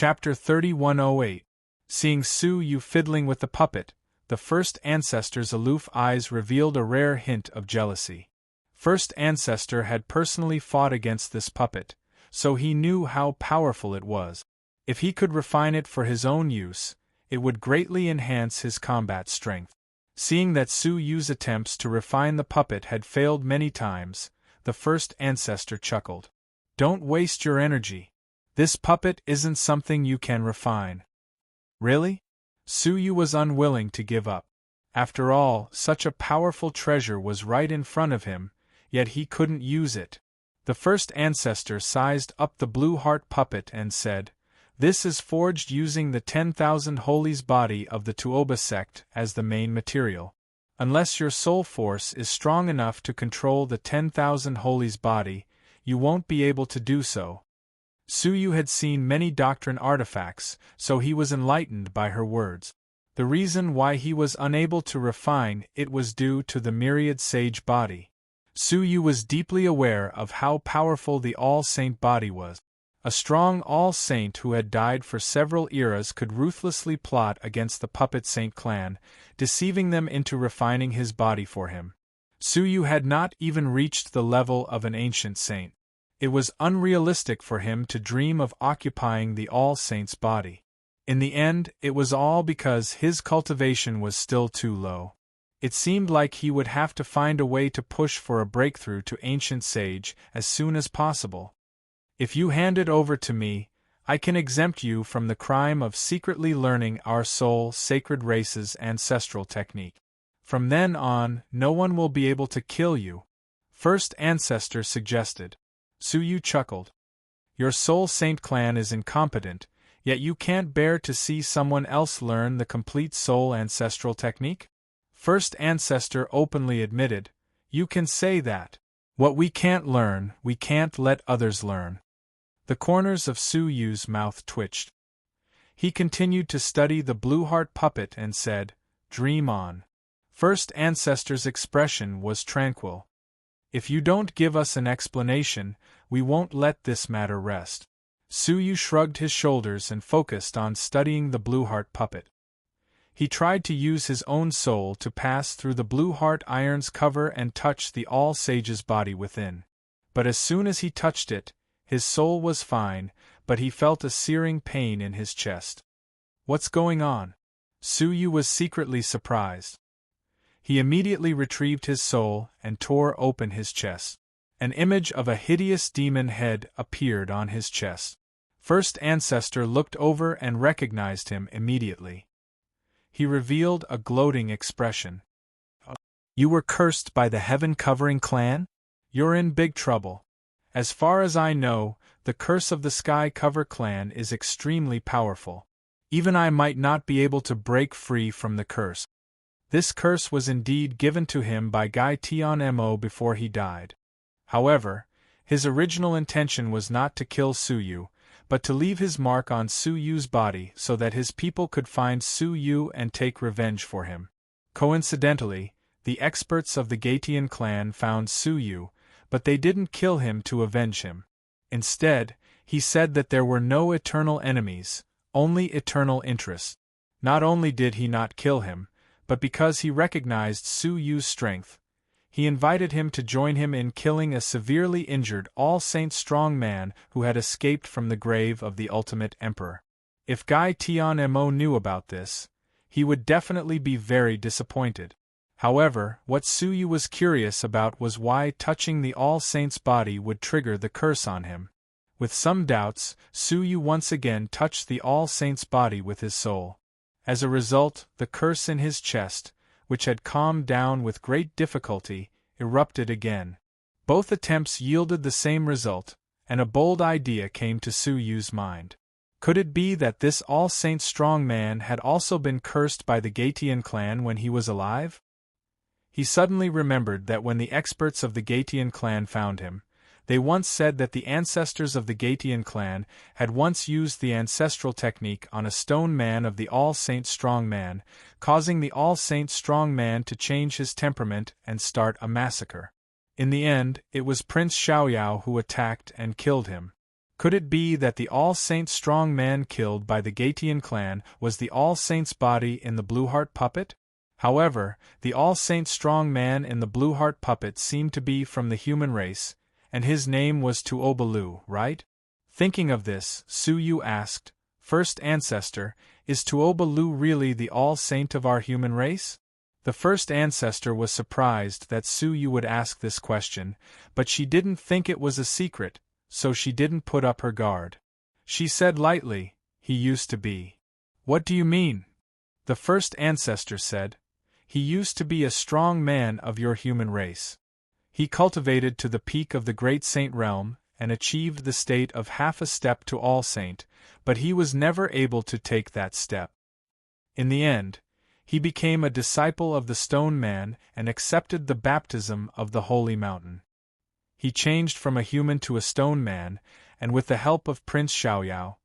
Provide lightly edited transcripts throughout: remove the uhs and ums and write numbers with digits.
Chapter 3108. Seeing Su Yu fiddling with the puppet, the first ancestor's aloof eyes revealed a rare hint of jealousy. First ancestor had personally fought against this puppet, so he knew how powerful it was. If he could refine it for his own use, it would greatly enhance his combat strength. Seeing that Su Yu's attempts to refine the puppet had failed many times, the first ancestor chuckled. "Don't waste your energy. This puppet isn't something you can refine." "Really?" Su Yu was unwilling to give up. After all, such a powerful treasure was right in front of him, yet he couldn't use it. The first ancestor sized up the blue heart puppet and said, "This is forged using the 10,000 holies body of the Tuoba sect as the main material. Unless your soul force is strong enough to control the 10,000 holies body, you won't be able to do so." Su Yu had seen many doctrine artifacts, so he was enlightened by her words. The reason why he was unable to refine it was due to the myriad sage body. Su Yu was deeply aware of how powerful the All-Saint body was. A strong All-Saint who had died for several eras could ruthlessly plot against the Puppet Saint clan, deceiving them into refining his body for him. Su Yu had not even reached the level of an ancient saint. It was unrealistic for him to dream of occupying the All-Saint's body. In the end, it was all because his cultivation was still too low. It seemed like he would have to find a way to push for a breakthrough to Ancient Sage as soon as possible. "If you hand it over to me, I can exempt you from the crime of secretly learning our soul sacred race's ancestral technique. From then on, no one will be able to kill you," first ancestor suggested. Su Yu chuckled. "Your Soul Saint clan is incompetent, yet you can't bear to see someone else learn the complete soul ancestral technique?" First ancestor openly admitted, "You can say that. What we can't learn, we can't let others learn." The corners of Su Yu's mouth twitched. He continued to study the blue heart puppet and said, "Dream on." First ancestor's expression was tranquil. "If you don't give us an explanation, we won't let this matter rest." Su Yu shrugged his shoulders and focused on studying the blue heart puppet. He tried to use his own soul to pass through the blue heart iron's cover and touch the All-Sage's body within. But as soon as he touched it, his soul was fine, but he felt a searing pain in his chest. "What's going on?" Su Yu was secretly surprised. He immediately retrieved his soul and tore open his chest. An image of a hideous demon head appeared on his chest. First ancestor looked over and recognized him immediately. He revealed a gloating expression. "You were cursed by the Heaven-Covering clan? You're in big trouble. As far as I know, the curse of the Sky Cover clan is extremely powerful. Even I might not be able to break free from the curse." This curse was indeed given to him by Gai Tian Mo before he died. However, his original intention was not to kill Su Yu, but to leave his mark on Su Yu's body so that his people could find Su Yu and take revenge for him. Coincidentally, the experts of the Gaetian clan found Su Yu, but they didn't kill him to avenge him. Instead, he said that there were no eternal enemies, only eternal interests. Not only did he not kill him, but because he recognized Su Yu's strength, he invited him to join him in killing a severely injured All-Saint strong man who had escaped from the grave of the ultimate emperor. If Gai Tian Mo knew about this, he would definitely be very disappointed. However, what Su Yu was curious about was why touching the All-Saint's body would trigger the curse on him. With some doubts, Su Yu once again touched the All-Saint's body with his soul. As a result, the curse in his chest, which had calmed down with great difficulty, erupted again. Both attempts yielded the same result, and a bold idea came to Su Yu's mind. Could it be that this All-Saint strong man had also been cursed by the Gaetian clan when he was alive? He suddenly remembered that when the experts of the Gaetian clan found him, they once said that the ancestors of the Gaetian clan had once used the ancestral technique on a stone man of the All-Saint strong man, causing the All-Saint strong man to change his temperament and start a massacre. In the end, it was Prince Xiaoyao who attacked and killed him. Could it be that the All Saints strong man killed by the Gatian clan was the All Saints body in the Blue Heart puppet? However, the All Saints strong man in the Blue Heart puppet seemed to be from the human race, and his name was Tuobalu, right? Thinking of this, Su Yu asked, First Ancestor, is Tuobalu really the All Saint of our human race? The first ancestor was surprised that Su Yu would ask this question, but she didn't think it was a secret, so she didn't put up her guard. She said lightly, he used to be. What do you mean? The first ancestor said. He used to be a strong man of your human race. He cultivated to the peak of the great saint realm, and achieved the state of half a step to all saint, but he was never able to take that step. In the end, he became a disciple of the stone man and accepted the baptism of the holy mountain. He changed from a human to a stone man, and with the help of Prince Xiaoyao,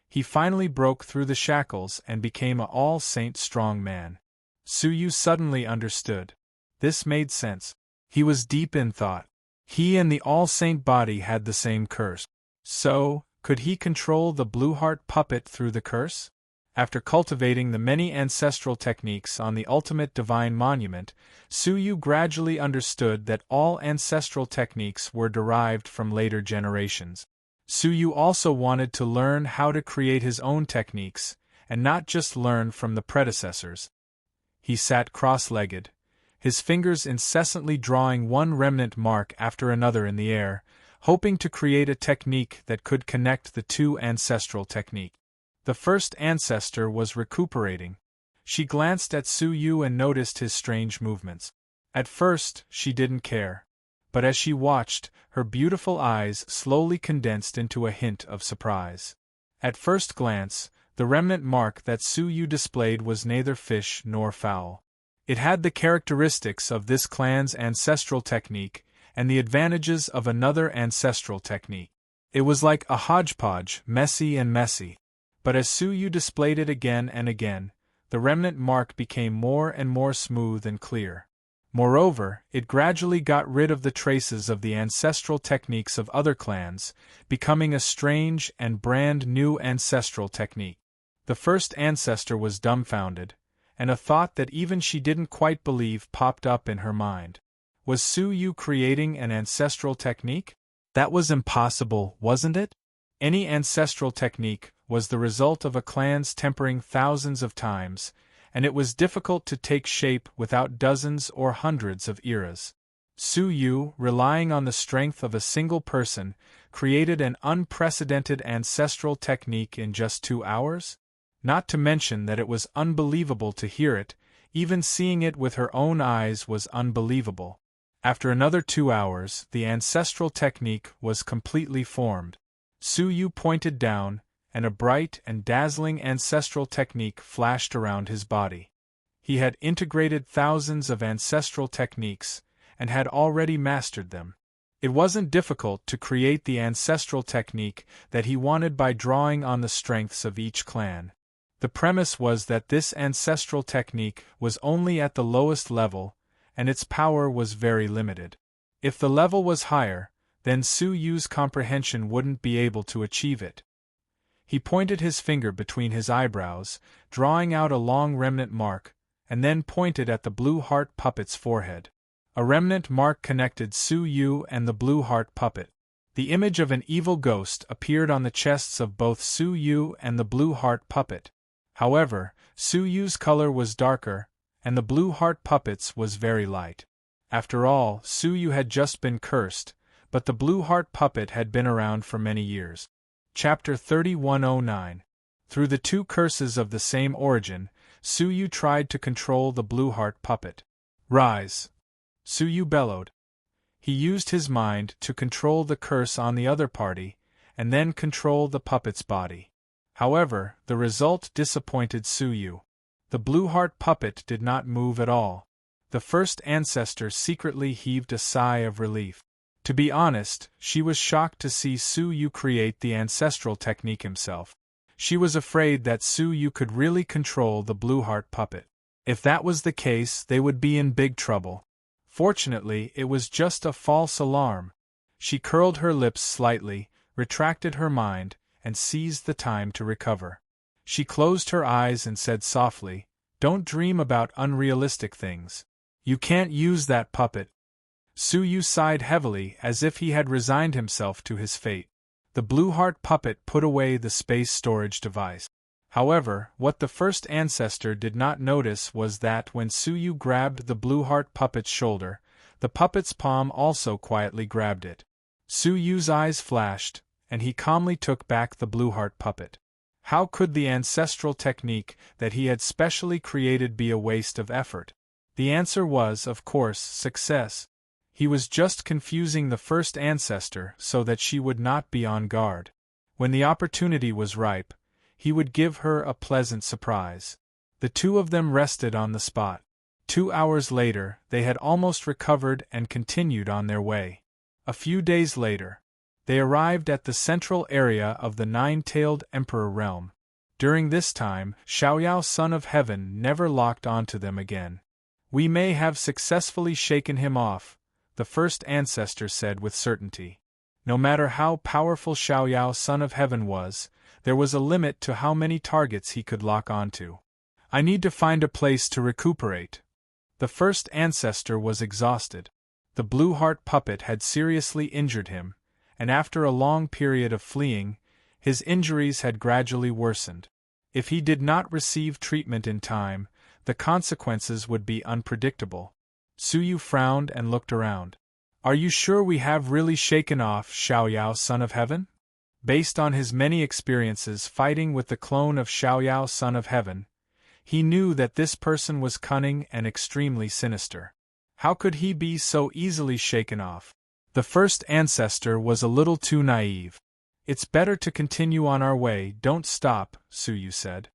he finally broke through the shackles and became a all-saint strong man. Su Yu suddenly understood. This made sense. He was deep in thought. He and the all-saint body had the same curse. So, could he control the Blue Heart puppet through the curse? After cultivating the many ancestral techniques on the ultimate divine monument, Su Yu gradually understood that all ancestral techniques were derived from later generations. Su Yu also wanted to learn how to create his own techniques, and not just learn from the predecessors. He sat cross-legged, his fingers incessantly drawing one remnant mark after another in the air, hoping to create a technique that could connect the two ancestral techniques. The first ancestor was recuperating. She glanced at Su Yu and noticed his strange movements. At first, she didn't care. But as she watched, her beautiful eyes slowly condensed into a hint of surprise. At first glance, the remnant mark that Su Yu displayed was neither fish nor fowl. It had the characteristics of this clan's ancestral technique and the advantages of another ancestral technique. It was like a hodgepodge, messy and messy. But as Su Yu displayed it again and again, the remnant mark became more and more smooth and clear. Moreover, it gradually got rid of the traces of the ancestral techniques of other clans, becoming a strange and brand new ancestral technique. The first ancestor was dumbfounded, and a thought that even she didn't quite believe popped up in her mind. Was Su Yu creating an ancestral technique? That was impossible, wasn't it? Any ancestral technique was the result of a clan's tempering thousands of times, and it was difficult to take shape without dozens or hundreds of eras. Su Yu, relying on the strength of a single person, created an unprecedented ancestral technique in just 2 hours? Not to mention that it was unbelievable to hear it, even seeing it with her own eyes was unbelievable. After another 2 hours, the ancestral technique was completely formed. Su Yu pointed down, and a bright and dazzling ancestral technique flashed around his body. He had integrated thousands of ancestral techniques, and had already mastered them. It wasn't difficult to create the ancestral technique that he wanted by drawing on the strengths of each clan. The premise was that this ancestral technique was only at the lowest level, and its power was very limited. If the level was higher, then Su Yu's comprehension wouldn't be able to achieve it. He pointed his finger between his eyebrows, drawing out a long remnant mark, and then pointed at the Blue Heart puppet's forehead. A remnant mark connected Su Yu and the Blue Heart puppet. The image of an evil ghost appeared on the chests of both Su Yu and the Blue Heart puppet. However, Su Yu's color was darker, and the Blue Heart puppet's was very light. After all, Su Yu had just been cursed, but the Blue Heart puppet had been around for many years. Chapter 3109. Through the two curses of the same origin, Su Yu tried to control the Blue Heart puppet. Rise! Su Yu bellowed. He used his mind to control the curse on the other party, and then control the puppet's body. However, the result disappointed Su Yu. The Blue Heart puppet did not move at all. The first ancestor secretly heaved a sigh of relief. To be honest, she was shocked to see Su Yu create the ancestral technique himself. She was afraid that Su Yu could really control the Blue Heart puppet. If that was the case, they would be in big trouble. Fortunately, it was just a false alarm. She curled her lips slightly, retracted her mind, and seized the time to recover. She closed her eyes and said softly, "Don't dream about unrealistic things. You can't use that puppet." Suyu sighed heavily as if he had resigned himself to his fate. The Blue Heart puppet put away the space storage device. However, what the first ancestor did not notice was that when Suyu grabbed the Blue Heart puppet's shoulder, the puppet's palm also quietly grabbed it. Suyu's eyes flashed, and he calmly took back the Blue Heart puppet. How could the ancestral technique that he had specially created be a waste of effort? The answer was, of course, success. He was just confusing the first ancestor so that she would not be on guard. When the opportunity was ripe, he would give her a pleasant surprise. The two of them rested on the spot. 2 hours later, they had almost recovered and continued on their way. A few days later, they arrived at the central area of the nine-tailed Emperor realm. During this time, Xiaoyao, son of heaven, never locked onto them again. "We may have successfully shaken him off," the first ancestor said with certainty. No matter how powerful Xiaoyao, son of heaven, was, there was a limit to how many targets he could lock onto. "I need to find a place to recuperate." The first ancestor was exhausted. The Blue Heart puppet had seriously injured him, and after a long period of fleeing, his injuries had gradually worsened. If he did not receive treatment in time, the consequences would be unpredictable. Suyu frowned and looked around. "Are you sure we have really shaken off Xiaoyao, son of heaven?" Based on his many experiences fighting with the clone of Xiaoyao, son of heaven, he knew that this person was cunning and extremely sinister. How could he be so easily shaken off? The first ancestor was a little too naive. "It's better to continue on our way, don't stop," Suyu said.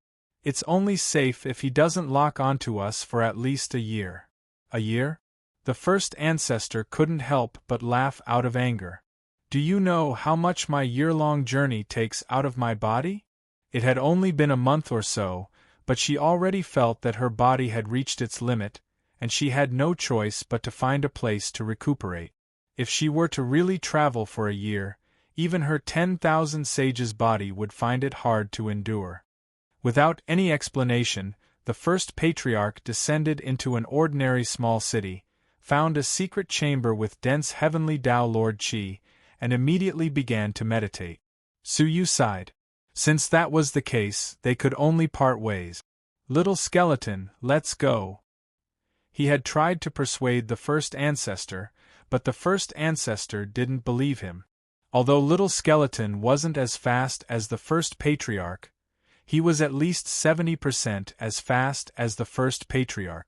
"It's only safe if he doesn't lock onto us for at least a year." "A year?" The first ancestor couldn't help but laugh out of anger. "Do you know how much my year-long journey takes out of my body?" It had only been a month or so, but she already felt that her body had reached its limit, and she had no choice but to find a place to recuperate. If she were to really travel for a year, even her 10,000 sage's body would find it hard to endure. Without any explanation, the first patriarch descended into an ordinary small city, found a secret chamber with dense heavenly Tao Lord Qi, and immediately began to meditate. Suyu sighed. Since that was the case, they could only part ways. "Little skeleton, let's go." He had tried to persuade the first ancestor, but the first ancestor didn't believe him. Although little skeleton wasn't as fast as the first patriarch, he was at least 70% as fast as the first patriarch.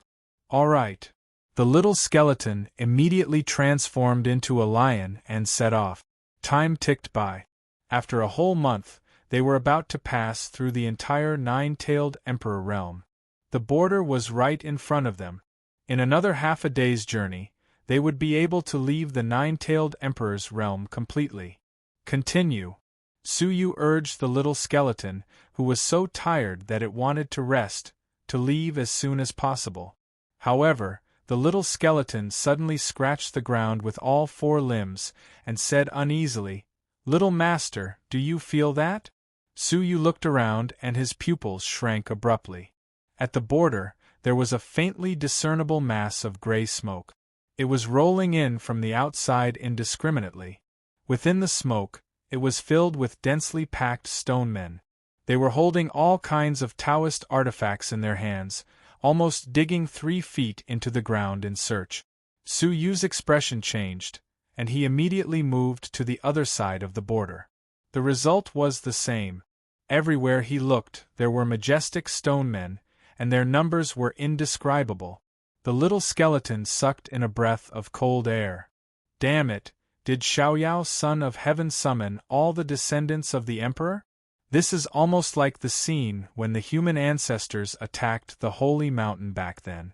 "All right." The little skeleton immediately transformed into a lion and set off. Time ticked by. After a whole month, they were about to pass through the entire nine-tailed Emperor realm. The border was right in front of them. In another half a day's journey, they would be able to leave the nine-tailed Emperor's realm completely. "Continue," Suyu urged the little skeleton, who was so tired that it wanted to rest, to leave as soon as possible. However, the little skeleton suddenly scratched the ground with all 4 limbs, and said uneasily, "Little master, do you feel that?" Suyu looked around and his pupils shrank abruptly. At the border, there was a faintly discernible mass of gray smoke. It was rolling in from the outside indiscriminately. Within the smoke, it was filled with densely packed stone men. They were holding all kinds of Taoist artifacts in their hands, almost digging 3 feet into the ground in search. Suyu's expression changed, and he immediately moved to the other side of the border. The result was the same. Everywhere he looked, there were majestic stone men, and their numbers were indescribable. The little skeleton sucked in a breath of cold air. Damn it, did Xiaoyao, son of heaven, summon all the descendants of the emperor? This is almost like the scene when the human ancestors attacked the holy mountain back then.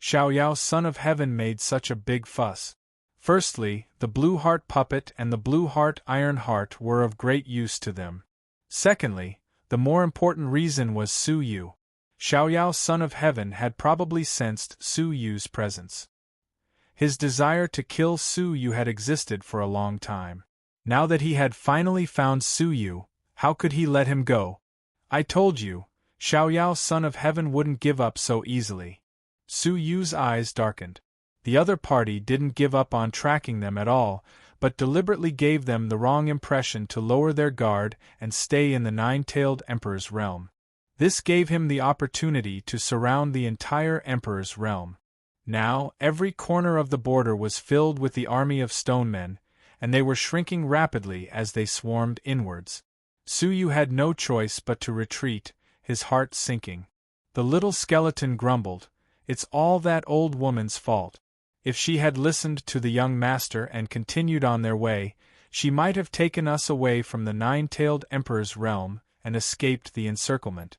Xiaoyao, son of heaven, made such a big fuss. Firstly, the Blue Heart puppet and the Blue Heart Iron Heart were of great use to them. Secondly, the more important reason was Suyu. Xiaoyao, son of heaven, had probably sensed Suyu's presence. His desire to kill Suyu had existed for a long time. Now that he had finally found Su Yu, how could he let him go? I told you, Xiaoyao son of heaven wouldn't give up so easily. Su Yu's eyes darkened. The other party didn't give up on tracking them at all, but deliberately gave them the wrong impression to lower their guard and stay in the nine-tailed Emperor's realm. This gave him the opportunity to surround the entire Emperor's realm. Now, every corner of the border was filled with the army of stone men, and they were shrinking rapidly as they swarmed inwards. Su Yu had no choice but to retreat, his heart sinking. The little skeleton grumbled, "It's all that old woman's fault. If she had listened to the young master and continued on their way, she might have taken us away from the nine-tailed Emperor's realm and escaped the encirclement."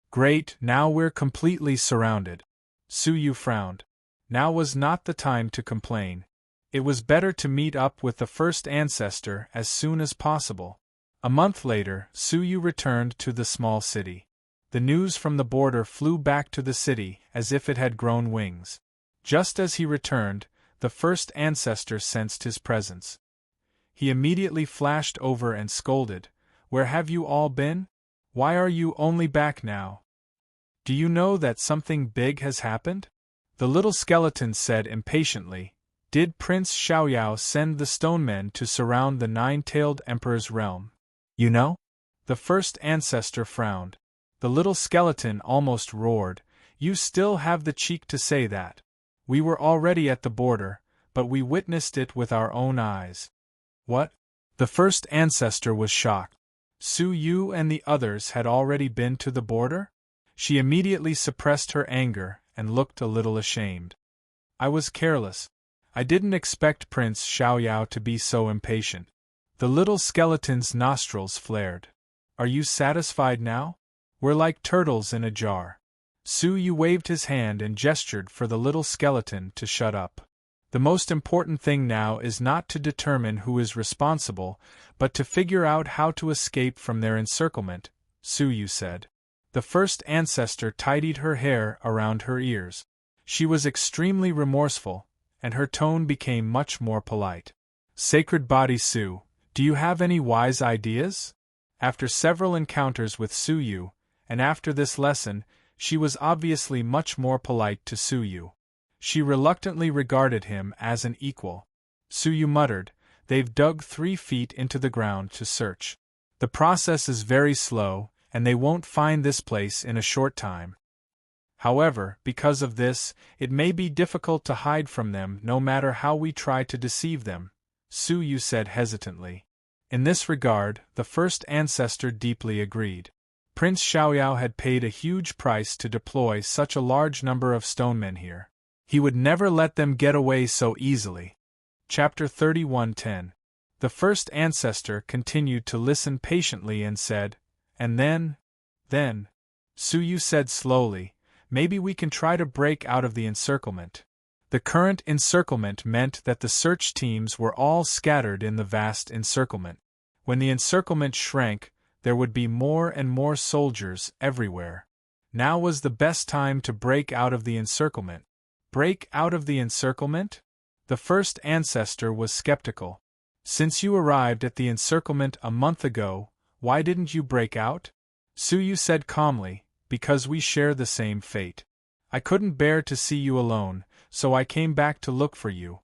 "Great, now we're completely surrounded." Su Yu frowned. Now was not the time to complain. It was better to meet up with the first ancestor as soon as possible. A month later, Su Yu returned to the small city. The news from the border flew back to the city as if it had grown wings. Just as he returned, the first ancestor sensed his presence. He immediately flashed over and scolded, "Where have you all been? Why are you only back now? Do you know that something big has happened?" The little skeleton said impatiently, "Did Prince Xiaoyao send the stone men to surround the nine-tailed Emperor's realm? You know?" The first ancestor frowned. The little skeleton almost roared, "You still have the cheek to say that? We were already at the border, but we witnessed it with our own eyes." "What?" The first ancestor was shocked. Su Yu and the others had already been to the border? She immediately suppressed her anger and looked a little ashamed. "I was careless. I didn't expect Prince Xiaoyao to be so impatient." The little skeleton's nostrils flared. "Are you satisfied now? We're like turtles in a jar." Su Yu waved his hand and gestured for the little skeleton to shut up. "The most important thing now is not to determine who is responsible, but to figure out how to escape from their encirclement," Su Yu said. The first ancestor tidied her hair around her ears. She was extremely remorseful, and her tone became much more polite. "Sacred Body Su, do you have any wise ideas?" After several encounters with Su Yu, and after this lesson, she was obviously much more polite to Su Yu. She reluctantly regarded him as an equal. Su Yu muttered, "They've dug 3 feet into the ground to search. The process is very slow, and they won't find this place in a short time. However, because of this, it may be difficult to hide from them no matter how we try to deceive them," Su Yu said hesitantly. In this regard, the first ancestor deeply agreed. Prince Xiaoyao had paid a huge price to deploy such a large number of stonemen here. He would never let them get away so easily. Chapter 31:10. The first ancestor continued to listen patiently and said, "And then, Su Yu said slowly, maybe we can try to break out of the encirclement." The current encirclement meant that the search teams were all scattered in the vast encirclement. When the encirclement shrank, there would be more and more soldiers everywhere. Now was the best time to break out of the encirclement. Break out of the encirclement? The first ancestor was skeptical. "Since you arrived at the encirclement a month ago, why didn't you break out?" Su Yu said calmly, "Because we share the same fate. I couldn't bear to see you alone, so I came back to look for you."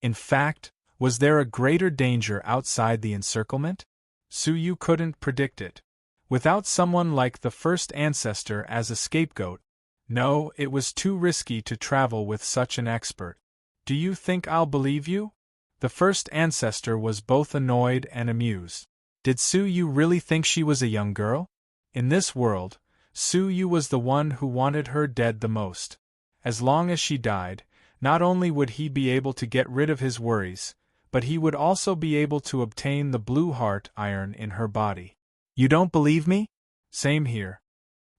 In fact, was there a greater danger outside the encirclement? Su Yu couldn't predict it. Without someone like the first ancestor as a scapegoat, no, it was too risky to travel with such an expert. "Do you think I'll believe you?" The first ancestor was both annoyed and amused. Did Su Yu really think she was a young girl? In this world, Su Yu was the one who wanted her dead the most. As long as she died, not only would he be able to get rid of his worries, but he would also be able to obtain the blue heart iron in her body. "You don't believe me?" "Same here."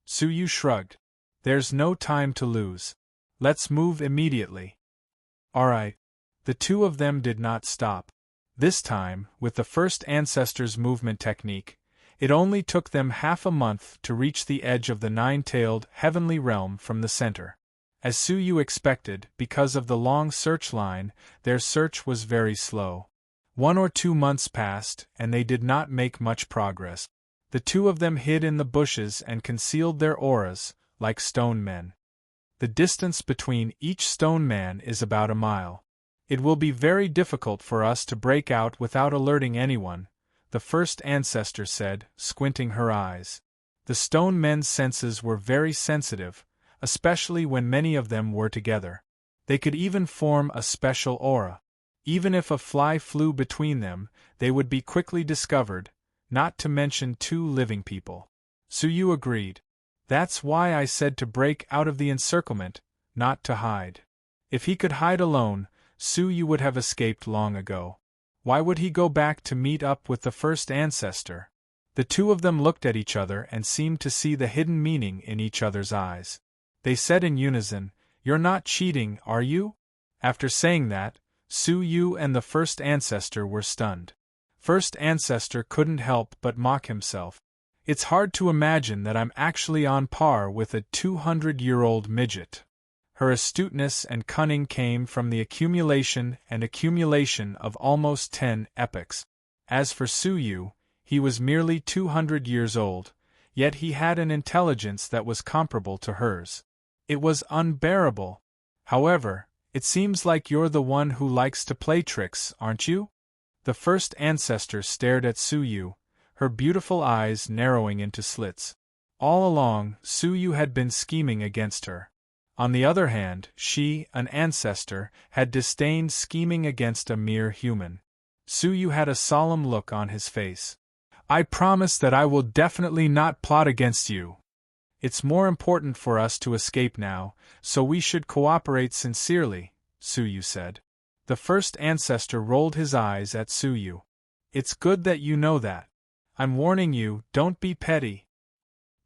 Su Yu shrugged. "There's no time to lose. Let's move immediately." "Alright." The two of them did not stop. This time, with the first ancestor's movement technique, it only took them half a month to reach the edge of the nine-tailed heavenly realm from the center. As Su Yu expected, because of the long search line, their search was very slow. 1 or 2 months passed, and they did not make much progress. The two of them hid in the bushes and concealed their auras, like stone men. The distance between each stone man is about a mile. It will be very difficult for us to break out without alerting anyone, the first ancestor said, squinting her eyes. The stone men's senses were very sensitive, especially when many of them were together. They could even form a special aura. Even if a fly flew between them, they would be quickly discovered, not to mention two living people. Suyu agreed. That's why I said to break out of the encirclement, not to hide. If he could hide alone, Suyu would have escaped long ago. Why would he go back to meet up with the first ancestor? The two of them looked at each other and seemed to see the hidden meaning in each other's eyes. They said in unison, "You're not cheating, are you?" After saying that, Suyu and the first ancestor were stunned. First ancestor couldn't help but mock himself. It's hard to imagine that I'm actually on par with a 200-year-old midget. Her astuteness and cunning came from the accumulation of almost 10 epochs. As for Suyu, he was merely 200 years old, yet he had an intelligence that was comparable to hers. It was unbearable. However, it seems like you're the one who likes to play tricks, aren't you? The first ancestor stared at Suyu, her beautiful eyes narrowing into slits. All along, Suyu had been scheming against her. On the other hand, she, an ancestor, had disdained scheming against a mere human. Suyu had a solemn look on his face. I promise that I will definitely not plot against you. It's more important for us to escape now, so we should cooperate sincerely, Suyu said. The first ancestor rolled his eyes at Suyu. It's good that you know that. I'm warning you, don't be petty.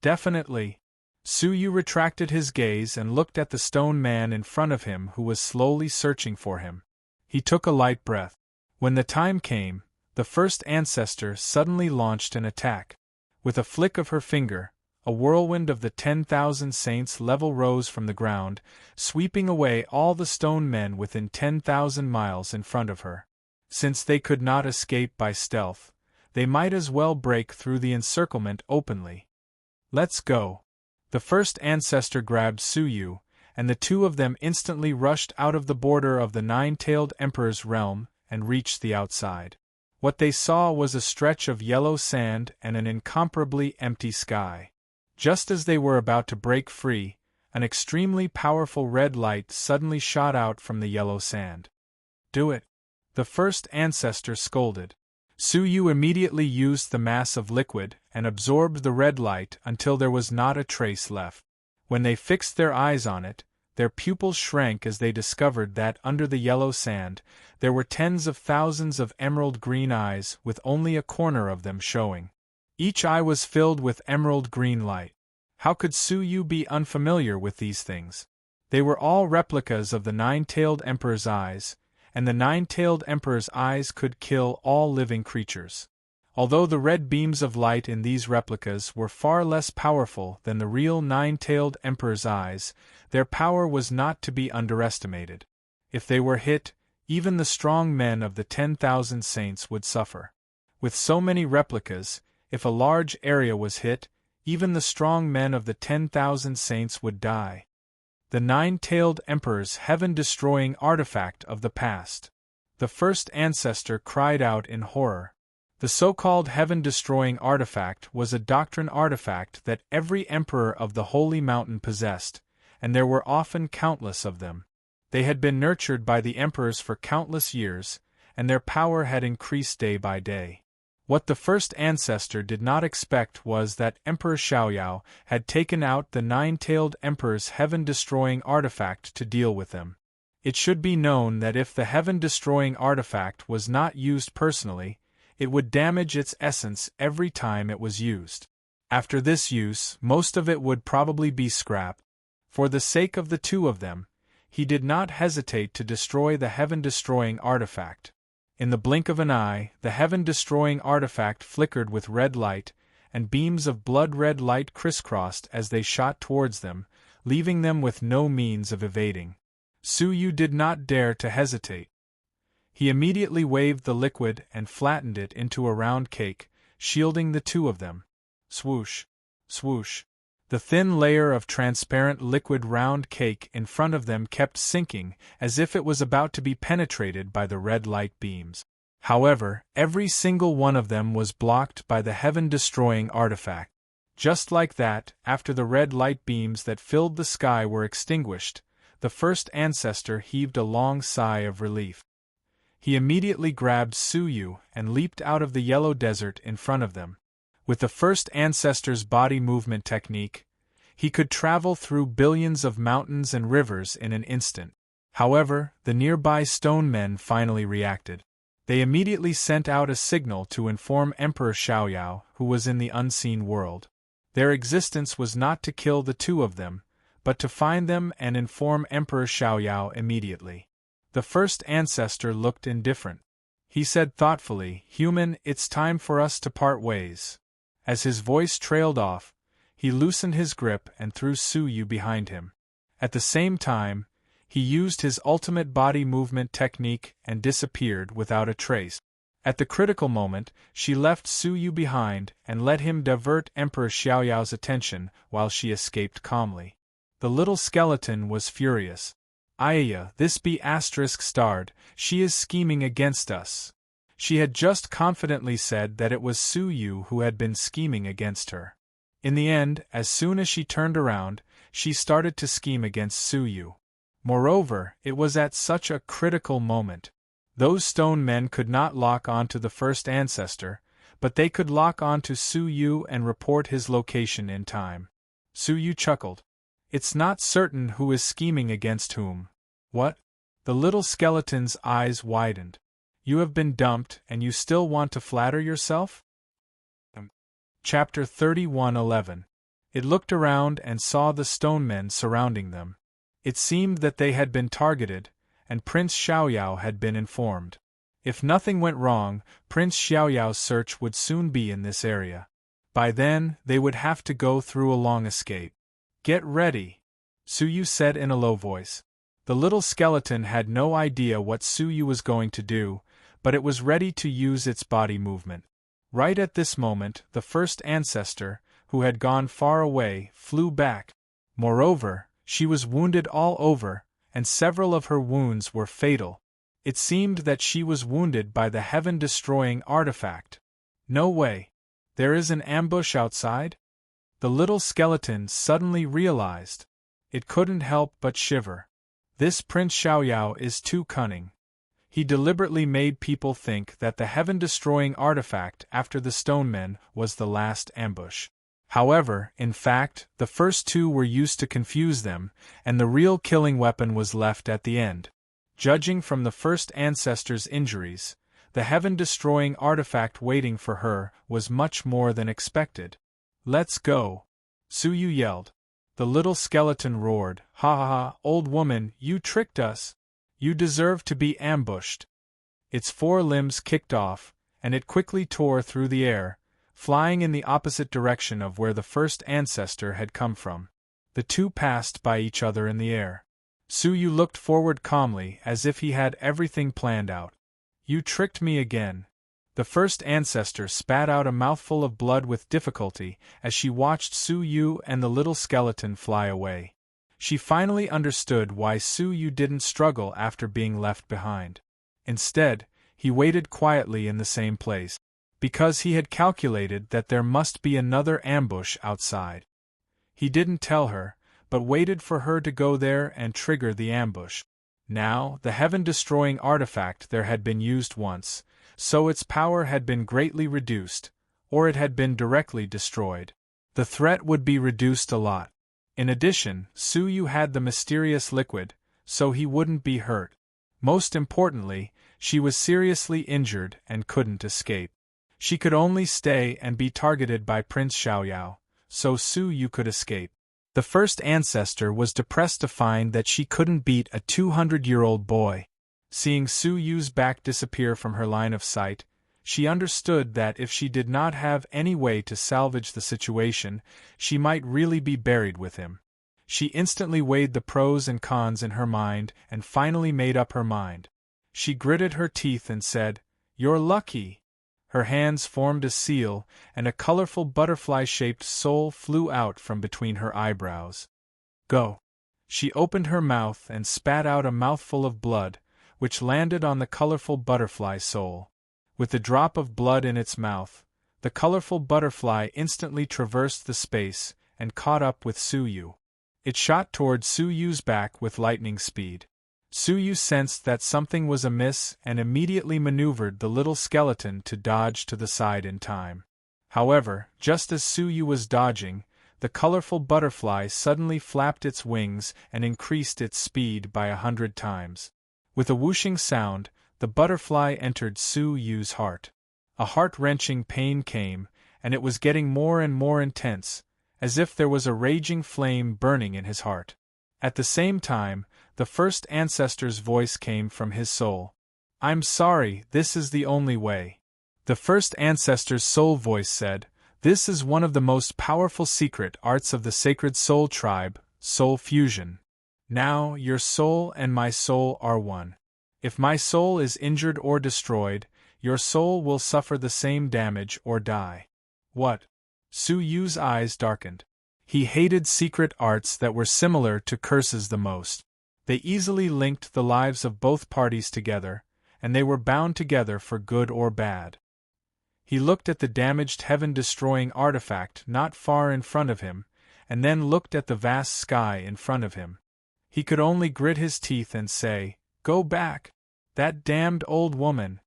Definitely. Suyu retracted his gaze and looked at the stone man in front of him who was slowly searching for him. He took a light breath. When the time came, the first ancestor suddenly launched an attack. With a flick of her finger, a whirlwind of the 10,000 saints level rose from the ground, sweeping away all the stone men within 10,000 miles in front of her. Since they could not escape by stealth, they might as well break through the encirclement openly. Let's go. The first ancestor grabbed Suyu, and the two of them instantly rushed out of the border of the nine-tailed emperor's realm and reached the outside. What they saw was a stretch of yellow sand and an incomparably empty sky. Just as they were about to break free, an extremely powerful red light suddenly shot out from the yellow sand. Do it! The first ancestor scolded. Suyu immediately used the mass of liquid and absorbed the red light until there was not a trace left. When they fixed their eyes on it, their pupils shrank as they discovered that under the yellow sand, there were tens of thousands of emerald green eyes with only a corner of them showing. Each eye was filled with emerald green light. How could Suyu be unfamiliar with these things? They were all replicas of the nine-tailed emperor's eyes, and the nine-tailed emperor's eyes could kill all living creatures. Although the red beams of light in these replicas were far less powerful than the real nine-tailed emperor's eyes, their power was not to be underestimated. If they were hit, even the strong men of the 10,000 saints would suffer. With so many replicas, if a large area was hit, even the strong men of the 10,000 saints would die. The nine-tailed emperor's heaven-destroying artifact of the past. The first ancestor cried out in horror. The so-called heaven-destroying artifact was a doctrine artifact that every emperor of the Holy Mountain possessed, and there were often countless of them. They had been nurtured by the emperors for countless years, and their power had increased day by day. What the first ancestor did not expect was that Emperor Xiaoyao had taken out the nine-tailed emperor's heaven-destroying artifact to deal with them. It should be known that if the heaven-destroying artifact was not used personally, it would damage its essence every time it was used. After this use, most of it would probably be scrap. For the sake of the two of them, he did not hesitate to destroy the heaven-destroying artifact. In the blink of an eye, the heaven-destroying artifact flickered with red light, and beams of blood-red light crisscrossed as they shot towards them, leaving them with no means of evading. Suyu did not dare to hesitate. He immediately waved the liquid and flattened it into a round cake, shielding the two of them. Swoosh! Swoosh! The thin layer of transparent liquid round cake in front of them kept sinking as if it was about to be penetrated by the red light beams. However, every single one of them was blocked by the heaven-destroying artifact. Just like that, after the red light beams that filled the sky were extinguished, the first ancestor heaved a long sigh of relief. He immediately grabbed Suyu and leaped out of the yellow desert in front of them. With the first ancestor's body movement technique, he could travel through billions of mountains and rivers in an instant. However, the nearby stone men finally reacted. They immediately sent out a signal to inform Emperor Xiaoyao, who was in the unseen world. Their existence was not to kill the two of them, but to find them and inform Emperor Xiaoyao immediately. The first ancestor looked indifferent. He said thoughtfully, "Human, it's time for us to part ways." As his voice trailed off, he loosened his grip and threw Suyu behind him. At the same time, he used his ultimate body movement technique and disappeared without a trace. At the critical moment, she left Suyu behind and let him divert Emperor Xiaoyao's attention while she escaped calmly. The little skeleton was furious. "Ayaya, this be **starred, she is scheming against us." She had just confidently said that it was Suyu who had been scheming against her. In the end, as soon as she turned around, she started to scheme against Suyu. Moreover, it was at such a critical moment. Those stone men could not lock onto the first ancestor, but they could lock onto Suyu and report his location in time. Suyu chuckled. "It's not certain who is scheming against whom." "What?" The little skeleton's eyes widened. "You have been dumped and you still want to flatter yourself?" Chapter 31:11. It looked around and saw the stone men surrounding them. It seemed that they had been targeted, and Prince Xiaoyao had been informed. If nothing went wrong, Prince Xiaoyao's search would soon be in this area. By then, they would have to go through a long escape. "Get ready," Suyu said in a low voice. The little skeleton had no idea what Suyu was going to do, but it was ready to use its body movement. Right at this moment, the first ancestor, who had gone far away, flew back. Moreover, she was wounded all over, and several of her wounds were fatal. It seemed that she was wounded by the heaven-destroying artifact. "No way. There is an ambush outside?" The little skeleton suddenly realized. It couldn't help but shiver. This Prince Xiaoyao is too cunning. He deliberately made people think that the heaven-destroying artifact after the stone men was the last ambush. However, in fact, the first two were used to confuse them, and the real killing weapon was left at the end. Judging from the first ancestor's injuries, the heaven-destroying artifact waiting for her was much more than expected. "Let's go!" Suyu yelled. The little skeleton roared, "Ha ha ha, old woman, you tricked us! You deserve to be ambushed!" Its four limbs kicked off, and it quickly tore through the air, flying in the opposite direction of where the first ancestor had come from. The two passed by each other in the air. Suyu looked forward calmly as if he had everything planned out. "You tricked me again." The first ancestor spat out a mouthful of blood with difficulty as she watched Suyu and the little skeleton fly away. She finally understood why Suyu didn't struggle after being left behind. Instead, he waited quietly in the same place. Because he had calculated that there must be another ambush outside. He didn't tell her, but waited for her to go there and trigger the ambush. Now, the heaven-destroying artifact there had been used once, so its power had been greatly reduced, or it had been directly destroyed. The threat would be reduced a lot. In addition, Suyu had the mysterious liquid, so he wouldn't be hurt. Most importantly, she was seriously injured and couldn't escape. She could only stay and be targeted by Prince Xiaoyao, so Suyu could escape. The first ancestor was depressed to find that she couldn't beat a 200-year-old boy. Seeing Suyu's back disappear from her line of sight, she understood that if she did not have any way to salvage the situation, she might really be buried with him. She instantly weighed the pros and cons in her mind and finally made up her mind. She gritted her teeth and said, "You're lucky." Her hands formed a seal, and a colorful butterfly-shaped soul flew out from between her eyebrows. "Go." She opened her mouth and spat out a mouthful of blood, which landed on the colorful butterfly soul. With the drop of blood in its mouth, the colorful butterfly instantly traversed the space and caught up with Suyu. It shot toward Suyu's back with lightning speed. Suyu sensed that something was amiss and immediately maneuvered the little skeleton to dodge to the side in time. However, just as Suyu was dodging, the colorful butterfly suddenly flapped its wings and increased its speed by 100 times. With a whooshing sound, the butterfly entered Suyu's heart. A heart-wrenching pain came, and it was getting more and more intense, as if there was a raging flame burning in his heart. At the same time, the first ancestor's voice came from his soul. "I'm sorry, this is the only way." The first ancestor's soul voice said, "This is one of the most powerful secret arts of the sacred soul tribe, soul fusion. Now, your soul and my soul are one. If my soul is injured or destroyed, your soul will suffer the same damage or die." "What?" Suyu's eyes darkened. He hated secret arts that were similar to curses the most. They easily linked the lives of both parties together, and they were bound together for good or bad. He looked at the damaged heaven-destroying artifact not far in front of him, and then looked at the vast sky in front of him. He could only grit his teeth and say, "Go back! That damned old woman!"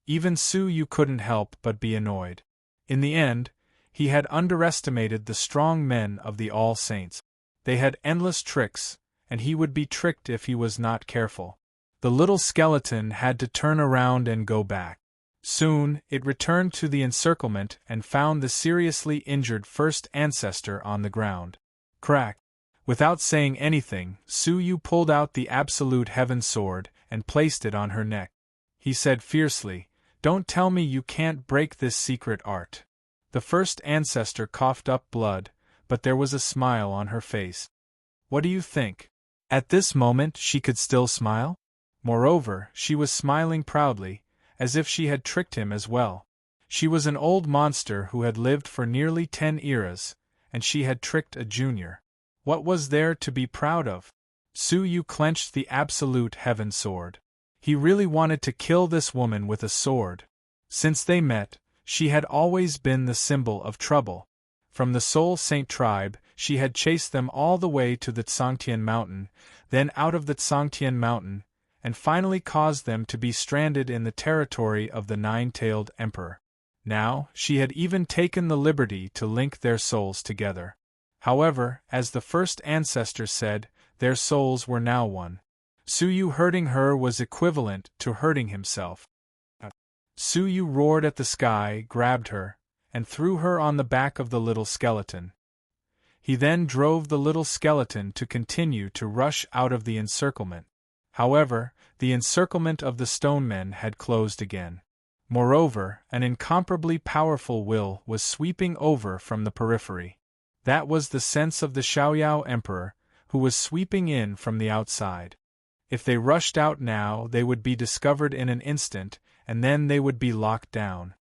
Even Suyu couldn't help but be annoyed. In the end, he had underestimated the strong men of the All Saints. They had endless tricks, and he would be tricked if he was not careful. The little skeleton had to turn around and go back. Soon, it returned to the encirclement and found the seriously injured first ancestor on the ground. Crack! Without saying anything, Suyu pulled out the Absolute Heaven Sword and placed it on her neck. He said fiercely, "Don't tell me you can't break this secret art." The first ancestor coughed up blood, but there was a smile on her face. What do you think? At this moment she could still smile? Moreover, she was smiling proudly, as if she had tricked him as well. She was an old monster who had lived for nearly 10 eras, and she had tricked a junior. What was there to be proud of? Suyu clenched the Absolute Heaven Sword. He really wanted to kill this woman with a sword. Since they met, she had always been the symbol of trouble. From the Soul Saint tribe, she had chased them all the way to the Tsangtian Mountain, then out of the Tsangtian Mountain, and finally caused them to be stranded in the territory of the Nine-Tailed Emperor. Now, she had even taken the liberty to link their souls together. However, as the first ancestor said, their souls were now one. Suyu hurting her was equivalent to hurting himself. Suyu roared at the sky, grabbed her, and threw her on the back of the little skeleton. He then drove the little skeleton to continue to rush out of the encirclement. However, the encirclement of the stone men had closed again. Moreover, an incomparably powerful will was sweeping over from the periphery. That was the sense of the Xiaoyao Emperor, who was sweeping in from the outside. If they rushed out now, they would be discovered in an instant, and then they would be locked down.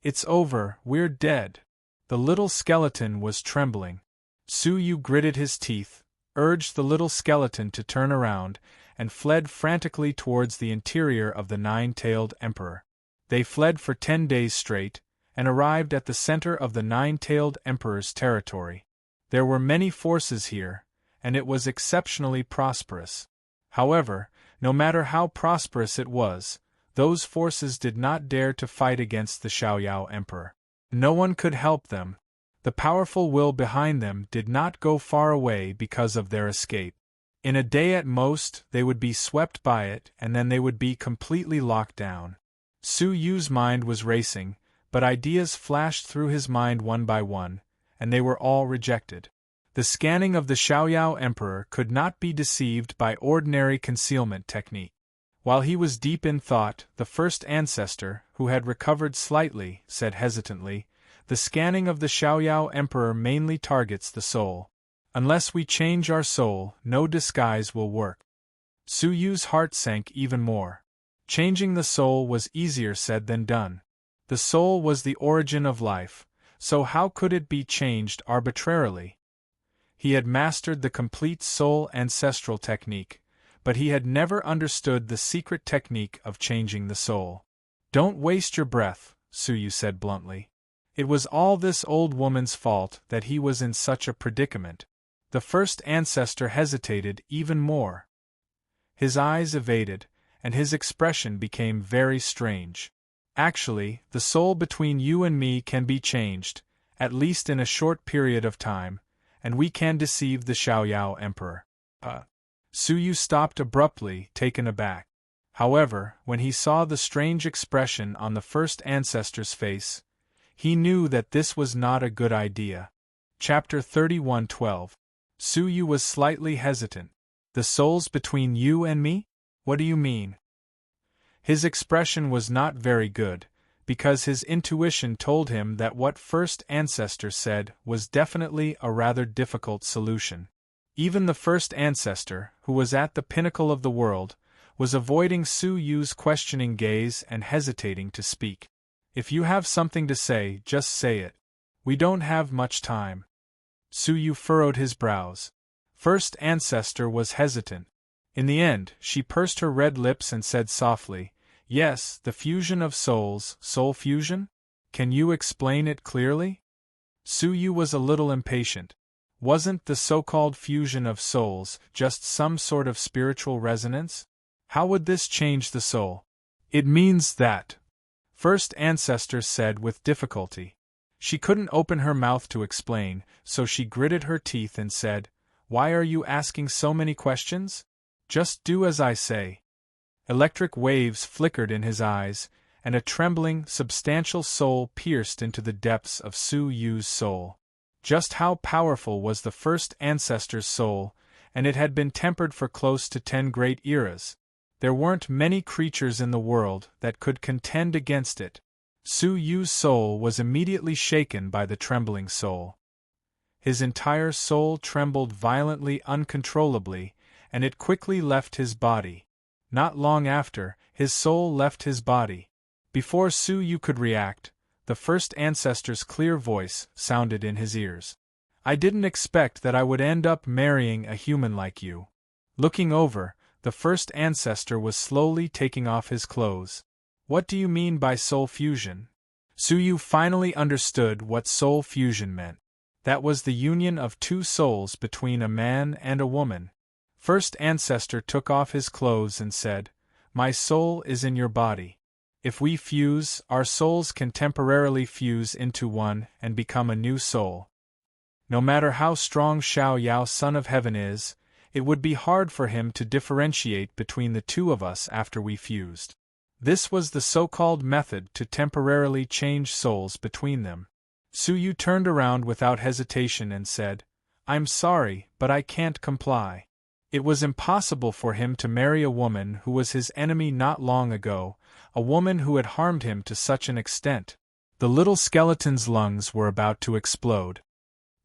"It's over, we're dead." The little skeleton was trembling. Suyu gritted his teeth, urged the little skeleton to turn around, and fled frantically towards the interior of the Nine-Tailed Emperor. They fled for 10 days straight, and arrived at the center of the Nine-Tailed Emperor's territory. There were many forces here, and it was exceptionally prosperous. However, no matter how prosperous it was, those forces did not dare to fight against the Xiaoyao Emperor. No one could help them. The powerful will behind them did not go far away because of their escape. In a day at most, they would be swept by it, and then they would be completely locked down. Suyu's mind was racing, but ideas flashed through his mind one by one, and they were all rejected. The scanning of the Xiaoyao Emperor could not be deceived by ordinary concealment technique. While he was deep in thought, the first ancestor, who had recovered slightly, said hesitantly, "The scanning of the Xiaoyao Emperor mainly targets the soul. Unless we change our soul, no disguise will work." Suyu's heart sank even more. Changing the soul was easier said than done. The soul was the origin of life, so how could it be changed arbitrarily? He had mastered the complete soul ancestral technique, but he had never understood the secret technique of changing the soul. Don't waste your breath, Suyu said bluntly. It was all this old woman's fault that he was in such a predicament. The first ancestor hesitated even more. His eyes evaded, and his expression became very strange. Actually, the soul between you and me can be changed, at least in a short period of time, and we can deceive the Xiaoyao Emperor. Suyu stopped abruptly, taken aback. However, when he saw the strange expression on the first ancestor's face, he knew that this was not a good idea. Chapter 31:12. Suyu was slightly hesitant. The souls between you and me? What do you mean? His expression was not very good, because his intuition told him that what first ancestor said was definitely a rather difficult solution. Even the first ancestor, who was at the pinnacle of the world, was avoiding Suyu's questioning gaze and hesitating to speak. If you have something to say, just say it. We don't have much time. Suyu furrowed his brows. First ancestor was hesitant. In the end, she pursed her red lips and said softly, "Yes, the fusion of souls, soul fusion? Can you explain it clearly?" Suyu was a little impatient. Wasn't the so-called fusion of souls just some sort of spiritual resonance? How would this change the soul? It means that, first ancestor said with difficulty. She couldn't open her mouth to explain, so she gritted her teeth and said, "Why are you asking so many questions? Just do as I say." Electric waves flickered in his eyes, and a trembling, substantial soul pierced into the depths of Suyu's soul. Just how powerful was the first ancestor's soul, and it had been tempered for close to 10 great eras. There weren't many creatures in the world that could contend against it. Suyu's soul was immediately shaken by the trembling soul. His entire soul trembled violently, uncontrollably, and it quickly left his body. Not long after, his soul left his body. Before Suyu could react, the first ancestor's clear voice sounded in his ears. "I didn't expect that I would end up marrying a human like you." Looking over, the first ancestor was slowly taking off his clothes. "What do you mean by soul fusion?" Suyu finally understood what soul fusion meant. That was the union of two souls between a man and a woman. First ancestor took off his clothes and said, "My soul is in your body. If we fuse, our souls can temporarily fuse into one and become a new soul. No matter how strong Xiaoyao Son of Heaven is, it would be hard for him to differentiate between the two of us after we fused." This was the so-called method to temporarily change souls between them. Suyu turned around without hesitation and said, "I'm sorry, but I can't comply." It was impossible for him to marry a woman who was his enemy not long ago, a woman who had harmed him to such an extent. The little skeleton's lungs were about to explode.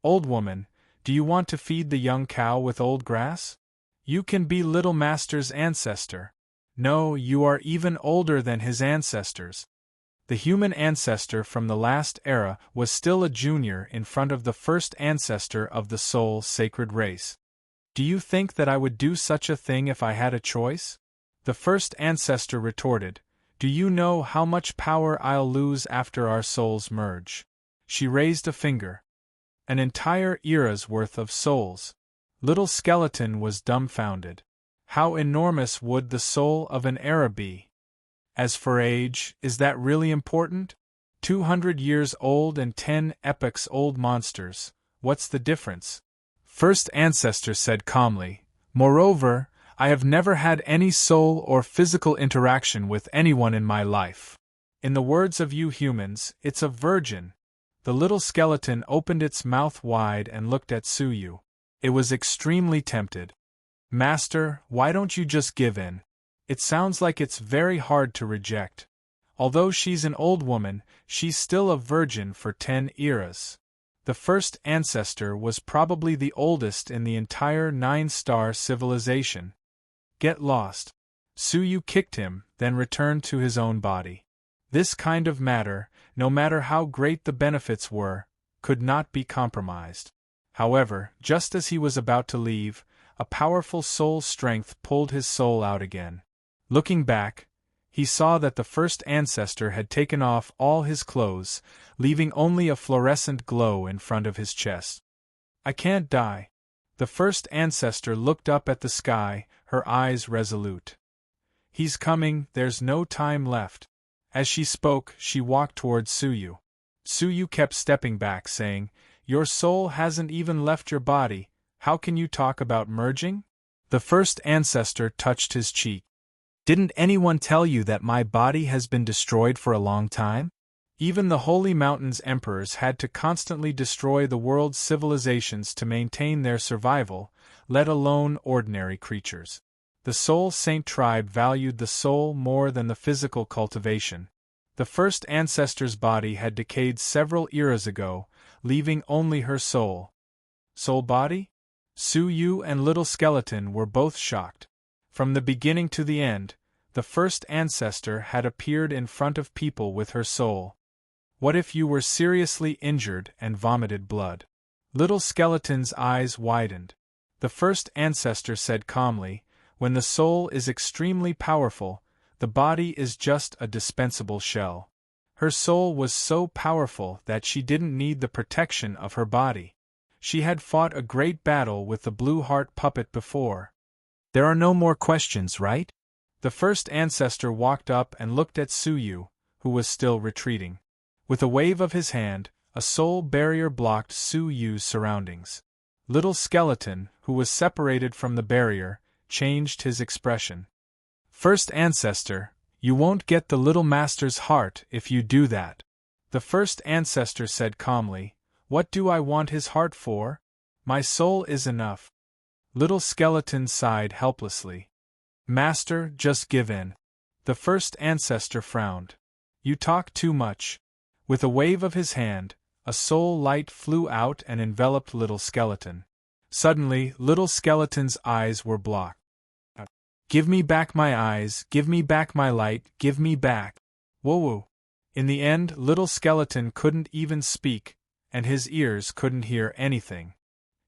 "Old woman, do you want to feed the young cow with old grass? You can be little master's ancestor. No, you are even older than his ancestors." The human ancestor from the last era was still a junior in front of the first ancestor of the soul sacred race. "Do you think that I would do such a thing if I had a choice?" The first ancestor retorted, "Do you know how much power I'll lose after our souls merge?" She raised a finger. An entire era's worth of souls. Little skeleton was dumbfounded. How enormous would the soul of an era be? As for age, is that really important? 200 years old and 10 epochs old monsters, what's the difference? First ancestor said calmly, "Moreover, I have never had any soul or physical interaction with anyone in my life. In the words of you humans, it's a virgin." The little skeleton opened its mouth wide and looked at Suyu. It was extremely tempted. "Master, why don't you just give in? It sounds like it's very hard to reject. Although she's an old woman, she's still a virgin for 10 eras. The first ancestor was probably the oldest in the entire 9-star civilization. Get lost." Su Yu kicked him, then returned to his own body. This kind of matter, no matter how great the benefits were, could not be compromised. However, just as he was about to leave, a powerful soul strength pulled his soul out again. Looking back, he saw that the first ancestor had taken off all his clothes, leaving only a fluorescent glow in front of his chest. "I can't die." The first ancestor looked up at the sky, her eyes resolute. "He's coming, there's no time left." As she spoke, she walked towards Su Yu. Su Yu kept stepping back, saying, "Your soul hasn't even left your body, how can you talk about merging?" The first ancestor touched his cheek. "Didn't anyone tell you that my body has been destroyed for a long time? Even the Holy Mountain's emperors had to constantly destroy the world's civilizations to maintain their survival, let alone ordinary creatures. The Soul Saint tribe valued the soul more than the physical cultivation. The first ancestor's body had decayed several eras ago, leaving only her soul." "Soul body?" Su Yu and Little Skeleton were both shocked. From the beginning to the end, the first ancestor had appeared in front of people with her soul. "What if you were seriously injured and vomited blood?" Little Skeleton's eyes widened. The first ancestor said calmly, "When the soul is extremely powerful, the body is just a dispensable shell." Her soul was so powerful that she didn't need the protection of her body. She had fought a great battle with the Blue Heart puppet before. "There are no more questions, right?" The first ancestor walked up and looked at Su Yu, who was still retreating. With a wave of his hand, a soul barrier blocked Su Yu's surroundings. Little Skeleton, who was separated from the barrier, changed his expression. "First ancestor, you won't get the little master's heart if you do that." The first ancestor said calmly, "What do I want his heart for? My soul is enough." Little Skeleton sighed helplessly. "Master, just give in." The first ancestor frowned. "You talk too much." With a wave of his hand, a soul light flew out and enveloped Little Skeleton. Suddenly, Little Skeleton's eyes were blocked. "Give me back my eyes, give me back my light, give me back." Whoa! In the end, Little Skeleton couldn't even speak, and his ears couldn't hear anything.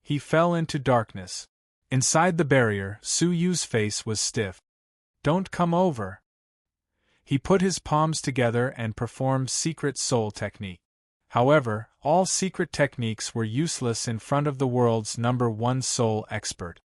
He fell into darkness. Inside the barrier, Su Yu's face was stiff. "Don't come over." He put his palms together and performed secret soul technique. However, all secret techniques were useless in front of the world's #1 soul expert.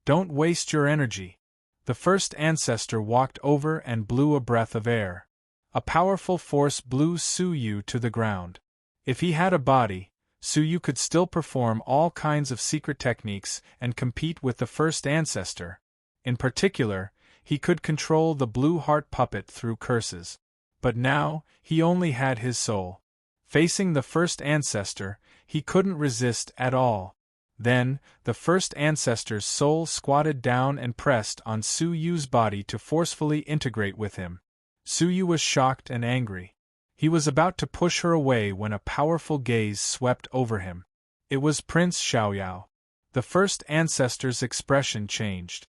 "Don't waste your energy." The first ancestor walked over and blew a breath of air. A powerful force blew Su Yu to the ground. If he had a body, Su Yu could still perform all kinds of secret techniques and compete with the first ancestor. In particular, he could control the Blue Heart puppet through curses. But now, he only had his soul. Facing the first ancestor, he couldn't resist at all. Then, the first ancestor's soul squatted down and pressed on Su Yu's body to forcefully integrate with him. Su Yu was shocked and angry. He was about to push her away when a powerful gaze swept over him. It was Prince Xiaoyao. The first ancestor's expression changed.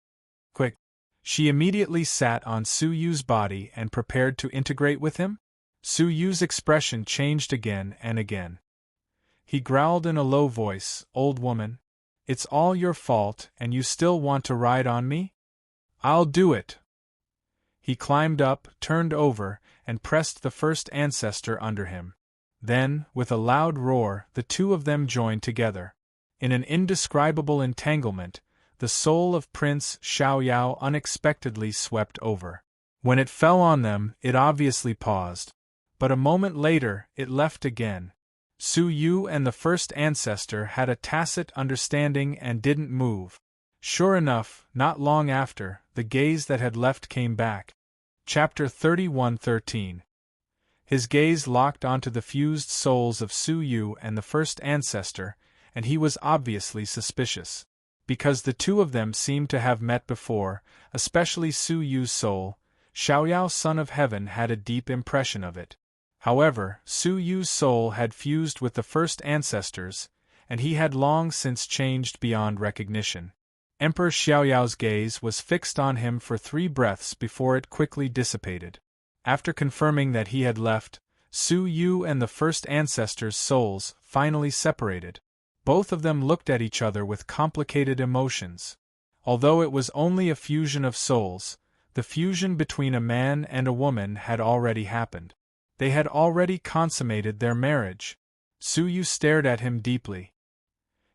"Quick!" She immediately sat on Su Yu's body and prepared to integrate with him. Su Yu's expression changed again and again. He growled in a low voice, "Old woman, it's all your fault and you still want to ride on me? I'll do it." He climbed up, turned over, and pressed the first ancestor under him. Then, with a loud roar, the two of them joined together. In an indescribable entanglement, the soul of Prince Xiaoyao unexpectedly swept over. When it fell on them, it obviously paused. But a moment later, it left again. Su Yu and the first ancestor had a tacit understanding and didn't move. Sure enough, not long after, the gaze that had left came back. Chapter 31:13. His gaze locked onto the fused souls of Su Yu and the first ancestor, and he was obviously suspicious. Because the two of them seemed to have met before, especially Su Yu's soul, Xiaoyao Son of Heaven had a deep impression of it. However, Su Yu's soul had fused with the first ancestors, and he had long since changed beyond recognition. Emperor Xiaoyao's gaze was fixed on him for 3 breaths before it quickly dissipated. After confirming that he had left, Su Yu and the first ancestor's souls finally separated. Both of them looked at each other with complicated emotions. Although it was only a fusion of souls, the fusion between a man and a woman had already happened. They had already consummated their marriage. Su Yu stared at him deeply.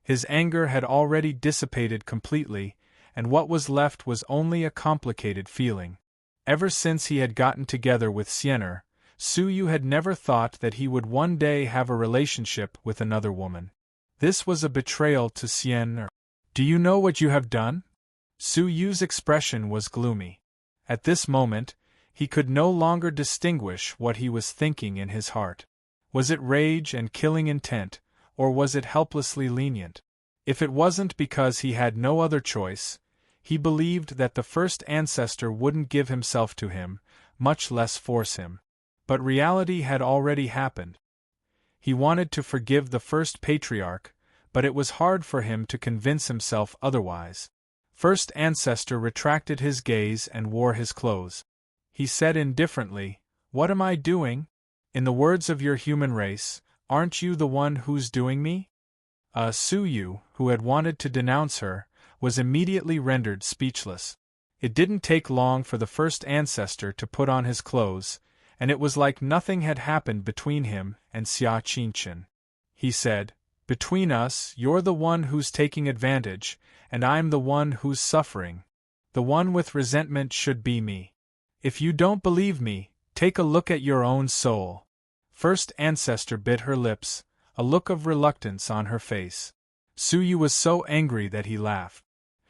His anger had already dissipated completely, and what was left was only a complicated feeling. Ever since he had gotten together with Xian'er, Su Yu had never thought that he would one day have a relationship with another woman. This was a betrayal to Xian'er. "Do you know what you have done?" Su Yu's expression was gloomy. At this moment, he could no longer distinguish what he was thinking in his heart. Was it rage and killing intent, or was it helplessly lenient? If it wasn't because he had no other choice, he believed that the first ancestor wouldn't give himself to him, much less force him. But reality had already happened. He wanted to forgive the first patriarch, but it was hard for him to convince himself otherwise. First ancestor retracted his gaze and wore his clothes. He said indifferently, "What am I doing? In the words of your human race, aren't you the one who's doing me?" Su Yu, who had wanted to denounce her, was immediately rendered speechless. It didn't take long for the first ancestor to put on his clothes, and it was like nothing had happened between him and Xia Qingchen. He said, "Between us, you're the one who's taking advantage, and I'm the one who's suffering. The one with resentment should be me. If you don't believe me, take a look at your own soul." First ancestor bit her lips, a look of reluctance on her face. Su Yu was so angry that he laughed.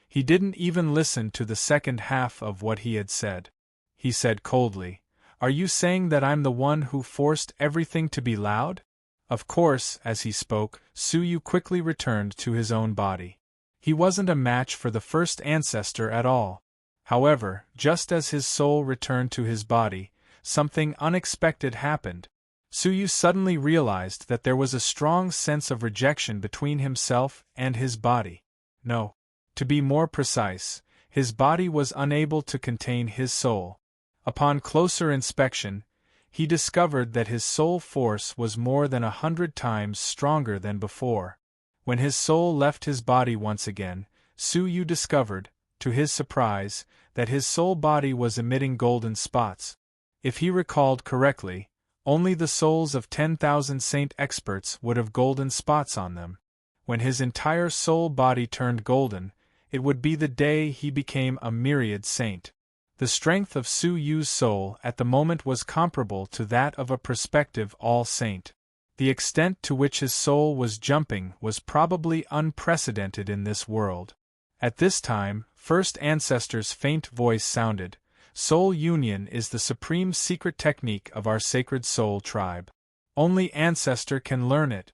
He didn't even listen to the second half of what he had said. He said coldly, "Are you saying that I'm the one who forced everything to be loud?" Of course, as he spoke, Su Yu quickly returned to his own body. He wasn't a match for the first ancestor at all. However, just as his soul returned to his body, something unexpected happened. Su Yu suddenly realized that there was a strong sense of rejection between himself and his body. No. To be more precise, his body was unable to contain his soul. Upon closer inspection, he discovered that his soul force was more than 100 times stronger than before. When his soul left his body once again, Su Yu discovered, to his surprise, that his soul body was emitting golden spots. If he recalled correctly, only the souls of 10,000 saint experts would have golden spots on them. When his entire soul body turned golden, it would be the day he became a myriad saint. The strength of Su Yu's soul at the moment was comparable to that of a prospective all-saint. The extent to which his soul was jumping was probably unprecedented in this world. At this time, first ancestor's faint voice sounded, "Soul union is the supreme secret technique of our sacred soul tribe. Only ancestor can learn it.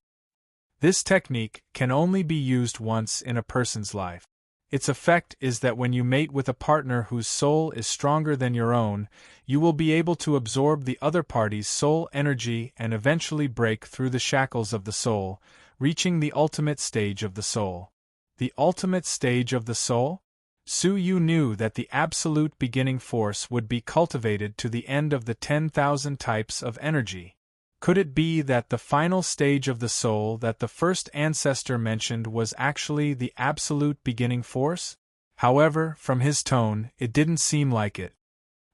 This technique can only be used once in a person's life. Its effect is that when you mate with a partner whose soul is stronger than your own, you will be able to absorb the other party's soul energy and eventually break through the shackles of the soul, reaching the ultimate stage of the soul." The ultimate stage of the soul? Su Yu knew that the absolute beginning force would be cultivated to the end of the 10,000 types of energy. Could it be that the final stage of the soul that the first ancestor mentioned was actually the absolute beginning force? However, from his tone, it didn't seem like it.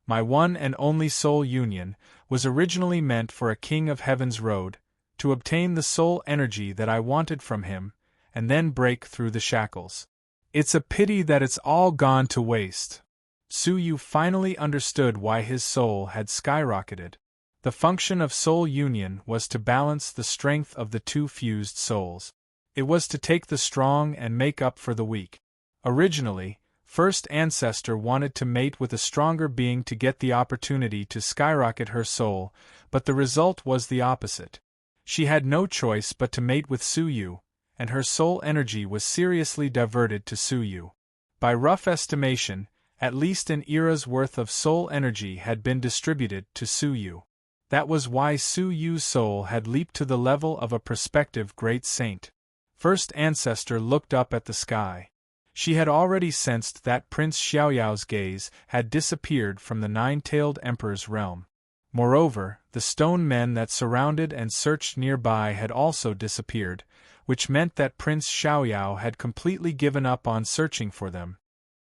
"My one and only soul union was originally meant for a king of heaven's road, to obtain the soul energy that I wanted from him, and then break through the shackles. It's a pity that it's all gone to waste." Su Yu finally understood why his soul had skyrocketed. The function of soul union was to balance the strength of the two fused souls. It was to take the strong and make up for the weak. Originally, first ancestor wanted to mate with a stronger being to get the opportunity to skyrocket her soul, but the result was the opposite. She had no choice but to mate with Su Yu, and her soul energy was seriously diverted to Su Yu. By rough estimation, at least an era's worth of soul energy had been distributed to Su Yu. That was why Su Yu's soul had leaped to the level of a prospective great saint. First ancestor looked up at the sky. She had already sensed that Prince Xiaoyao's gaze had disappeared from the nine-tailed emperor's realm. Moreover, the stone men that surrounded and searched nearby had also disappeared, which meant that Prince Xiaoyao had completely given up on searching for them.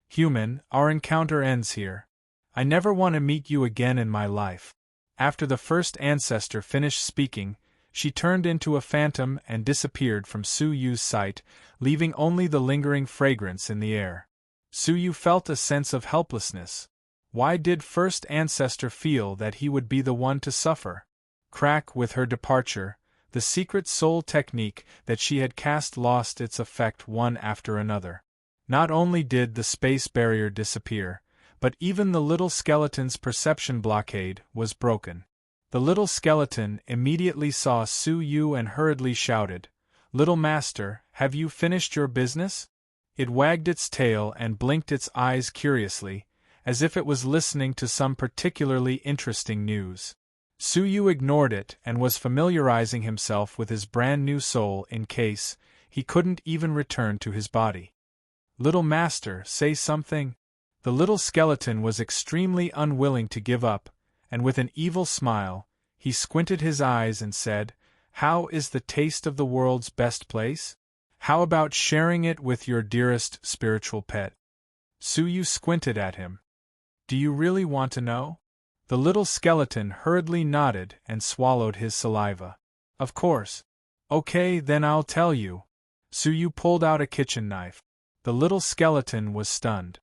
Human, our encounter ends here. I never want to meet you again in my life. After the first ancestor finished speaking, she turned into a phantom and disappeared from Su Yu's sight, leaving only the lingering fragrance in the air. Su Yu felt a sense of helplessness. Why did first ancestor feel that he would be the one to suffer? Crack with her departure, the secret soul technique that she had cast lost its effect one after another. Not only did the space barrier disappear, but even the little skeleton's perception blockade was broken. The little skeleton immediately saw Su Yu and hurriedly shouted, "Little master, have you finished your business?" It wagged its tail and blinked its eyes curiously, as if it was listening to some particularly interesting news. Su Yu ignored it and was familiarizing himself with his brand new soul in case he couldn't even return to his body. "Little master, say something." The little skeleton was extremely unwilling to give up, and with an evil smile, he squinted his eyes and said, "How is the taste of the world's best place? How about sharing it with your dearest spiritual pet?" Su Yu squinted at him. "Do you really want to know?" The little skeleton hurriedly nodded and swallowed his saliva. "Of course." "Okay, then I'll tell you." Su Yu pulled out a kitchen knife. The little skeleton was stunned.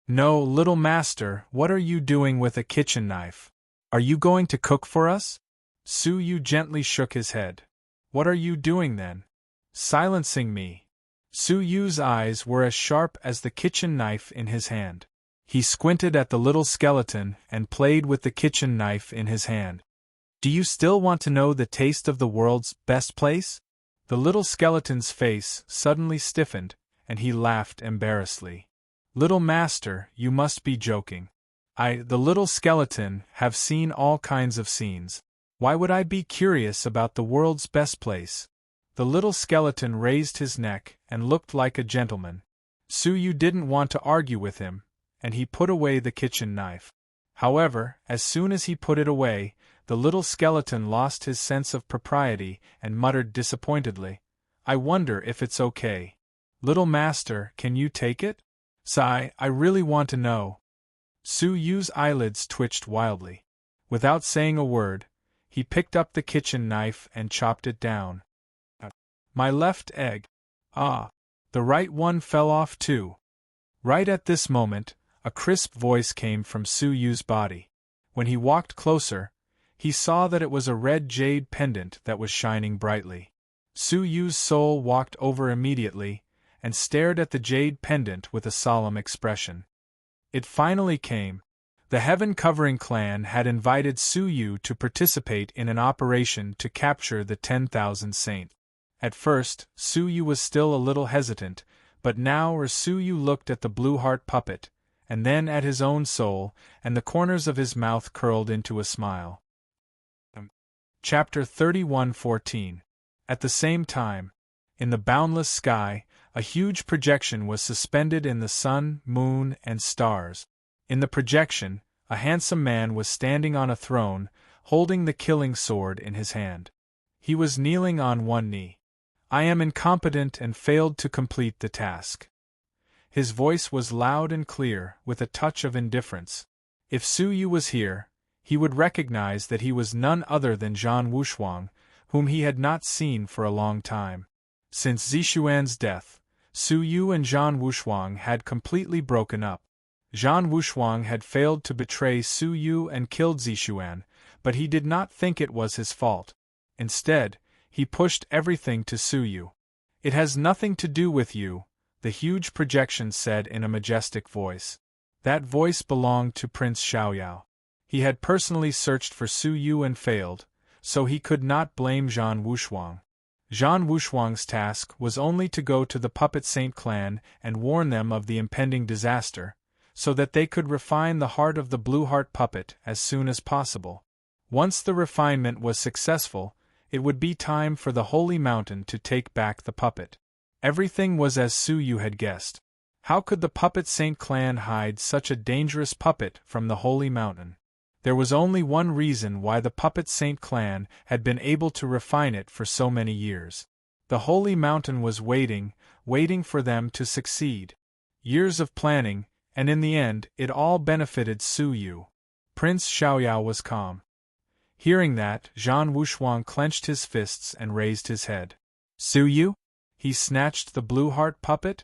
"No, little master, what are you doing with a kitchen knife? Are you going to cook for us?" Su Yu gently shook his head. "What are you doing then?" "Silencing me." Su Yu's eyes were as sharp as the kitchen knife in his hand. He squinted at the little skeleton and played with the kitchen knife in his hand. "Do you still want to know the taste of the world's best place?" The little skeleton's face suddenly stiffened, and he laughed embarrassedly. "Little master, you must be joking. I, the little skeleton, have seen all kinds of scenes. Why would I be curious about the world's best place?" The little skeleton raised his neck and looked like a gentleman. Su Yu didn't want to argue with him, and he put away the kitchen knife. However, as soon as he put it away, the little skeleton lost his sense of propriety and muttered disappointedly, "I wonder if it's okay. Little master, can you take it?" "Sigh, I really want to know." Su Yu's eyelids twitched wildly. Without saying a word, he picked up the kitchen knife and chopped it down. "My left egg. Ah, the right one fell off too." Right at this moment, a crisp voice came from Su Yu's body. When he walked closer, he saw that it was a red jade pendant that was shining brightly. Su Yu's soul walked over immediately, and stared at the jade pendant with a solemn expression. It finally came. The Heaven-Covering clan had invited Su Yu to participate in an operation to capture the 10,000 saints. At first, Su Yu was still a little hesitant, but now Su Yu looked at the blue heart puppet, and then at his own soul, and the corners of his mouth curled into a smile. Chapter 31:14. At the same time, in the boundless sky, a huge projection was suspended in the sun, moon, and stars. In the projection, a handsome man was standing on a throne, holding the killing sword in his hand. He was kneeling on one knee. "I am incompetent and failed to complete the task." His voice was loud and clear, with a touch of indifference. If Su Yu was here, he would recognize that he was none other than Zhan Wushuang, whom he had not seen for a long time. Since Zixuan's death, Su Yu and Zhan Wushuang had completely broken up. Zhan Wushuang had failed to betray Su Yu and killed Zixuan, but he did not think it was his fault. Instead, he pushed everything to Su Yu. "It has nothing to do with you," the huge projection said in a majestic voice. That voice belonged to Prince Xiaoyao. He had personally searched for Su Yu and failed, so he could not blame Zhan Wushuang. Zhan Wushuang's task was only to go to the Puppet Saint clan and warn them of the impending disaster, so that they could refine the heart of the Blue Heart puppet as soon as possible. Once the refinement was successful, it would be time for the Holy Mountain to take back the puppet. Everything was as Su Yu had guessed. How could the puppet Saint Clan hide such a dangerous puppet from the holy mountain? There was only one reason why the puppet Saint Clan had been able to refine it for so many years. The holy mountain was waiting for them to succeed. Years of planning, and in the end, it all benefited Su Yu. Prince Xiaoyao was calm. Hearing that, Zhan Wushuang clenched his fists and raised his head. Su Yu? He snatched the blue heart puppet?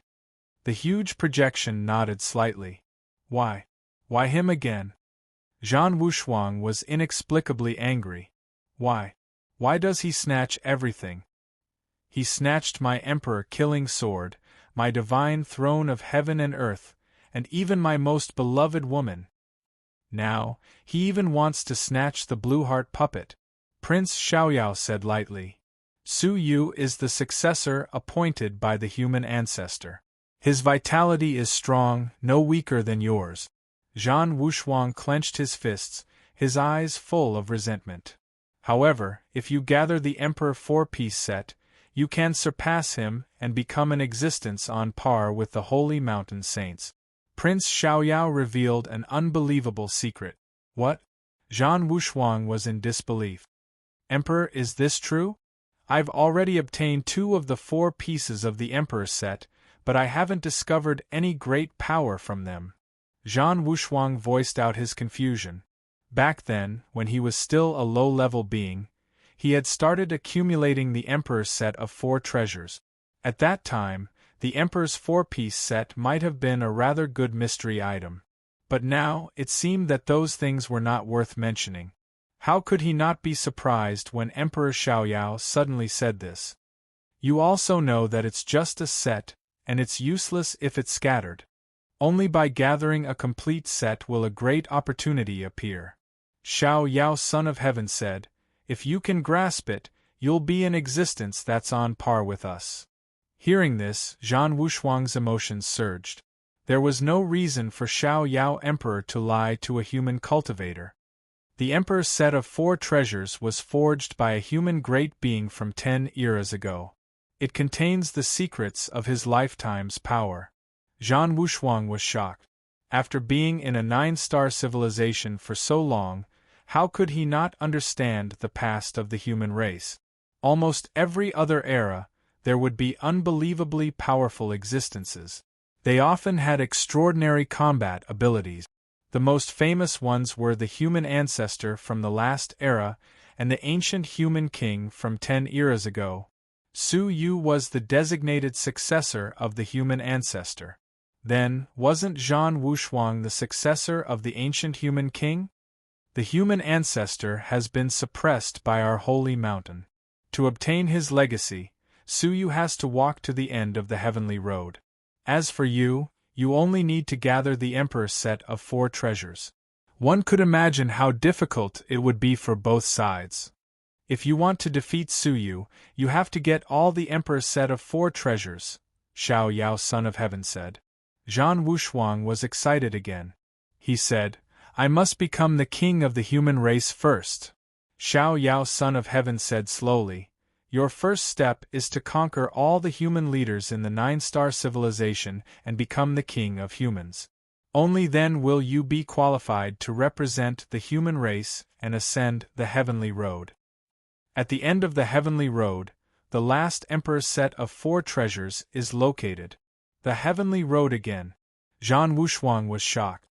The huge projection nodded slightly. Why him again? Zhan Wushuang was inexplicably angry. Why does he snatch everything? He snatched my emperor-killing sword, my divine throne of heaven and earth, and even my most beloved woman. Now, he even wants to snatch the blue heart puppet. Prince Xiaoyao said lightly. Su Yu is the successor appointed by the human ancestor. His vitality is strong, no weaker than yours. Zhan Wushuang clenched his fists, his eyes full of resentment. However, if you gather the Emperor four-piece set, you can surpass him and become an existence on par with the Holy Mountain Saints. Prince Xiaoyao revealed an unbelievable secret. What? Zhan Wushuang was in disbelief. Emperor, is this true? I've already obtained 2 of the 4 pieces of the Emperor set, but I haven't discovered any great power from them. Zhan Wushuang voiced out his confusion. Back then, when he was still a low-level being, he had started accumulating the Emperor's set of 4 treasures. At that time, the Emperor's 4-piece set might have been a rather good mystery item. But now, it seemed that those things were not worth mentioning. How could he not be surprised when Emperor Xiaoyao suddenly said this? You also know that it's just a set, and it's useless if it's scattered. Only by gathering a complete set will a great opportunity appear. Xiaoyao, son of heaven, said, if you can grasp it, you'll be an existence that's on par with us. Hearing this, Zhan Wushuang's emotions surged. There was no reason for Xiaoyao Emperor to lie to a human cultivator. The Emperor's set of 4 treasures was forged by a human great being from 10 eras ago. It contains the secrets of his lifetime's power. Zhan Wushuang was shocked. After being in a 9-star civilization for so long, how could he not understand the past of the human race? Almost every other era, there would be unbelievably powerful existences. They often had extraordinary combat abilities. The most famous ones were the human ancestor from the last era and the ancient human king from 10 eras ago. Su Yu was the designated successor of the human ancestor. Then, wasn't Zhan Wushuang the successor of the ancient human king? The human ancestor has been suppressed by our holy mountain. To obtain his legacy, Su Yu has to walk to the end of the heavenly road. As for you, you only need to gather the Emperor's set of 4 treasures. One could imagine how difficult it would be for both sides. If you want to defeat Su Yu, you have to get all the Emperor's set of 4 treasures, Xiaoyao, son of heaven, said. Zhan Wushuang was excited again. He said, I must become the king of the human race first. Xiaoyao, son of heaven, said slowly, your first step is to conquer all the human leaders in the 9-star civilization and become the king of humans. Only then will you be qualified to represent the human race and ascend the heavenly road. At the end of the heavenly road, the last Emperor's set of 4 treasures is located. The heavenly road again. Zhan Wushuang was shocked.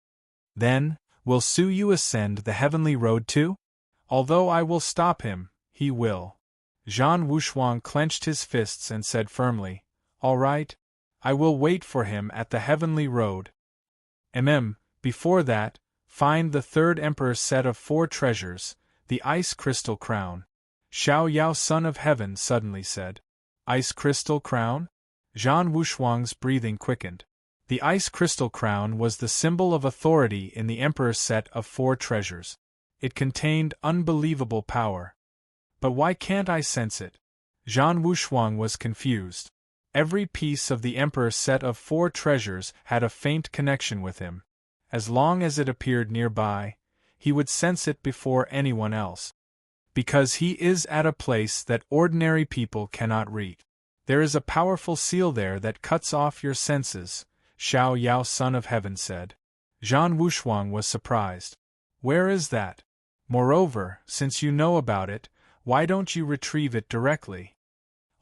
Then, will Su Yu ascend the heavenly road too? Although I will stop him, he will. Zhan Wushuang clenched his fists and said firmly, all right, I will wait for him at the heavenly road. Before that, find the 3rd Emperor's set of 4 treasures, the ice crystal crown. Xiaoyao, son of heaven, suddenly said. Ice crystal crown? Zhan Wushuang's breathing quickened. The ice crystal crown was the symbol of authority in the Emperor's set of 4 treasures. It contained unbelievable power. But why can't I sense it? Zhan Wushuang was confused. Every piece of the Emperor's set of 4 treasures had a faint connection with him. As long as it appeared nearby, he would sense it before anyone else. Because he is at a place that ordinary people cannot reach. There is a powerful seal there that cuts off your senses, Xiao Yao Son of Heaven said. Zhan Wushuang was surprised. Where is that? Moreover, since you know about it, why don't you retrieve it directly?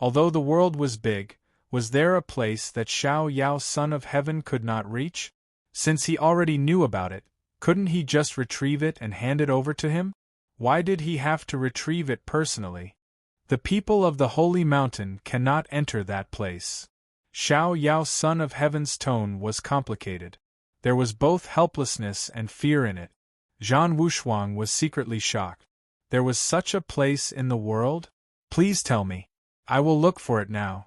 Although the world was big, was there a place that Xiao Yao Son of Heaven could not reach? Since he already knew about it, couldn't he just retrieve it and hand it over to him? Why did he have to retrieve it personally? The people of the Holy Mountain cannot enter that place. Xiao Yao Son of Heaven's tone was complicated. There was both helplessness and fear in it. Zhan Wushuang was secretly shocked. There was such a place in the world? Please tell me. I will look for it now.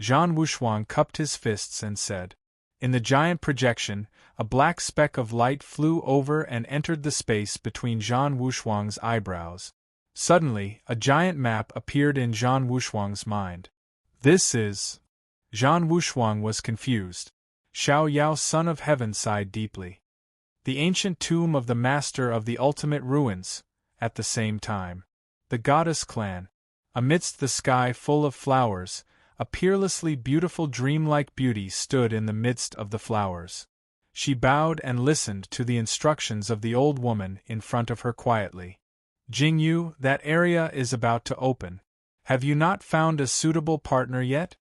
Zhan Wushuang cupped his fists and said. In the giant projection, a black speck of light flew over and entered the space between Zhan Wushuang's eyebrows. Suddenly, a giant map appeared in Zhan Wushuang's mind. This is... Zhan Wushuang was confused. Xiao Yao Son of Heaven sighed deeply. The ancient tomb of the Master of the Ultimate Ruins, at the same time. The Goddess Clan. Amidst the sky full of flowers, a peerlessly beautiful dreamlike beauty stood in the midst of the flowers. She bowed and listened to the instructions of the old woman in front of her quietly. Jingyu, that area is about to open. Have you not found a suitable partner yet?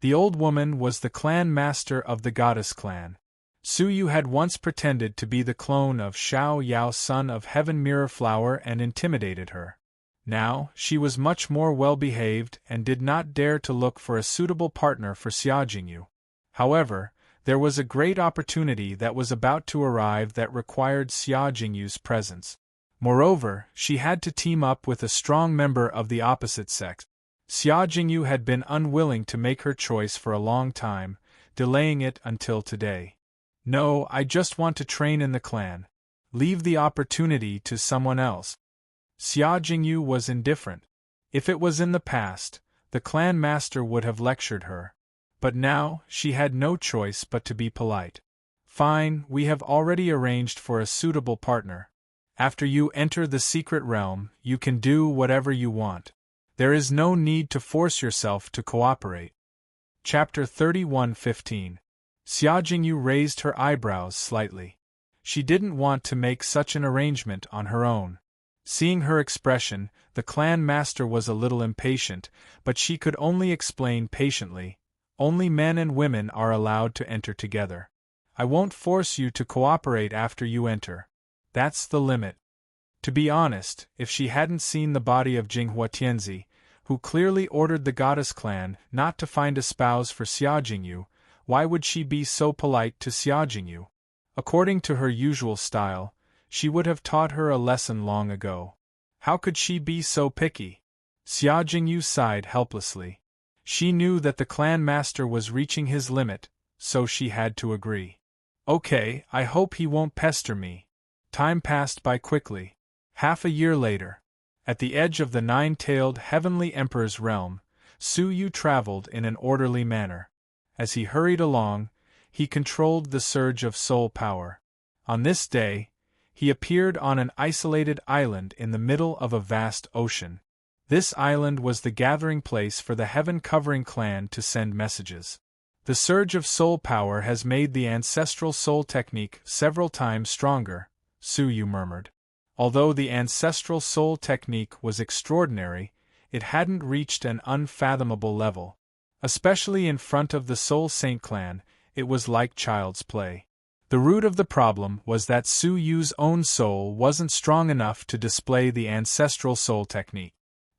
The old woman was the clan master of the Goddess Clan. Suyu had once pretended to be the clone of Xiao Yao Son of Heaven Mirror Flower and intimidated her. Now, she was much more well-behaved and did not dare to look for a suitable partner for Xia Jingyu. However, there was a great opportunity that was about to arrive that required Xia Jingyu's presence. Moreover, she had to team up with a strong member of the opposite sex. Xia Jingyu had been unwilling to make her choice for a long time, delaying it until today. No, I just want to train in the clan. Leave the opportunity to someone else. Xia Jingyu was indifferent. If it was in the past, the clan master would have lectured her. But now, she had no choice but to be polite. Fine, we have already arranged for a suitable partner. After you enter the secret realm, you can do whatever you want. There is no need to force yourself to cooperate. Chapter 31:15. Xia Jingyu raised her eyebrows slightly. She didn't want to make such an arrangement on her own. Seeing her expression, the clan master was a little impatient, but she could only explain patiently. Only men and women are allowed to enter together. I won't force you to cooperate after you enter. That's the limit. To be honest, if she hadn't seen the body of Jinghua Tianzi, who clearly ordered the Goddess Clan not to find a spouse for Xia Jingyu, why would she be so polite to Xia Jingyu? According to her usual style, she would have taught her a lesson long ago. How could she be so picky? Xia Jingyu sighed helplessly. She knew that the clan master was reaching his limit, so she had to agree. Okay, I hope he won't pester me. Time passed by quickly. Half a year later, at the edge of the nine-tailed Heavenly Emperor's realm, Suyu traveled in an orderly manner. As he hurried along, he controlled the surge of soul power. On this day, he appeared on an isolated island in the middle of a vast ocean. This island was the gathering place for the Heaven-Covering clan to send messages. The surge of soul power has made the ancestral soul technique several times stronger, Suyu murmured. Although the ancestral soul technique was extraordinary, it hadn't reached an unfathomable level. Especially in front of the Soul Saint clan, it was like child's play. The root of the problem was that Suyu's own soul wasn't strong enough to display the ancestral soul technique.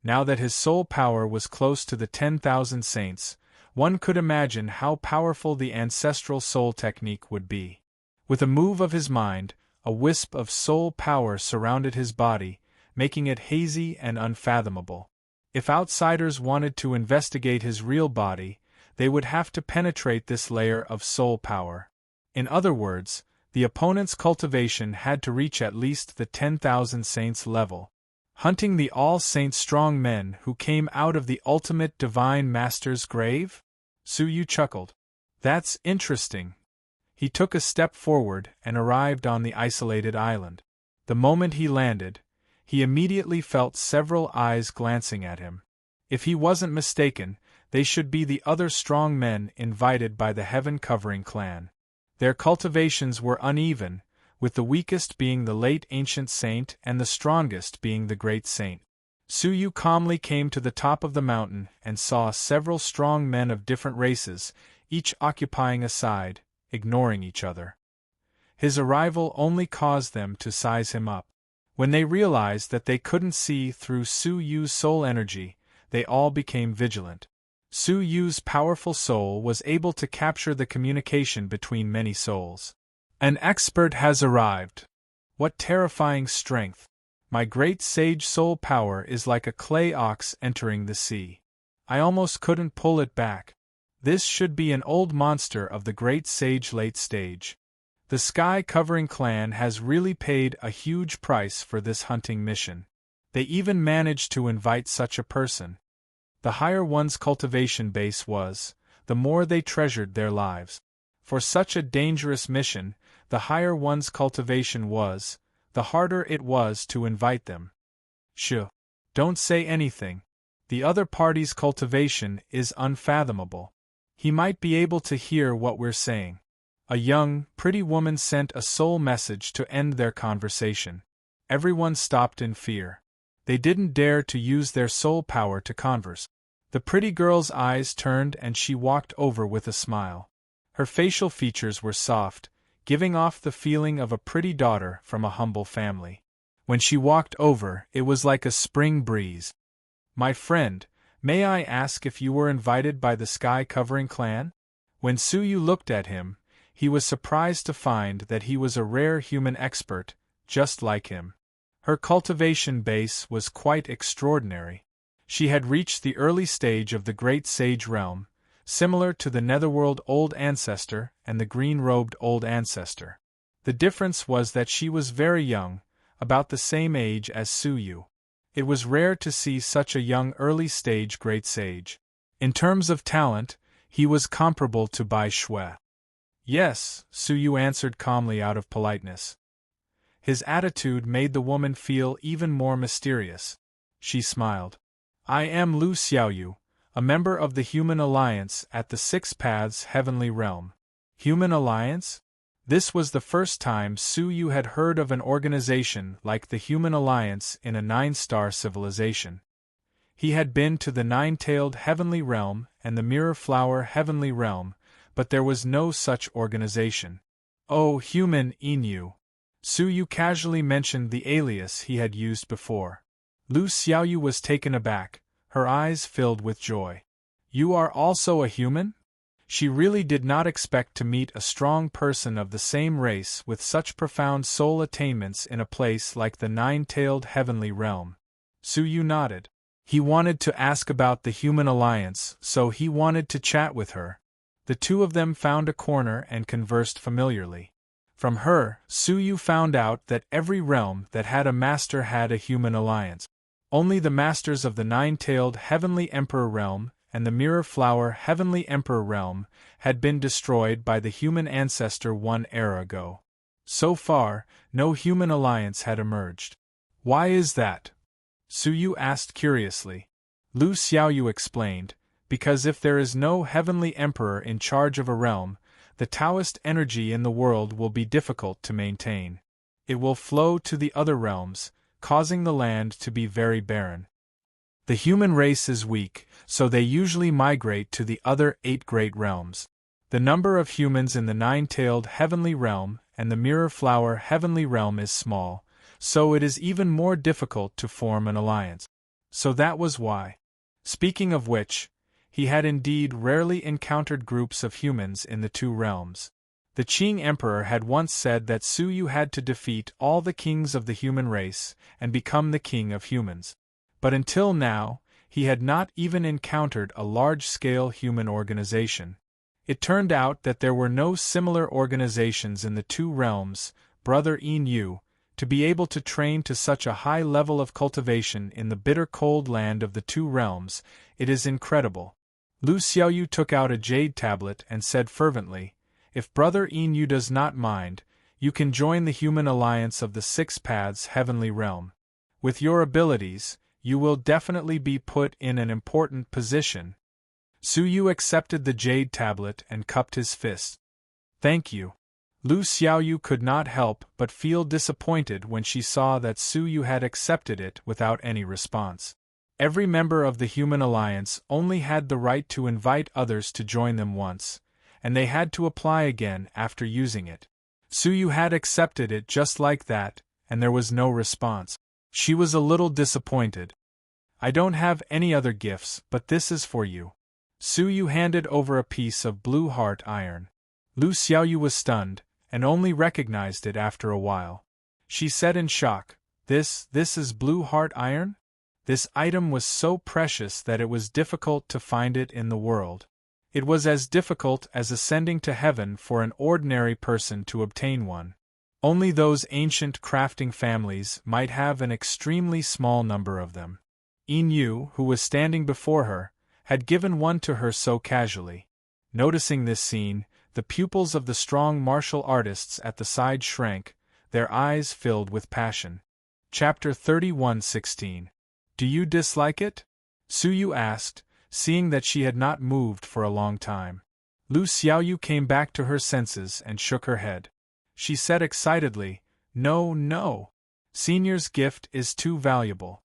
Now that his soul power was close to the 10,000 saints, one could imagine how powerful the ancestral soul technique would be. With a move of his mind, a wisp of soul power surrounded his body, making it hazy and unfathomable. If outsiders wanted to investigate his real body, they would have to penetrate this layer of soul power. In other words, the opponent's cultivation had to reach at least the 10,000 saints level. Hunting the all-saint strong men who came out of the ultimate divine master's grave? Suyu chuckled. That's interesting. He took a step forward and arrived on the isolated island. The moment he landed, he immediately felt several eyes glancing at him. If he wasn't mistaken, They should be the other strong men invited by the heaven-covering clan. Their cultivations were uneven, with the weakest being the late ancient saint and the strongest being the great saint. Suyu calmly came to the top of the mountain and saw several strong men of different races, each occupying a side, ignoring each other. His arrival only caused them to size him up. When they realized that they couldn't see through Suyu's soul energy, they all became vigilant. Suyu's powerful soul was able to capture the communication between many souls. An expert has arrived. What terrifying strength! My great sage soul power is like a clay ox entering the sea. I almost couldn't pull it back. This should be an old monster of the great sage late stage. The sky-covering clan has really paid a huge price for this hunting mission. They even managed to invite such a person. The higher one's cultivation base was, the more they treasured their lives. For such a dangerous mission, the higher one's cultivation was, the harder it was to invite them. Shh! Don't say anything. The other party's cultivation is unfathomable. He might be able to hear what we're saying. A young, pretty woman sent a soul message to end their conversation. Everyone stopped in fear. They didn't dare to use their soul power to converse. The pretty girl's eyes turned and she walked over with a smile. Her facial features were soft, giving off the feeling of a pretty daughter from a humble family. When she walked over, it was like a spring breeze. My friend, may I ask if you were invited by the sky-covering clan? When Suyu looked at him, he was surprised to find that he was a rare human expert, just like him. Her cultivation base was quite extraordinary. She had reached the early stage of the Great Sage Realm, similar to the Netherworld Old Ancestor and the Green-Robed Old Ancestor. The difference was that she was very young, about the same age as Suyu. It was rare to see such a young early-stage Great Sage. In terms of talent, he was comparable to Bai Shui. Yes, Suyu answered calmly out of politeness. His attitude made the woman feel even more mysterious. She smiled. I am Lu Xiaoyu, a member of the Human Alliance at the Six Paths Heavenly Realm. Human Alliance? This was the first time Suyu had heard of an organization like the Human Alliance in a 9-star civilization. He had been to the Nine-Tailed Heavenly Realm and the Mirror Flower Heavenly Realm, but there was no such organization. Oh, Human Inu. Suyu casually mentioned the alias he had used before. Lu Xiaoyu was taken aback, her eyes filled with joy. You are also a human? She really did not expect to meet a strong person of the same race with such profound soul attainments in a place like the Nine-Tailed Heavenly Realm. Suyu nodded. He wanted to ask about the Human Alliance, so he wanted to chat with her. The two of them found a corner and conversed familiarly. From her, Suyu found out that every realm that had a master had a Human Alliance. Only the masters of the Nine-Tailed Heavenly Emperor Realm and the Mirror Flower Heavenly Emperor Realm had been destroyed by the Human Ancestor 1 era ago. So far, no Human Alliance had emerged. Why is that? Suyu asked curiously. Lu Xiaoyu explained, because if there is no Heavenly Emperor in charge of a realm, the Taoist energy in the world will be difficult to maintain. It will flow to the other realms, causing the land to be very barren. The human race is weak, so they usually migrate to the other 8 great realms. The number of humans in the Nine-Tailed Heavenly Realm and the Mirror Flower Heavenly Realm is small, so it is even more difficult to form an alliance. So that was why. Speaking of which, he had indeed rarely encountered groups of humans in the 2 realms. The Qing Emperor had once said that Suyu had to defeat all the kings of the human race and become the king of humans. But until now, he had not even encountered a large-scale human organization. It turned out that there were no similar organizations in the 2 realms, Brother Yin, to be able to train to such a high level of cultivation in the bitter cold land of the 2 realms. It is incredible. Lu Xiaoyu took out a jade tablet and said fervently, if Brother Yin does not mind, you can join the Human Alliance of the 6 Paths Heavenly Realm. With your abilities, you will definitely be put in an important position. Su Yu accepted the jade tablet and cupped his fist. Thank you. Lu Xiaoyu could not help but feel disappointed when she saw that Su Yu had accepted it without any response. Every member of the Human Alliance only had the right to invite others to join them once, and they had to apply again after using it. Su Yu had accepted it just like that, and there was no response. She was a little disappointed. I don't have any other gifts, but this is for you. Su Yu handed over a piece of blue heart iron. Lu Xiaoyu was stunned, and only recognized it after a while. She said in shock, This is blue heart iron? This item was so precious that it was difficult to find it in the world. It was as difficult as ascending to heaven for an ordinary person to obtain one. Only those ancient crafting families might have an extremely small number of them. Yin Yu, who was standing before her, had given one to her so casually. Noticing this scene, the pupils of the strong martial artists at the side shrank, their eyes filled with passion. Chapter 31:16. Do you dislike it? Su Yu asked, seeing that she had not moved for a long time. Lu Xiaoyu came back to her senses and shook her head. She said excitedly, No, no. Senior's gift is too valuable.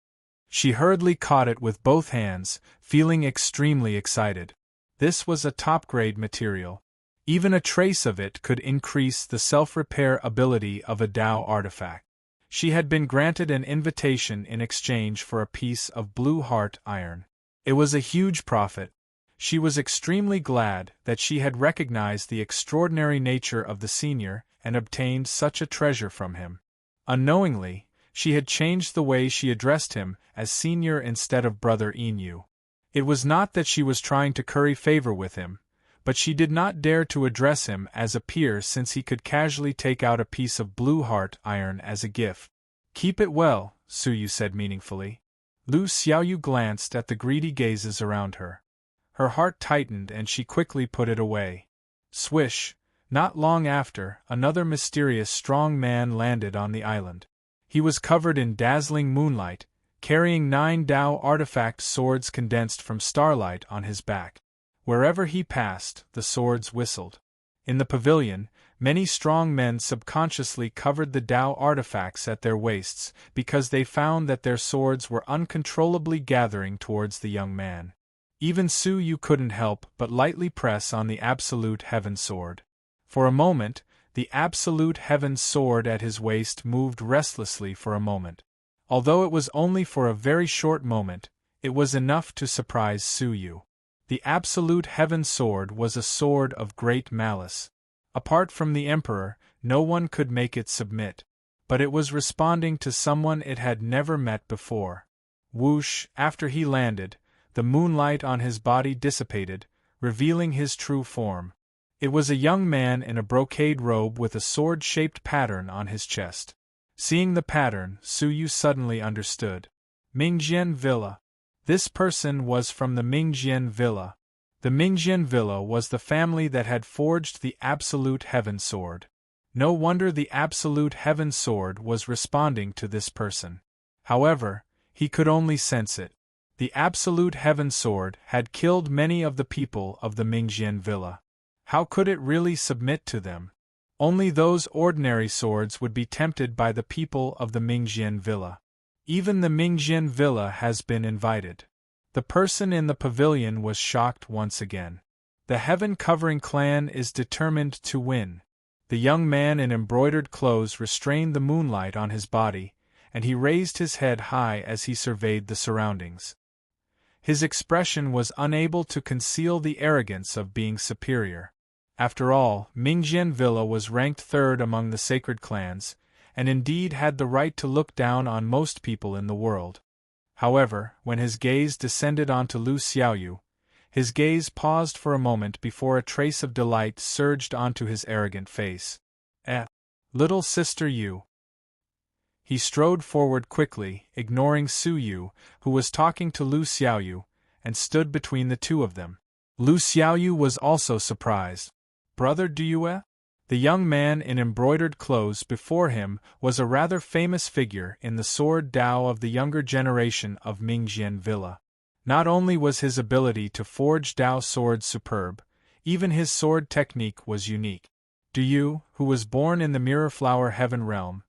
She hurriedly caught it with both hands, feeling extremely excited. This was a top-grade material. Even a trace of it could increase the self-repair ability of a Dao artifact. She had been granted an invitation in exchange for a piece of blue heart iron. It was a huge profit. She was extremely glad that she had recognized the extraordinary nature of the senior and obtained such a treasure from him. Unknowingly, she had changed the way she addressed him as senior instead of brother Yin Yu. It was not that she was trying to curry favor with him, but she did not dare to address him as a peer since he could casually take out a piece of blue heart iron as a gift. Keep it well, Su Yu said meaningfully. Lu Xiaoyu glanced at the greedy gazes around her. Her heart tightened and she quickly put it away. Swish! Not long after, another mysterious strong man landed on the island. He was covered in dazzling moonlight, carrying 9 Dao artifact swords condensed from starlight on his back. Wherever he passed, the swords whistled. In the pavilion, many strong men subconsciously covered the Dao artifacts at their waists because they found that their swords were uncontrollably gathering towards the young man. Even Su Yu couldn't help but lightly press on the Absolute Heaven Sword. For a moment, the Absolute Heaven Sword at his waist moved restlessly for a moment. Although it was only for a very short moment, it was enough to surprise Su Yu. The Absolute Heaven Sword was a sword of great malice. Apart from the Emperor, no one could make it submit. But it was responding to someone it had never met before. Whoosh! After he landed, the moonlight on his body dissipated, revealing his true form. It was a young man in a brocade robe with a sword-shaped pattern on his chest. Seeing the pattern, Su Yu suddenly understood. Mingjian Villa. This person was from the Mingjian Villa. The Mingjian Villa was the family that had forged the Absolute Heaven Sword. No wonder the Absolute Heaven Sword was responding to this person. However, he could only sense it. The Absolute Heaven Sword had killed many of the people of the Mingjian Villa. How could it really submit to them? Only those ordinary swords would be tempted by the people of the Mingjian Villa. Even the Mingjian Villa has been invited. The person in the pavilion was shocked once again. The Heaven-Covering clan is determined to win. The young man in embroidered clothes restrained the moonlight on his body, and he raised his head high as he surveyed the surroundings. His expression was unable to conceal the arrogance of being superior. After all, Mingjian Villa was ranked third among the sacred clans, and indeed had the right to look down on most people in the world. However, when his gaze descended onto Lu Xiaoyu, his gaze paused for a moment before a trace of delight surged onto his arrogant face. Little sister Yu. He strode forward quickly, ignoring Su Yu, who was talking to Lu Xiaoyu, and stood between the two of them. Lu Xiaoyu was also surprised. Brother Due? The young man in embroidered clothes before him was a rather famous figure in the sword Dao of the younger generation of Mingjian Villa. Not only was his ability to forge Dao swords superb, even his sword technique was unique. Du, who was born in the Mirror Flower Heaven Realm,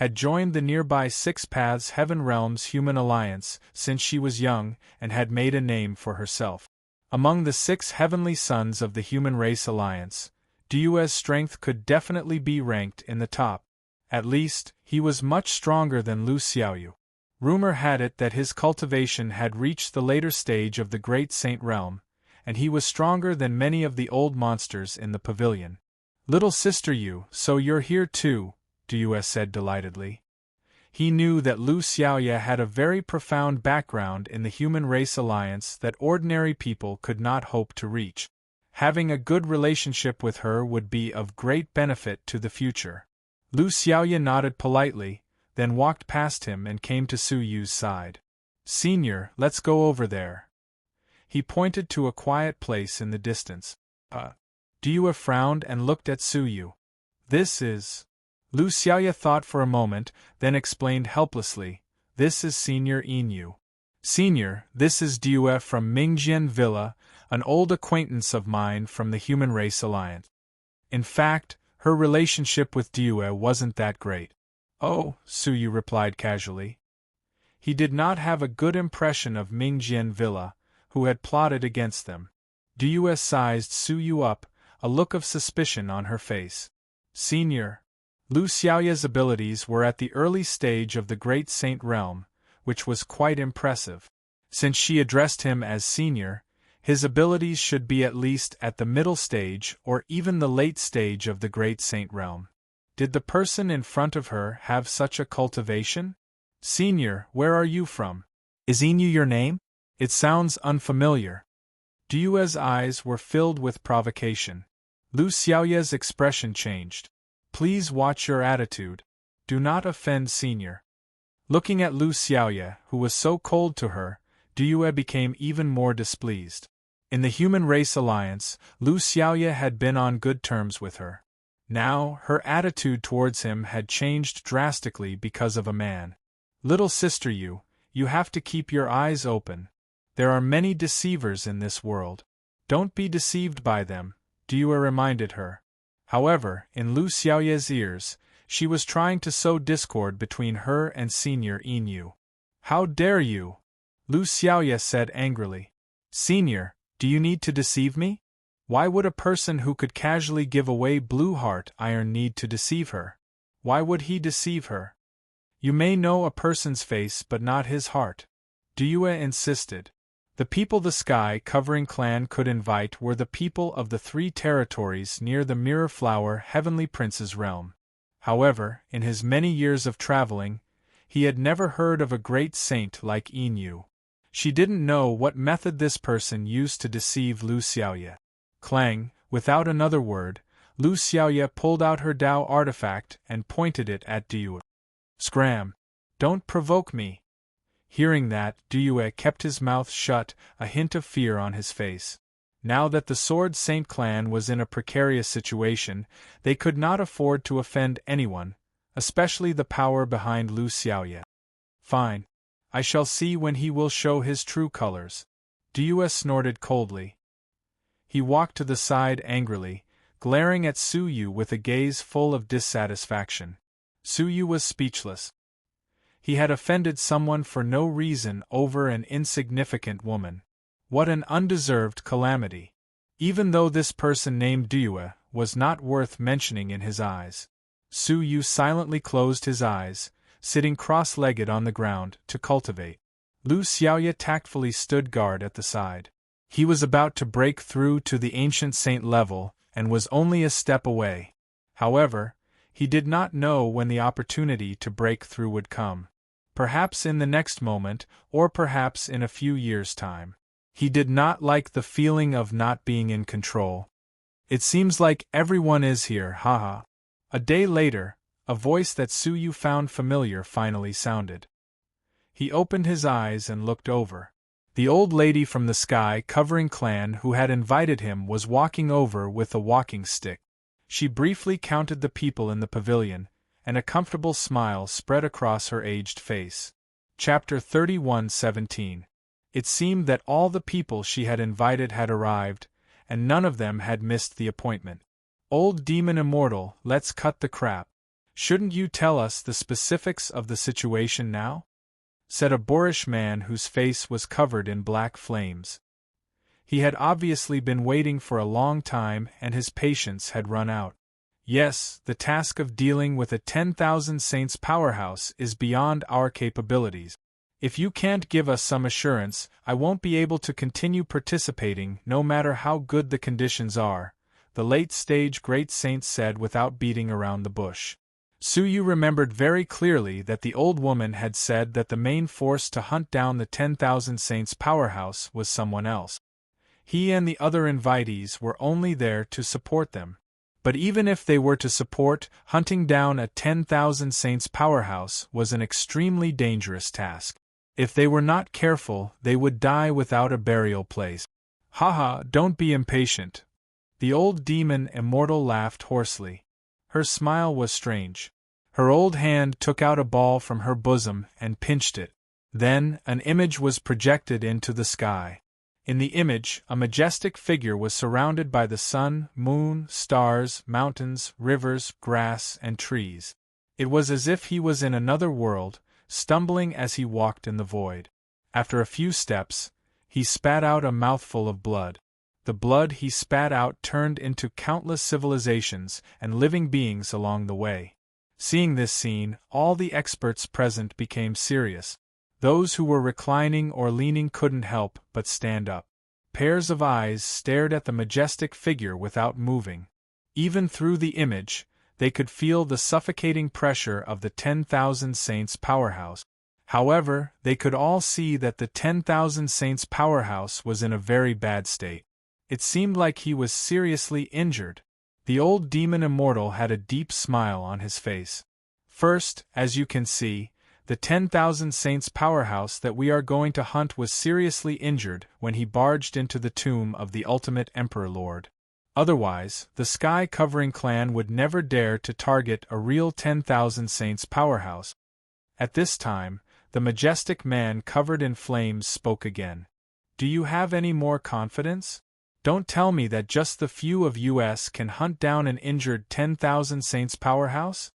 had joined the nearby Six Paths Heaven Realm's Human Alliance since she was young and had made a name for herself. Among the 6 heavenly sons of the Human Race Alliance, Du's strength could definitely be ranked in the top. At least, he was much stronger than Lu Xiaoyu. Rumor had it that his cultivation had reached the later stage of the Great Saint Realm, and he was stronger than many of the old monsters in the pavilion. "Little sister Yu, so you're here too," Du said delightedly. He knew that Lu Xiaoya had a very profound background in the Human Race Alliance that ordinary people could not hope to reach. Having a good relationship with her would be of great benefit to the future. Lu Xiaoya nodded politely, then walked past him and came to Su Yu's side. "Senior, let's go over there." He pointed to a quiet place in the distance. Du frowned and looked at Su Yu. "This is..." Lu Xiaoya thought for a moment, then explained helplessly, "This is Senior Inu. Senior, this is Du from Mingjian Villa, an old acquaintance of mine from the Human Race Alliance." In fact, her relationship with Du wasn't that great. "Oh," Su Yu replied casually. He did not have a good impression of Mingjian Villa, who had plotted against them. Du sized Su Yu up, a look of suspicion on her face. "Senior." Lu Xiaoya's abilities were at the early stage of the Great Saint Realm, which was quite impressive. Since she addressed him as senior, his abilities should be at least at the middle stage or even the late stage of the Great Saint Realm. Did the person in front of her have such a cultivation? "Senior, where are you from? Is Inu your name? It sounds unfamiliar." Du's eyes were filled with provocation. Lu Xiaoya's expression changed. "Please watch your attitude. Do not offend Senior." Looking at Lu Xiaoya, who was so cold to her, Du became even more displeased. In the Human Race Alliance, Lu Xiaoya had been on good terms with her. Now, her attitude towards him had changed drastically because of a man. "Little sister Yu, you have to keep your eyes open. There are many deceivers in this world. Don't be deceived by them," Du reminded her. However, in Lu Xiaoya's ears, she was trying to sow discord between her and Senior Inu. "How dare you?" Lu Xiaoya said angrily. "Senior, do you need to deceive me? Why would a person who could casually give away Blue Heart Iron need to deceive her? Why would he deceive her? You may know a person's face but not his heart," Du insisted. The people the Sky Covering clan could invite were the people of the 3 territories near the Mirror Flower Heavenly Prince's realm. However, in his many years of traveling, he had never heard of a great saint like Inu. She didn't know what method this person used to deceive Lu Xiaoya. Clang, without another word, Lu Xiaoya pulled out her Dao artifact and pointed it at Du. "Scram! Don't provoke me." Hearing that, Du kept his mouth shut, a hint of fear on his face. Now that the Sword Saint clan was in a precarious situation, they could not afford to offend anyone, especially the power behind Lu Xiaoya. "Fine. I shall see when he will show his true colors." Du snorted coldly. He walked to the side angrily, glaring at Su Yu with a gaze full of dissatisfaction. Su Yu was speechless. He had offended someone for no reason over an insignificant woman. What an undeserved calamity. Even though this person named Du was not worth mentioning in his eyes. Su Yu silently closed his eyes, sitting cross-legged on the ground, to cultivate. Lu Xiaoya tactfully stood guard at the side. He was about to break through to the ancient saint level, and was only a step away. However, he did not know when the opportunity to break through would come. Perhaps in the next moment, or perhaps in a few years' time. He did not like the feeling of not being in control. "It seems like everyone is here, haha." A day later, a voice that Su Yu found familiar finally sounded. He opened his eyes and looked over. The old lady from the Sky Covering clan who had invited him was walking over with a walking stick. She briefly counted the people in the pavilion, and a comfortable smile spread across her aged face. Chapter 31:17. It seemed that all the people she had invited had arrived, and none of them had missed the appointment. Old demon immortal, let's cut the crap. Shouldn't you tell us the specifics of the situation now? Said a boorish man whose face was covered in black flames. He had obviously been waiting for a long time and his patience had run out. Yes, the task of dealing with a 10,000 saints powerhouse is beyond our capabilities. If you can't give us some assurance, I won't be able to continue participating no matter how good the conditions are, the late-stage great saint said without beating around the bush. Suyu remembered very clearly that the old woman had said that the main force to hunt down the 10,000 saints powerhouse was someone else. He and the other invitees were only there to support them. But even if they were to support, hunting down a 10,000 saints powerhouse was an extremely dangerous task. If they were not careful, they would die without a burial place. Haha, don't be impatient. The old demon immortal laughed hoarsely. Her smile was strange. Her old hand took out a ball from her bosom and pinched it. Then, an image was projected into the sky. In the image, a majestic figure was surrounded by the sun, moon, stars, mountains, rivers, grass, and trees. It was as if he was in another world, stumbling as he walked in the void. After a few steps, he spat out a mouthful of blood. The blood he spat out turned into countless civilizations and living beings along the way. Seeing this scene, all the experts present became serious. Those who were reclining or leaning couldn't help but stand up. Pairs of eyes stared at the majestic figure without moving. Even through the image, they could feel the suffocating pressure of the 10,000 saints powerhouse. However, they could all see that the 10,000 saints powerhouse was in a very bad state. It seemed like he was seriously injured. The old demon immortal had a deep smile on his face. First, as you can see, the 10,000 saints powerhouse that we are going to hunt was seriously injured when he barged into the tomb of the ultimate Emperor Lord. Otherwise, the Sky-Covering clan would never dare to target a real 10,000 saints powerhouse. At this time, the majestic man covered in flames spoke again. Do you have any more confidence? Don't tell me that just the few of us can hunt down an injured 10,000 saints powerhouse?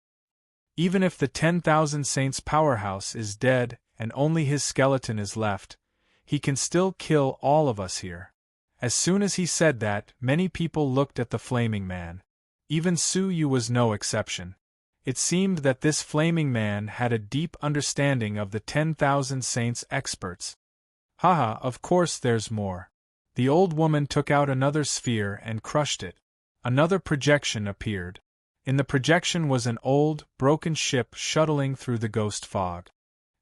Even if the 10,000 saints powerhouse is dead and only his skeleton is left, he can still kill all of us here. As soon as he said that, many people looked at the flaming man. Even Suyu was no exception. It seemed that this flaming man had a deep understanding of the 10,000 saints experts. Haha, of course there's more. The old woman took out another sphere and crushed it. Another projection appeared. In the projection was an old, broken ship shuttling through the ghost fog.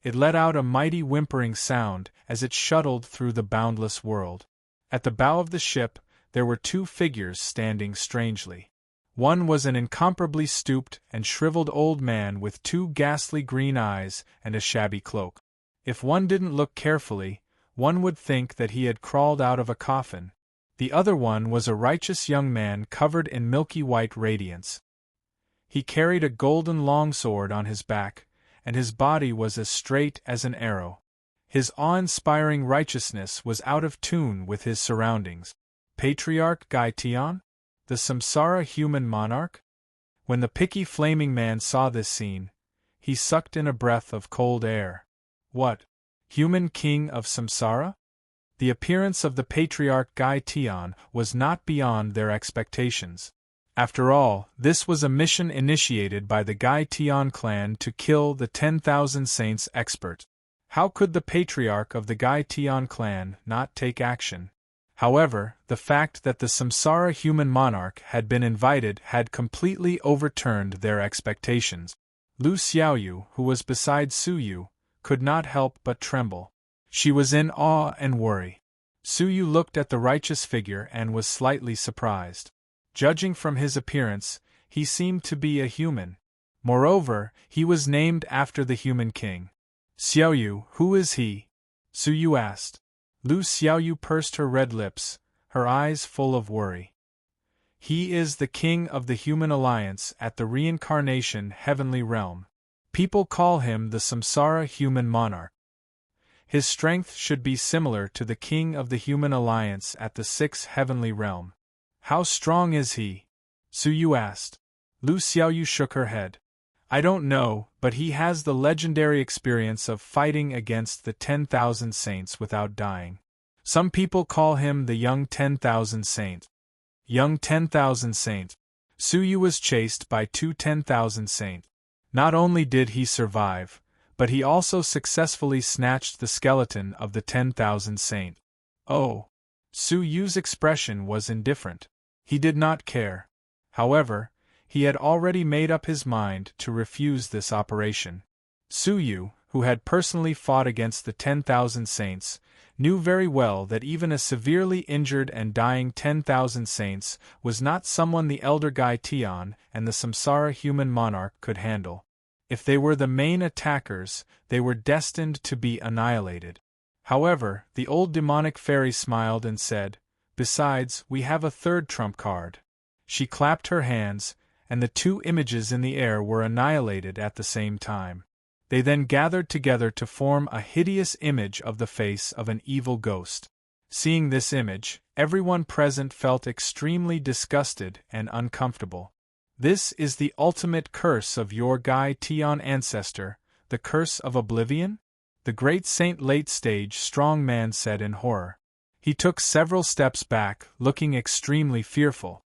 It let out a mighty whimpering sound as it shuttled through the boundless world. At the bow of the ship, there were two figures standing strangely. One was an incomparably stooped and shriveled old man with two ghastly green eyes and a shabby cloak. If one didn't look carefully, one would think that he had crawled out of a coffin. The other one was a righteous young man covered in milky white radiance. He carried a golden longsword on his back, and his body was as straight as an arrow. His awe-inspiring righteousness was out of tune with his surroundings. Patriarch Gaetion? The Samsara human monarch? When the picky flaming man saw this scene, he sucked in a breath of cold air. What? Human king of Samsara? The appearance of the Patriarch Gaetion was not beyond their expectations. After all, this was a mission initiated by the Gaetion clan to kill the 10,000 saints expert. How could the Patriarch of the Gaetion clan not take action? However, the fact that the Samsara human monarch had been invited had completely overturned their expectations. Lu Xiaoyu, who was beside Suyu, could not help but tremble. She was in awe and worry. Suyu looked at the righteous figure and was slightly surprised. Judging from his appearance, he seemed to be a human. Moreover, he was named after the human king. Xiaoyu, who is he? Suyu asked. Lu Xiaoyu pursed her red lips, her eyes full of worry. He is the king of the human alliance at the reincarnation heavenly realm. People call him the Samsara human monarch. His strength should be similar to the king of the human alliance at the sixth heavenly realm. How strong is he? Su Yu asked. Lu Xiaoyu shook her head. I don't know, but he has the legendary experience of fighting against the 10,000 saints without dying. Some people call him the young 10,000 saint. Young 10,000 saint. Su Yu was chased by two 10,000 saint. Not only did he survive, but he also successfully snatched the skeleton of the 10,000 saint. Oh! Su Yu's expression was indifferent. He did not care. However, he had already made up his mind to refuse this operation. Su Yu, who had personally fought against the 10,000 saints, knew very well that even a severely injured and dying 10,000 saints was not someone the elder Gai Tian and the Samsara human monarch could handle. If they were the main attackers, they were destined to be annihilated. However, the old demonic fairy smiled and said, "Besides, we have a third trump card." She clapped her hands, and the two images in the air were annihilated at the same time. They then gathered together to form a hideous image of the face of an evil ghost. Seeing this image, everyone present felt extremely disgusted and uncomfortable. This is the ultimate curse of your Gai Tian ancestor, the curse of oblivion? The great saint late-stage strong man said in horror. He took several steps back, looking extremely fearful.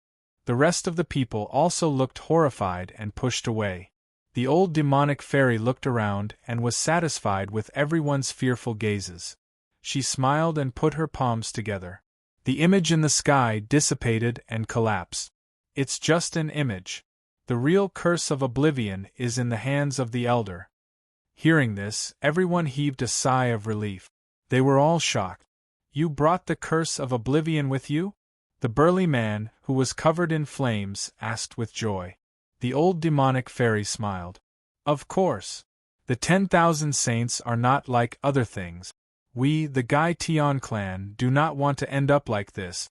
The rest of the people also looked horrified and pushed away. The old demonic fairy looked around and was satisfied with everyone's fearful gazes. She smiled and put her palms together. The image in the sky dissipated and collapsed. It's just an image. The real curse of oblivion is in the hands of the elder. Hearing this, everyone heaved a sigh of relief. They were all shocked. You brought the curse of oblivion with you? The burly man, who was covered in flames, asked with joy. The old demonic fairy smiled. Of course. The 10,000 saints are not like other things. We, the Gai Tian clan, do not want to end up like this.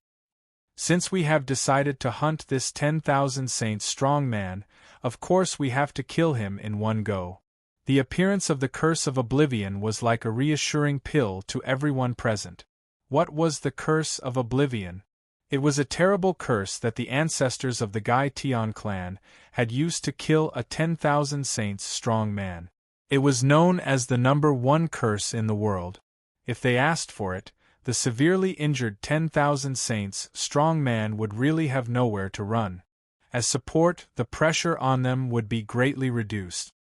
Since we have decided to hunt this 10,000 saints strong man, of course we have to kill him in one go. The appearance of the curse of oblivion was like a reassuring pill to everyone present. What was the curse of oblivion? It was a terrible curse that the ancestors of the Gai Tian clan had used to kill a 10,000 saints strong man. It was known as the number one curse in the world. If they asked for it, the severely injured 10,000 saints strong man would really have nowhere to run. As support, the pressure on them would be greatly reduced.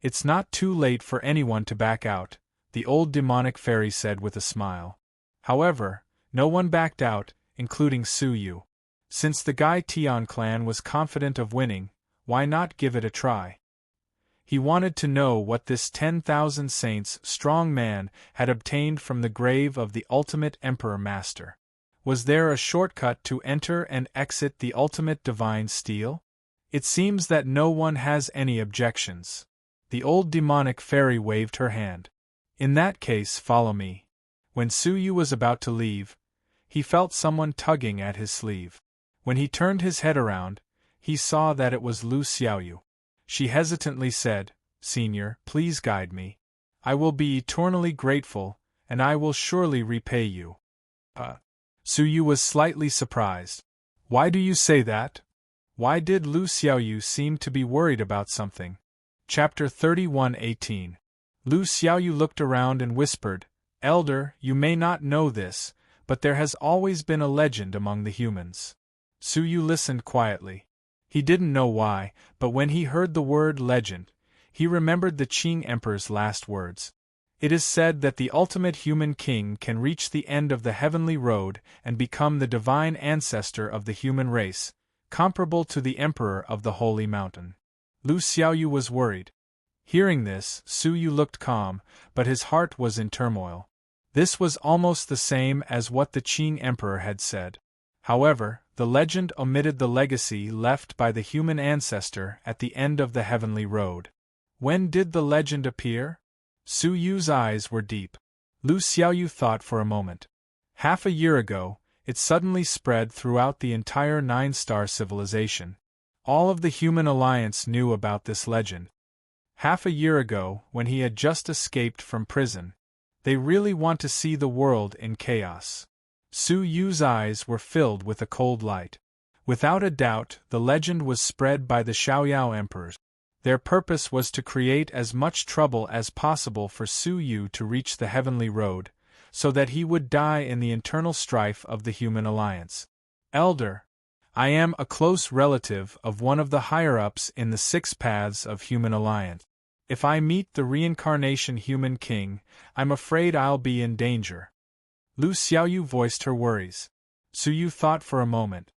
It's not too late for anyone to back out, the old demonic fairy said with a smile. However, no one backed out, including Su Yu. Since the Gai Tian clan was confident of winning, why not give it a try? He wanted to know what this 10,000 saints strong man had obtained from the grave of the ultimate Emperor Master. Was there a shortcut to enter and exit the ultimate divine steel? It seems that no one has any objections. The old demonic fairy waved her hand. In that case, follow me. When Su Yu was about to leave, he felt someone tugging at his sleeve. When he turned his head around, he saw that it was Lu Xiaoyu. She hesitantly said, "Senior, please guide me. I will be eternally grateful, and I will surely repay you." Su Yu was slightly surprised. Why do you say that? Why did Lu Xiaoyu seem to be worried about something? Chapter 31:18. Lu Xiaoyu looked around and whispered, "Elder, you may not know this, but there has always been a legend among the humans." Su Yu listened quietly. He didn't know why, but when he heard the word legend, he remembered the Qing Emperor's last words. It is said that the ultimate human king can reach the end of the heavenly road and become the divine ancestor of the human race, comparable to the Emperor of the Holy Mountain. Lu Xiaoyu was worried. Hearing this, Su Yu looked calm, but his heart was in turmoil. This was almost the same as what the Qing Emperor had said. However, the legend omitted the legacy left by the human ancestor at the end of the heavenly road. When did the legend appear? Su Yu's eyes were deep. Lu Xiaoyu thought for a moment. Half a year ago, it suddenly spread throughout the entire nine-star civilization. All of the human alliance knew about this legend. Half a year ago, when he had just escaped from prison. They really want to see the world in chaos. Su Yu's eyes were filled with a cold light. Without a doubt, the legend was spread by the Xiaoyao emperors. Their purpose was to create as much trouble as possible for Su Yu to reach the heavenly road, so that he would die in the internal strife of the human alliance. Elder, I am a close relative of one of the higher-ups in the 6 paths of human alliance. If I meet the reincarnation human king, I'm afraid I'll be in danger. Lu Xiaoyu voiced her worries. Su Yu thought for a moment.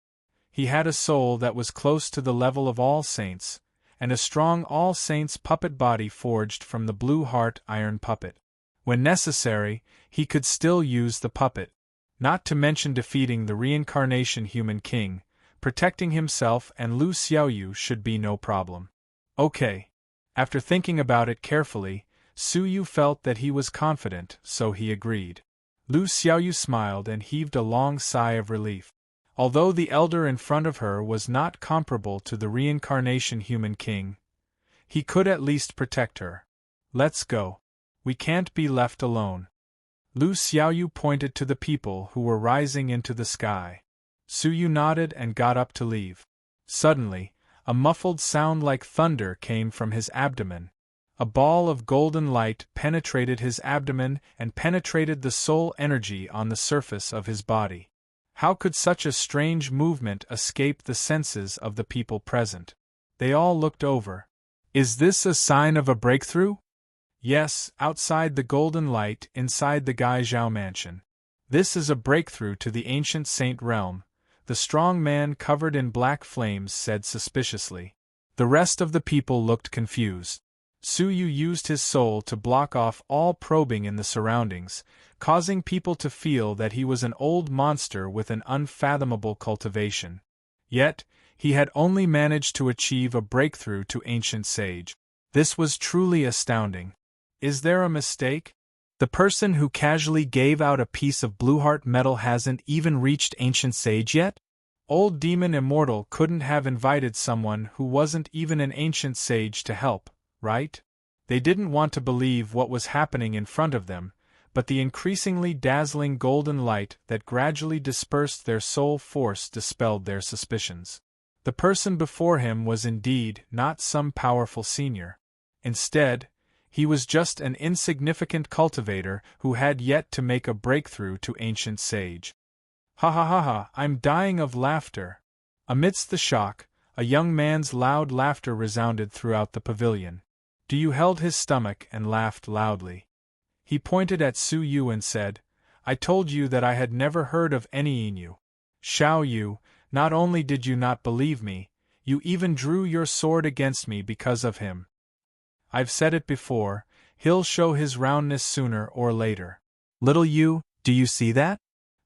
He had a soul that was close to the level of all saints, and a strong all saints puppet body forged from the blue heart iron puppet. When necessary, he could still use the puppet. Not to mention defeating the reincarnation human king, protecting himself and Lu Xiaoyu should be no problem. Okay. After thinking about it carefully, Su Yu felt that he was confident, so he agreed. Lu Xiaoyu smiled and heaved a long sigh of relief. Although the elder in front of her was not comparable to the reincarnation human king, he could at least protect her. Let's go. We can't be left alone. Lu Xiaoyu pointed to the people who were rising into the sky. Su Yu nodded and got up to leave. Suddenly, a muffled sound like thunder came from his abdomen. A ball of golden light penetrated his abdomen and penetrated the soul energy on the surface of his body. How could such a strange movement escape the senses of the people present? They all looked over. Is this a sign of a breakthrough? Yes, outside the golden light, inside the Gai Zhao mansion. This is a breakthrough to the ancient saint realm, the strong man covered in black flames said suspiciously. The rest of the people looked confused. Su Yu used his soul to block off all probing in the surroundings, causing people to feel that he was an old monster with an unfathomable cultivation. Yet, he had only managed to achieve a breakthrough to ancient sage. This was truly astounding. Is there a mistake? The person who casually gave out a piece of Blueheart metal hasn't even reached ancient sage yet? Old Demon Immortal couldn't have invited someone who wasn't even an ancient sage to help, right? They didn't want to believe what was happening in front of them, but the increasingly dazzling golden light that gradually dispersed their soul force dispelled their suspicions. The person before him was indeed not some powerful senior. Instead, he was just an insignificant cultivator who had yet to make a breakthrough to ancient sage. Ha ha ha ha, I'm dying of laughter. Amidst the shock, a young man's loud laughter resounded throughout the pavilion. Du held his stomach and laughed loudly. He pointed at Su Yu and said, I told you that I had never heard of any Inu. Xiao Yu, not only did you not believe me, you even drew your sword against me because of him. I've said it before, he'll show his roundness sooner or later. Little Yu, do you see that?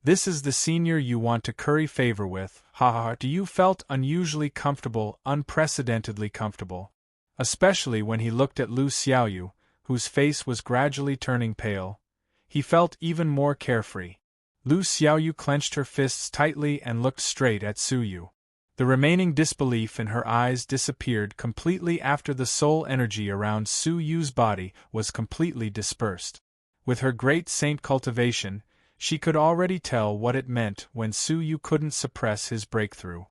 This is the senior you want to curry favor with, ha ha ha. Du felt unusually comfortable, unprecedentedly comfortable. Especially when he looked at Lu Xiaoyu, whose face was gradually turning pale. He felt even more carefree. Lu Xiaoyu clenched her fists tightly and looked straight at Su Yu. The remaining disbelief in her eyes disappeared completely after the soul energy around Su Yu's body was completely dispersed. With her great saint cultivation, she could already tell what it meant when Su Yu couldn't suppress his breakthrough.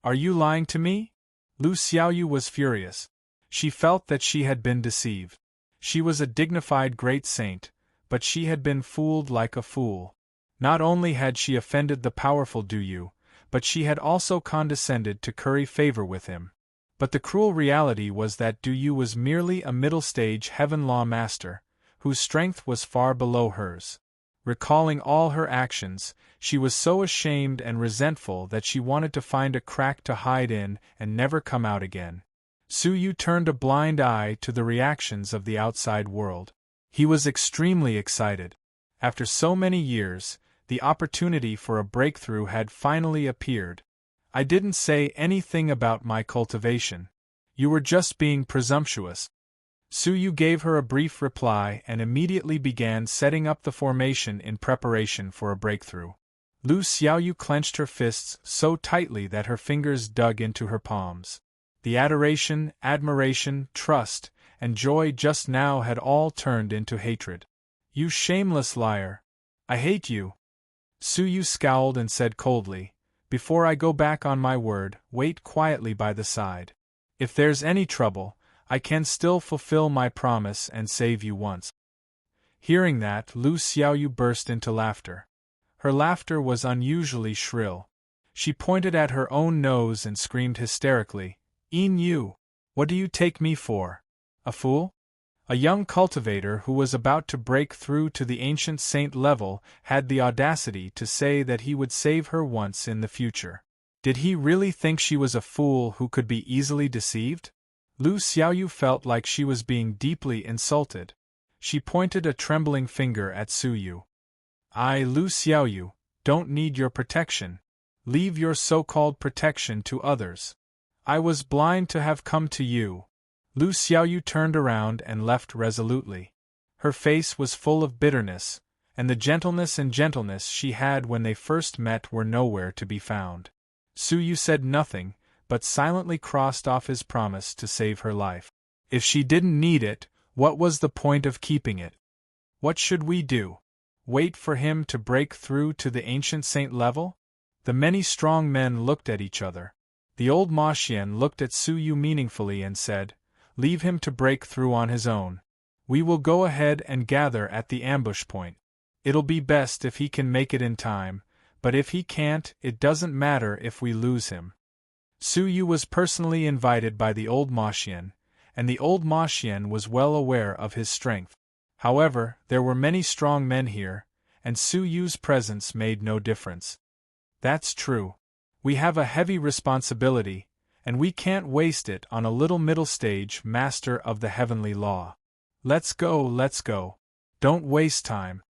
Are you lying to me? Lu Xiaoyu was furious. She felt that she had been deceived. She was a dignified great saint, but she had been fooled like a fool. Not only had she offended the powerful Du, but she had also condescended to curry favor with him. But the cruel reality was that Du was merely a middle-stage heaven law master, whose strength was far below hers. Recalling all her actions, she was so ashamed and resentful that she wanted to find a crack to hide in and never come out again. Su Yu turned a blind eye to the reactions of the outside world. He was extremely excited. After so many years, the opportunity for a breakthrough had finally appeared. I didn't say anything about my cultivation. You were just being presumptuous. Su Yu gave her a brief reply and immediately began setting up the formation in preparation for a breakthrough. Lu Xiaoyu clenched her fists so tightly that her fingers dug into her palms. The adoration, admiration, trust, and joy just now had all turned into hatred. You shameless liar! I hate you! Su Yu scowled and said coldly, Before I go back on my word, wait quietly by the side. If there's any trouble, I can still fulfill my promise and save you once. Hearing that, Lu Xiaoyu burst into laughter. Her laughter was unusually shrill. She pointed at her own nose and screamed hysterically, "Yin Yu! What do you take me for? A fool?" A young cultivator who was about to break through to the ancient saint level had the audacity to say that he would save her once in the future. Did he really think she was a fool who could be easily deceived? Lu Xiaoyu felt like she was being deeply insulted. She pointed a trembling finger at Su Yu. "I, Lu Xiaoyu, don't need your protection. Leave your so-called protection to others. I was blind to have come to you." Lu Xiaoyu turned around and left resolutely. Her face was full of bitterness, and the gentleness she had when they first met were nowhere to be found. Su Yu said nothing, but silently crossed off his promise to save her life. If she didn't need it, what was the point of keeping it? What should we do? Wait for him to break through to the ancient saint level? The many strong men looked at each other. The old Ma Xian looked at Su Yu meaningfully and said, "Leave him to break through on his own. We will go ahead and gather at the ambush point. It'll be best if he can make it in time, but if he can't, it doesn't matter if we lose him." Su Yu was personally invited by the old Ma Xian, and the old Ma Xian was well aware of his strength. However, there were many strong men here, and Su Yu's presence made no difference. "That's true. We have a heavy responsibility, and we can't waste it on a little middle stage master of the heavenly law. Let's go. Don't waste time."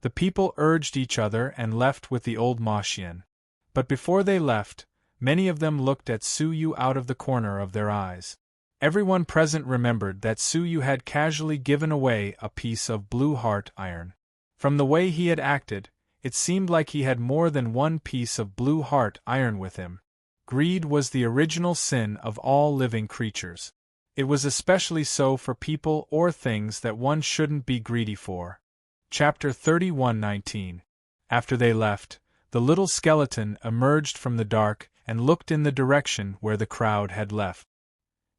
The people urged each other and left with the old Ma Xian. But before they left, many of them looked at Su Yu out of the corner of their eyes. Everyone present remembered that Su Yu had casually given away a piece of blue heart iron. From the way he had acted, it seemed like he had more than one piece of blue heart iron with him. Greed was the original sin of all living creatures. It was especially so for people or things that one shouldn't be greedy for. Chapter 31:19. After they left, the little skeleton emerged from the dark and looked in the direction where the crowd had left.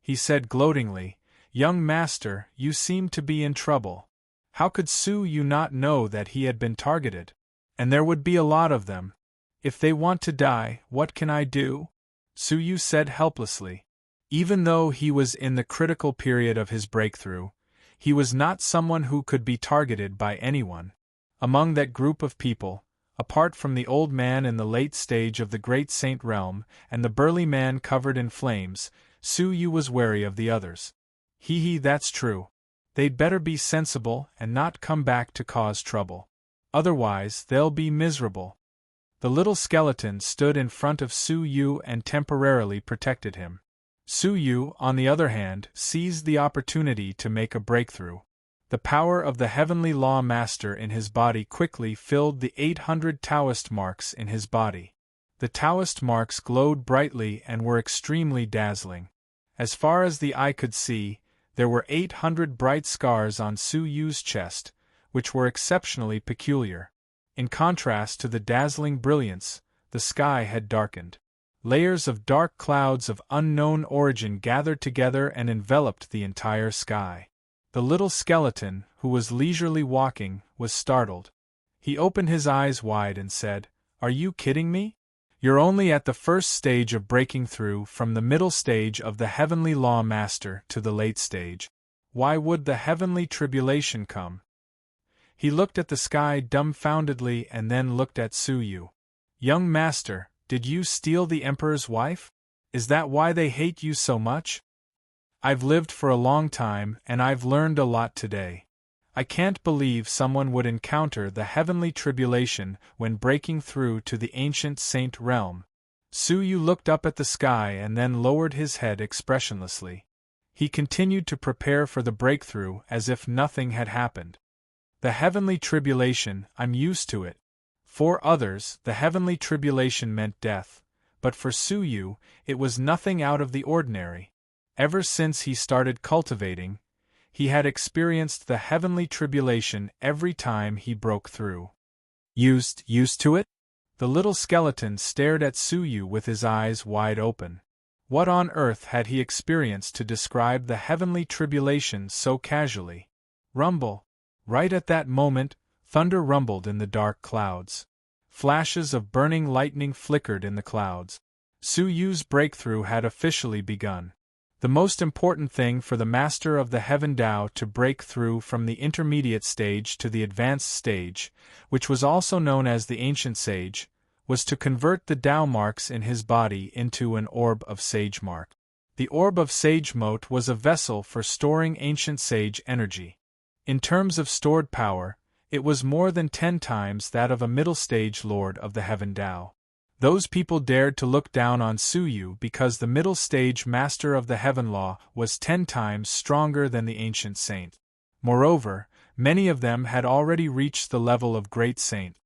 He said gloatingly, "Young master, you seem to be in trouble. How could Su Yu not know that he had been targeted? And there would be a lot of them. If they want to die, what can I do?" Su Yu said helplessly. Even though he was in the critical period of his breakthrough, he was not someone who could be targeted by anyone. Among that group of people, apart from the old man in the late stage of the great saint realm and the burly man covered in flames, Su Yu was wary of the others. That's true. They'd better be sensible and not come back to cause trouble. Otherwise, they'll be miserable. The little skeleton stood in front of Su Yu and temporarily protected him. Su Yu, on the other hand, seized the opportunity to make a breakthrough. The power of the heavenly law master in his body quickly filled the 800 Taoist marks in his body. The Taoist marks glowed brightly and were extremely dazzling. As far as the eye could see, there were 800 bright scars on Su Yu's chest, which were exceptionally peculiar. In contrast to the dazzling brilliance, the sky had darkened. Layers of dark clouds of unknown origin gathered together and enveloped the entire sky. The little skeleton, who was leisurely walking, was startled. He opened his eyes wide and said, "Are you kidding me? You're only at the first stage of breaking through from the middle stage of the heavenly law master to the late stage. Why would the heavenly tribulation come?" He looked at the sky dumbfoundedly and then looked at Su Yu. "Young master, did you steal the emperor's wife? Is that why they hate you so much?" "I've lived for a long time and I've learned a lot today. I can't believe someone would encounter the heavenly tribulation when breaking through to the ancient saint realm." Su Yu looked up at the sky and then lowered his head expressionlessly. He continued to prepare for the breakthrough as if nothing had happened. "The heavenly tribulation, I'm used to it. For others, the heavenly tribulation meant death, but for Su Yu, it was nothing out of the ordinary. Ever since he started cultivating, he had experienced the heavenly tribulation every time he broke through. Used to it? The little skeleton stared at Suyu with his eyes wide open. What on earth had he experienced to describe the heavenly tribulation so casually? Rumble. Right at that moment, thunder rumbled in the dark clouds. Flashes of burning lightning flickered in the clouds. Suyu's breakthrough had officially begun. The most important thing for the Master of the Heaven Tao to break through from the intermediate stage to the advanced stage, which was also known as the Ancient Sage, was to convert the Tao marks in his body into an orb of sage mark. The orb of sage mote was a vessel for storing ancient sage energy. In terms of stored power, it was more than 10 times that of a middle stage Lord of the Heaven Tao. Those people dared to look down on Suyu because the middle stage Master of the Heaven Law was 10 times stronger than the ancient saint. Moreover, many of them had already reached the level of great saint.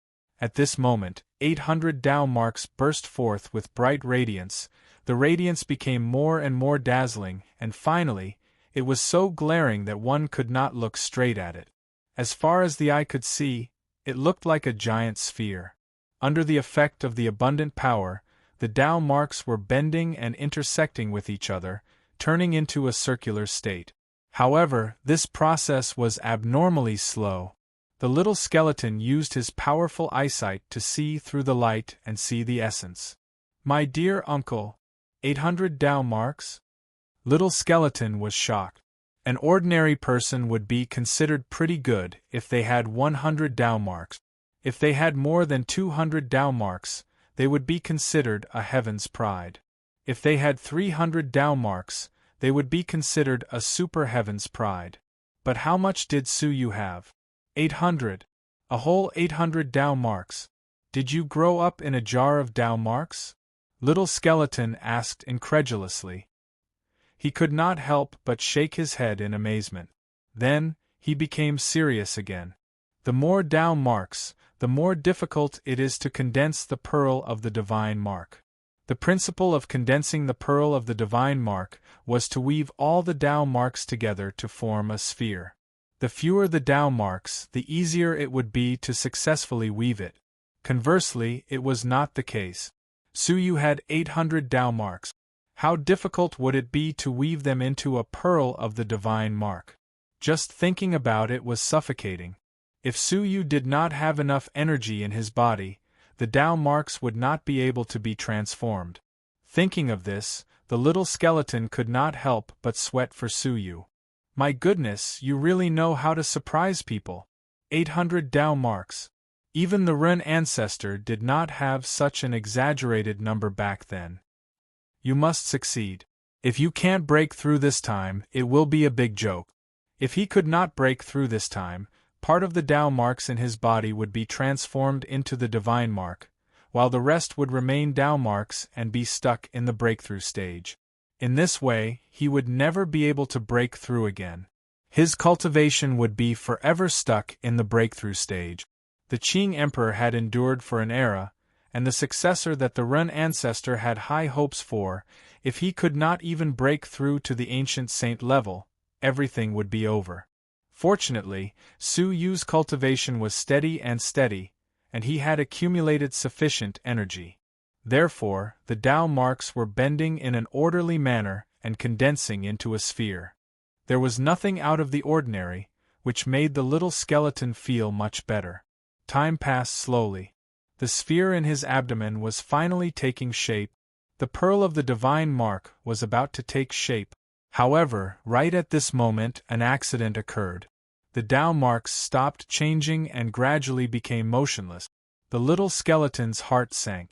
At this moment, 800 Tao marks burst forth with bright radiance. The radiance became more and more dazzling, and finally, it was so glaring that one could not look straight at it. As far as the eye could see, it looked like a giant sphere. Under the effect of the abundant power, the Tao marks were bending and intersecting with each other, turning into a circular state. However, this process was abnormally slow. The little skeleton used his powerful eyesight to see through the light and see the essence. "My dear uncle, 800 Tao marks?" Little skeleton was shocked. An ordinary person would be considered pretty good if they had 100 Tao marks. If they had more than 200 Tao marks, they would be considered a heaven's pride. If they had 300 Tao marks, they would be considered a super heaven's pride. But how much did Suyu have? 800. A whole 800 Tao marks. Did you grow up in a jar of Tao marks? Little skeleton asked incredulously. He could not help but shake his head in amazement. Then, he became serious again. The more Tao marks, the more difficult it is to condense the pearl of the divine mark. The principle of condensing the pearl of the divine mark was to weave all the Tao marks together to form a sphere. The fewer the Tao marks, the easier it would be to successfully weave it. Conversely, it was not the case. Suyu had 800 Tao marks. How difficult would it be to weave them into a pearl of the divine mark? Just thinking about it was suffocating. If Suyu did not have enough energy in his body, the Tao marks would not be able to be transformed. Thinking of this, the little skeleton could not help but sweat for Suyu. My goodness, you really know how to surprise people. 800 Tao marks. Even the Ren ancestor did not have such an exaggerated number back then. You must succeed. If you can't break through this time, it will be a big joke. If he could not break through this time, part of the Tao marks in his body would be transformed into the divine mark, while the rest would remain Tao marks and be stuck in the breakthrough stage. In this way, he would never be able to break through again. His cultivation would be forever stuck in the breakthrough stage. The Qing Emperor had endured for an era, and the successor that the Ren ancestor had high hopes for, if he could not even break through to the ancient saint level, everything would be over. Fortunately, Suyu's cultivation was steady, and he had accumulated sufficient energy. Therefore, the Tao marks were bending in an orderly manner and condensing into a sphere. There was nothing out of the ordinary, which made the little skeleton feel much better. Time passed slowly. The sphere in his abdomen was finally taking shape. The pearl of the divine mark was about to take shape. However, right at this moment an accident occurred. The Tao marks stopped changing and gradually became motionless. The little skeleton's heart sank.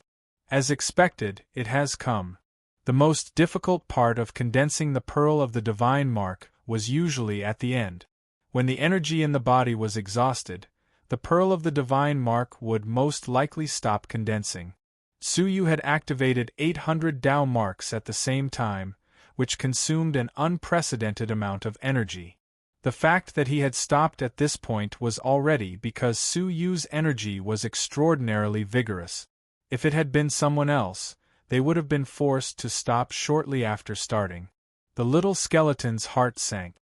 As expected, it has come. The most difficult part of condensing the pearl of the divine mark was usually at the end. When the energy in the body was exhausted, the pearl of the divine mark would most likely stop condensing. Suyu had activated 800 Tao marks at the same time, which consumed an unprecedented amount of energy. The fact that he had stopped at this point was already because Suyu's energy was extraordinarily vigorous. If it had been someone else, they would have been forced to stop shortly after starting. The little skeleton's heart sank.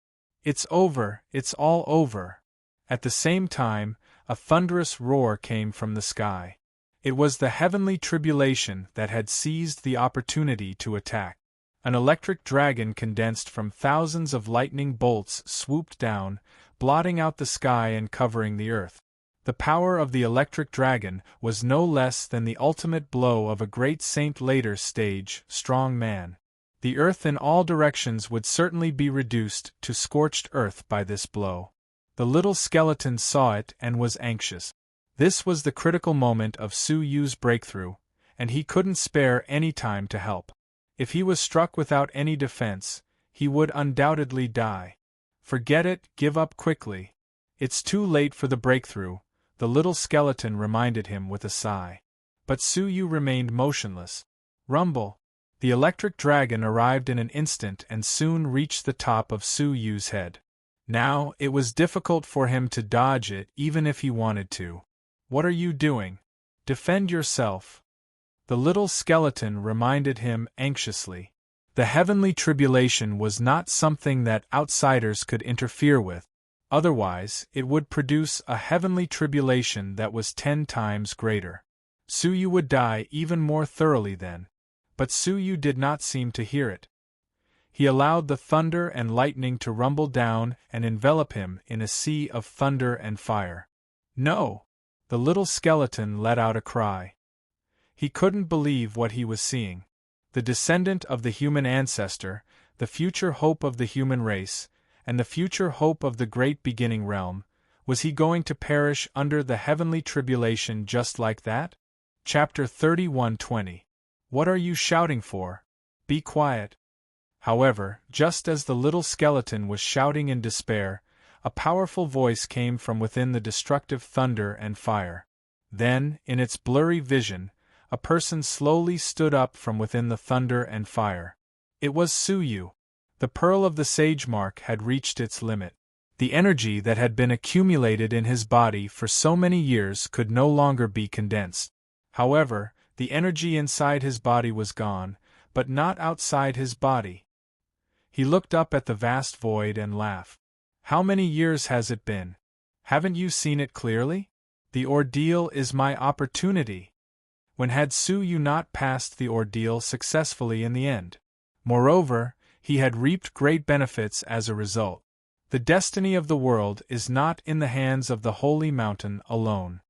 It's over, it's all over. At the same time, a thunderous roar came from the sky. It was the heavenly tribulation that had seized the opportunity to attack. An electric dragon condensed from thousands of lightning bolts swooped down, blotting out the sky and covering the earth. The power of the electric dragon was no less than the ultimate blow of a great saint later stage, strong man. The earth in all directions would certainly be reduced to scorched earth by this blow. The little skeleton saw it and was anxious. This was the critical moment of Su Yu's breakthrough, and he couldn't spare any time to help. If he was struck without any defense, he would undoubtedly die. Forget it, give up quickly. It's too late for the breakthrough, the little skeleton reminded him with a sigh. But Su Yu remained motionless. Rumble! The electric dragon arrived in an instant and soon reached the top of Su Yu's head. Now, it was difficult for him to dodge it even if he wanted to. What are you doing? Defend yourself. The little skeleton reminded him anxiously. The heavenly tribulation was not something that outsiders could interfere with. Otherwise, it would produce a heavenly tribulation that was 10 times greater. Su Yu would die even more thoroughly then. But Su Yu did not seem to hear it. He allowed the thunder and lightning to rumble down and envelop him in a sea of thunder and fire. No! The little skeleton let out a cry. He couldn't believe what he was seeing. The descendant of the human ancestor, the future hope of the human race, and the future hope of the great beginning realm, was he going to perish under the heavenly tribulation just like that? Chapter 31:20. What are you shouting for? Be quiet. However, just as the little skeleton was shouting in despair, a powerful voice came from within the destructive thunder and fire. Then, in its blurry vision, a person slowly stood up from within the thunder and fire. It was Su Yu. The pearl of the sage mark had reached its limit. The energy that had been accumulated in his body for so many years could no longer be condensed. However, the energy inside his body was gone, but not outside his body. He looked up at the vast void and laughed. How many years has it been? Haven't you seen it clearly? The ordeal is my opportunity. When had Su Yu not passed the ordeal successfully in the end? Moreover, he had reaped great benefits as a result. The destiny of the world is not in the hands of the holy mountain alone.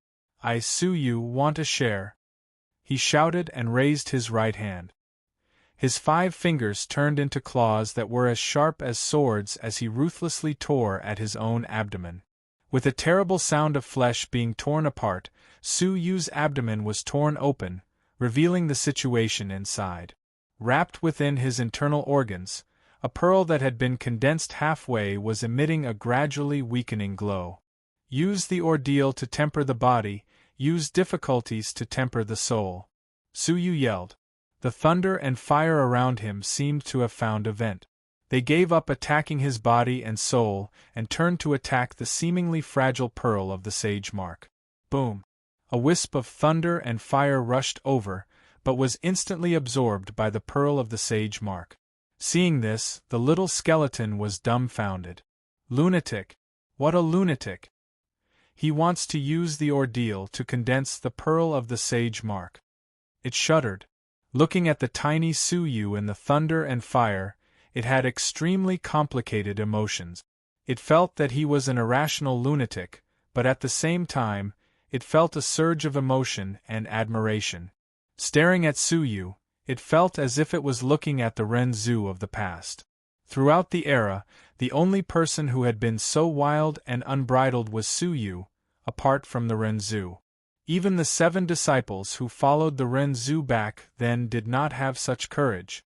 I, Su Yu, want a share. He shouted and raised his right hand. His 5 fingers turned into claws that were as sharp as swords as he ruthlessly tore at his own abdomen. With a terrible sound of flesh being torn apart, Su Yu's abdomen was torn open, revealing the situation inside. Wrapped within his internal organs, a pearl that had been condensed halfway was emitting a gradually weakening glow. Use the ordeal to temper the body, use difficulties to temper the soul. Su Yu yelled. The thunder and fire around him seemed to have found a vent. They gave up attacking his body and soul and turned to attack the seemingly fragile pearl of the sage mark. Boom! A wisp of thunder and fire rushed over, but was instantly absorbed by the pearl of the sage mark. Seeing this, the little skeleton was dumbfounded. Lunatic! What a lunatic! He wants to use the ordeal to condense the pearl of the sage mark. It shuddered. Looking at the tiny Su Yu in the thunder and fire, it had extremely complicated emotions. It felt that he was an irrational lunatic, but at the same time, it felt a surge of emotion and admiration. Staring at Su Yu, it felt as if it was looking at the Ren Zhu of the past. Throughout the era, the only person who had been so wild and unbridled was Su Yu, apart from the Ren Zhu. Even the 7 disciples who followed the Ren Zhu back then did not have such courage.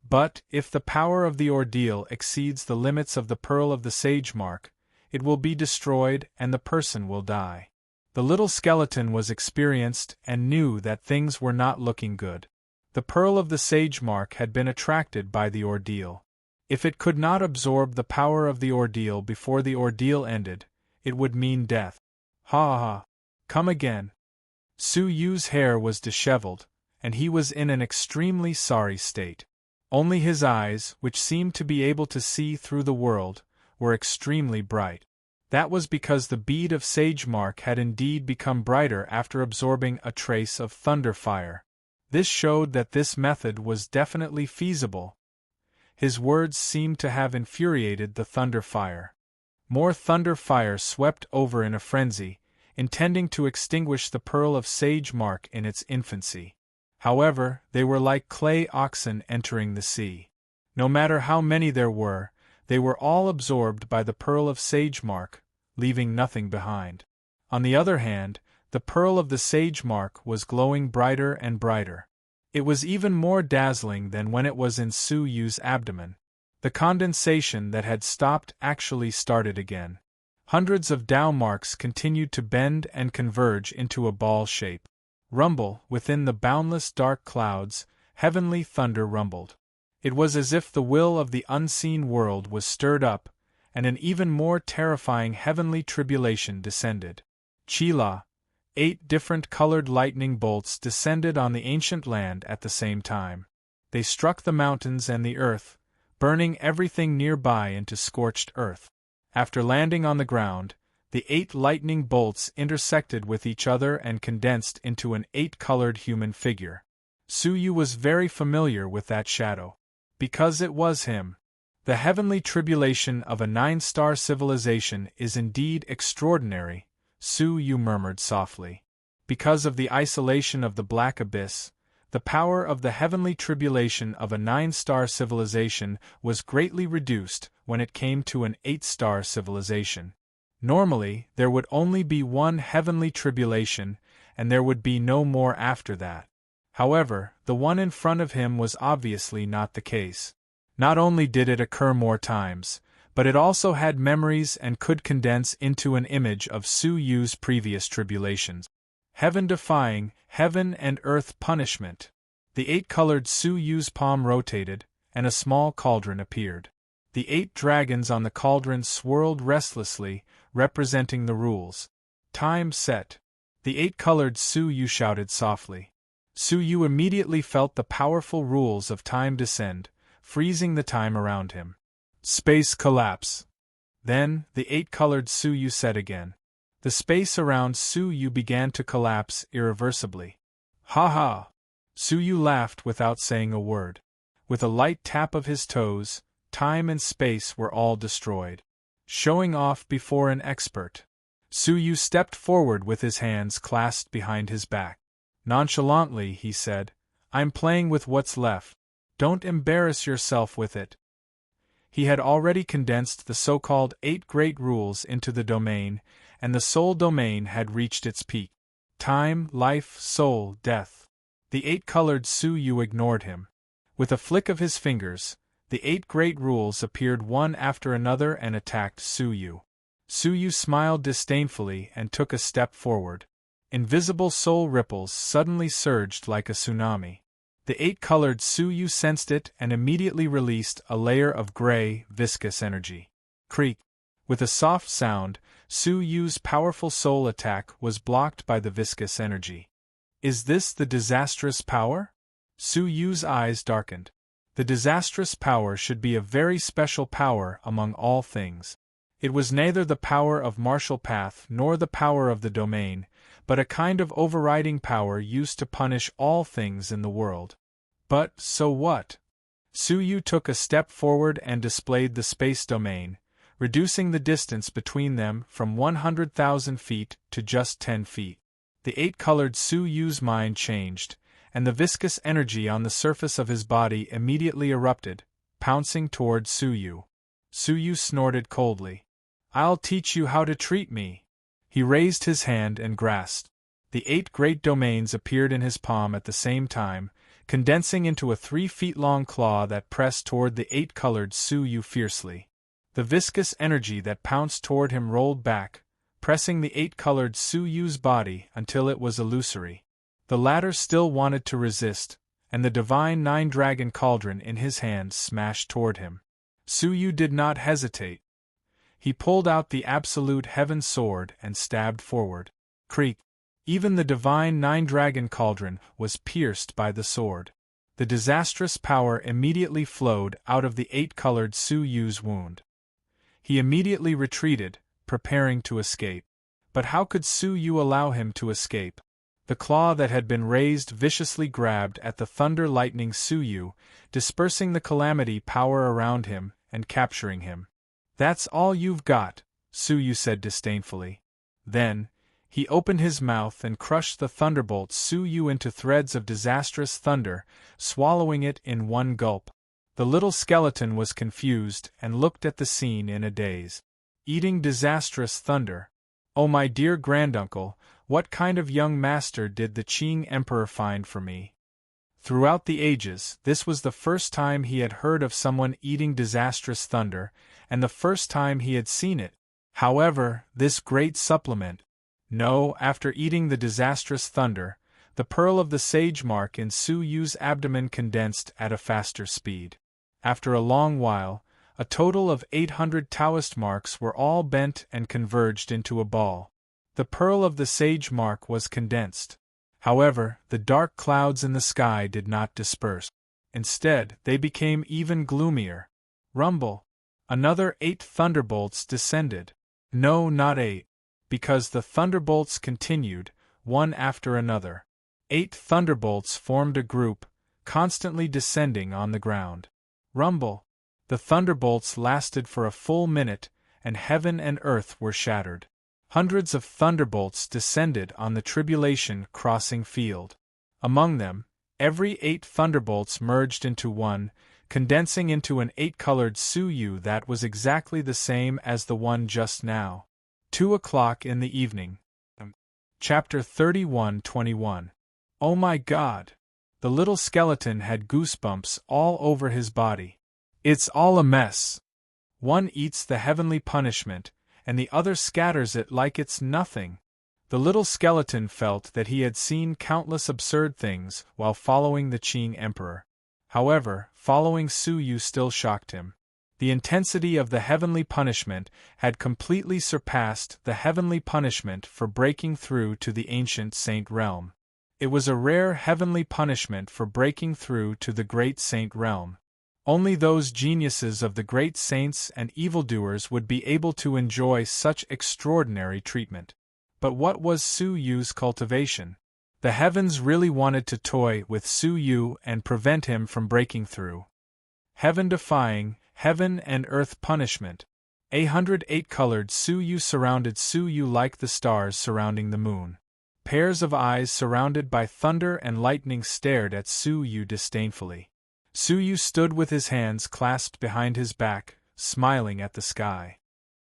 But, if the power of the ordeal exceeds the limits of the pearl of the sage mark, it will be destroyed and the person will die. The little skeleton was experienced and knew that things were not looking good. The pearl of the sage mark had been attracted by the ordeal. If it could not absorb the power of the ordeal before the ordeal ended, it would mean death. Ha ha! Come again! Su Yu's hair was disheveled, and he was in an extremely sorry state. Only his eyes, which seemed to be able to see through the world, were extremely bright. That was because the bead of sage mark had indeed become brighter after absorbing a trace of thunder fire. This showed that this method was definitely feasible. His words seemed to have infuriated the thunder fire. More thunder fire swept over in a frenzy, intending to extinguish the pearl of sage mark in its infancy. However, they were like clay oxen entering the sea. No matter how many there were, they were all absorbed by the pearl of sage mark, leaving nothing behind. On the other hand, the pearl of the sage mark was glowing brighter and brighter. It was even more dazzling than when it was in Su Yu's abdomen. The condensation that had stopped actually started again. Hundreds of Dao marks continued to bend and converge into a ball shape. Rumble, within the boundless dark clouds, heavenly thunder rumbled. It was as if the will of the unseen world was stirred up, and an even more terrifying heavenly tribulation descended. Chila, 8 different colored lightning bolts descended on the ancient land at the same time. They struck the mountains and the earth, burning everything nearby into scorched earth. After landing on the ground, the 8 lightning bolts intersected with each other and condensed into an 8-colored human figure. Su Yu was very familiar with that shadow. Because it was him. The heavenly tribulation of a 9-star civilization is indeed extraordinary, Su Yu murmured softly. Because of the isolation of the black abyss, the power of the heavenly tribulation of a 9-star civilization was greatly reduced when it came to an 8-star civilization. Normally, there would only be one heavenly tribulation, and there would be no more after that. However, the one in front of him was obviously not the case. Not only did it occur more times, but it also had memories and could condense into an image of Su Yu's previous tribulations. Heaven-defying, heaven and earth punishment. The 8-colored Su Yu's palm rotated, and a small cauldron appeared. The 8 dragons on the cauldron swirled restlessly, representing the rules. Time set. The 8-colored Su Yu shouted softly. Su Yu immediately felt the powerful rules of time descend, freezing the time around him. Space collapse. Then, the 8-colored Su Yu said again. The space around Su Yu began to collapse irreversibly. Ha ha! Su Yu laughed without saying a word. With a light tap of his toes, time and space were all destroyed. Showing off before an expert. Su Yu stepped forward with his hands clasped behind his back. Nonchalantly, he said, I'm playing with what's left. Don't embarrass yourself with it. He had already condensed the so-called 8 great rules into the domain, and the soul domain had reached its peak. Time, life, soul, death. The 8-colored Su Yu ignored him. With a flick of his fingers, the 8 great rules appeared one after another and attacked Su Yu. Su Yu smiled disdainfully and took a step forward. Invisible soul ripples suddenly surged like a tsunami. The 8-colored Su Yu sensed it and immediately released a layer of gray, viscous energy. Creak. With a soft sound, Su Yu's powerful soul attack was blocked by the viscous energy. Is this the disastrous power? Su Yu's eyes darkened. The disastrous power should be a very special power among all things. It was neither the power of martial path nor the power of the domain, but a kind of overriding power used to punish all things in the world. But, so what? Su Yu took a step forward and displayed the space domain, reducing the distance between them from 100,000 feet to just 10 feet. The 8-colored Su Yu's mind changed, and the viscous energy on the surface of his body immediately erupted, pouncing toward Su Yu. Su Yu snorted coldly. I'll teach you how to treat me. He raised his hand and grasped. The 8 great domains appeared in his palm at the same time, condensing into a 3-feet-long claw that pressed toward the 8-colored Su Yu fiercely. The viscous energy that pounced toward him rolled back, pressing the 8-colored Su Yu's body until it was illusory. The latter still wanted to resist, and the divine 9-dragon cauldron in his hand smashed toward him. Su Yu did not hesitate. He pulled out the absolute heaven sword and stabbed forward. Creak. Even the divine 9-dragon cauldron was pierced by the sword. The disastrous power immediately flowed out of the 8-colored Su Yu's wound. He immediately retreated, preparing to escape. But how could Su Yu allow him to escape? The claw that had been raised viciously grabbed at the thunder-lightning Su Yu, dispersing the calamity power around him and capturing him. "That's all you've got," Su Yu said disdainfully. Then, he opened his mouth and crushed the thunderbolt Su Yu into threads of disastrous thunder, swallowing it in one gulp. The little skeleton was confused and looked at the scene in a daze. Eating disastrous thunder. "Oh, my dear granduncle, what kind of young master did the Qing Emperor find for me?" Throughout the ages, this was the first time he had heard of someone eating disastrous thunder, and the first time he had seen it. However, this great supplement. No, after eating the disastrous thunder, the pearl of the sage mark in Su Yu's abdomen condensed at a faster speed. After a long while, a total of 800 Taoist marks were all bent and converged into a ball. The pearl of the sage mark was condensed. However, the dark clouds in the sky did not disperse. Instead, they became even gloomier. Rumble! Another 8 thunderbolts descended. No, not 8. Because the thunderbolts continued, one after another. 8 thunderbolts formed a group, constantly descending on the ground. Rumble! The thunderbolts lasted for a full minute, and heaven and earth were shattered. Hundreds of thunderbolts descended on the tribulation crossing field. Among them, every 8 thunderbolts merged into one, condensing into an 8-colored Su Yu that was exactly the same as the one just now. 2 o'clock in the evening. Chapter 31:21. Oh my God! The little skeleton had goosebumps all over his body. It's all a mess. One eats the heavenly punishment, and the other scatters it like it's nothing. The little skeleton felt that he had seen countless absurd things while following the Qing Emperor. However, following Su Yu still shocked him. The intensity of the heavenly punishment had completely surpassed the heavenly punishment for breaking through to the ancient saint realm. It was a rare heavenly punishment for breaking through to the great saint realm. Only those geniuses of the great saints and evildoers would be able to enjoy such extraordinary treatment. But what was Su Yu's cultivation? The heavens really wanted to toy with Su Yu and prevent him from breaking through. Heaven-defying, heaven and earth punishment. 808-colored Su Yu surrounded Su Yu like the stars surrounding the moon. Pairs of eyes surrounded by thunder and lightning stared at Su Yu disdainfully. Su Yu stood with his hands clasped behind his back, smiling at the sky.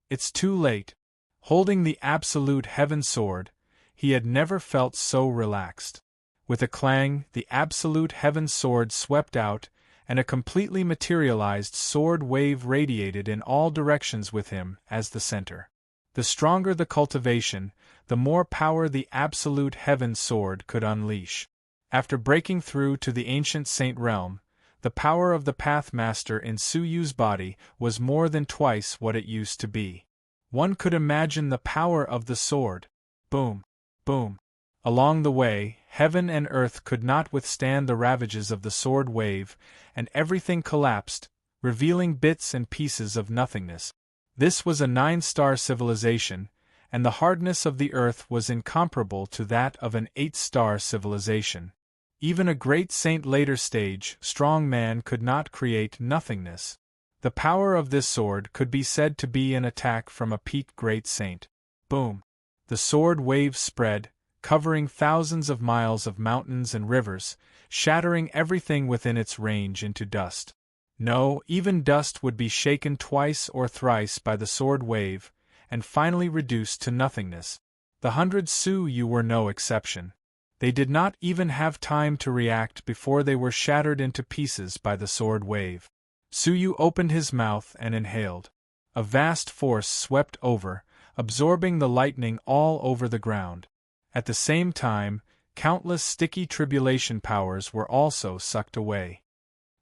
It's too late. Holding the absolute heaven sword, he had never felt so relaxed. With a clang, the absolute heaven sword swept out, and a completely materialized sword wave radiated in all directions with him as the center. The stronger the cultivation, the more power the absolute heaven sword could unleash. After breaking through to the ancient saint realm, the power of the Pathmaster in Su Yu's body was more than twice what it used to be. One could imagine the power of the sword. Boom! Boom! Along the way, heaven and earth could not withstand the ravages of the sword wave, and everything collapsed, revealing bits and pieces of nothingness. This was a 9-star civilization, and the hardness of the earth was incomparable to that of an 8-star civilization. Even a great saint later stage, strong man could not create nothingness. The power of this sword could be said to be an attack from a peak great saint. Boom! The sword wave spread, covering thousands of miles of mountains and rivers, shattering everything within its range into dust. No, even dust would be shaken twice or thrice by the sword wave, and finally reduced to nothingness. The 100 Su Yu were no exception. They did not even have time to react before they were shattered into pieces by the sword wave. Su Yu opened his mouth and inhaled. A vast force swept over, absorbing the lightning all over the ground. At the same time, countless sticky tribulation powers were also sucked away.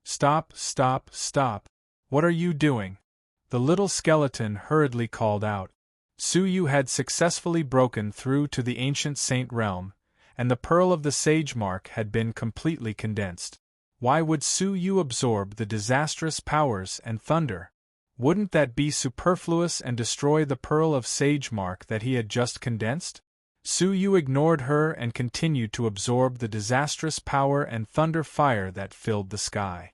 Stop, stop, stop. What are you doing? The little skeleton hurriedly called out. Su Yu had successfully broken through to the ancient saint realm, and the pearl of the sage mark had been completely condensed. Why would Su Yu absorb the disastrous powers and thunder? Wouldn't that be superfluous and destroy the pearl of Sagemark that he had just condensed? Su Yu ignored her and continued to absorb the disastrous power and thunder fire that filled the sky.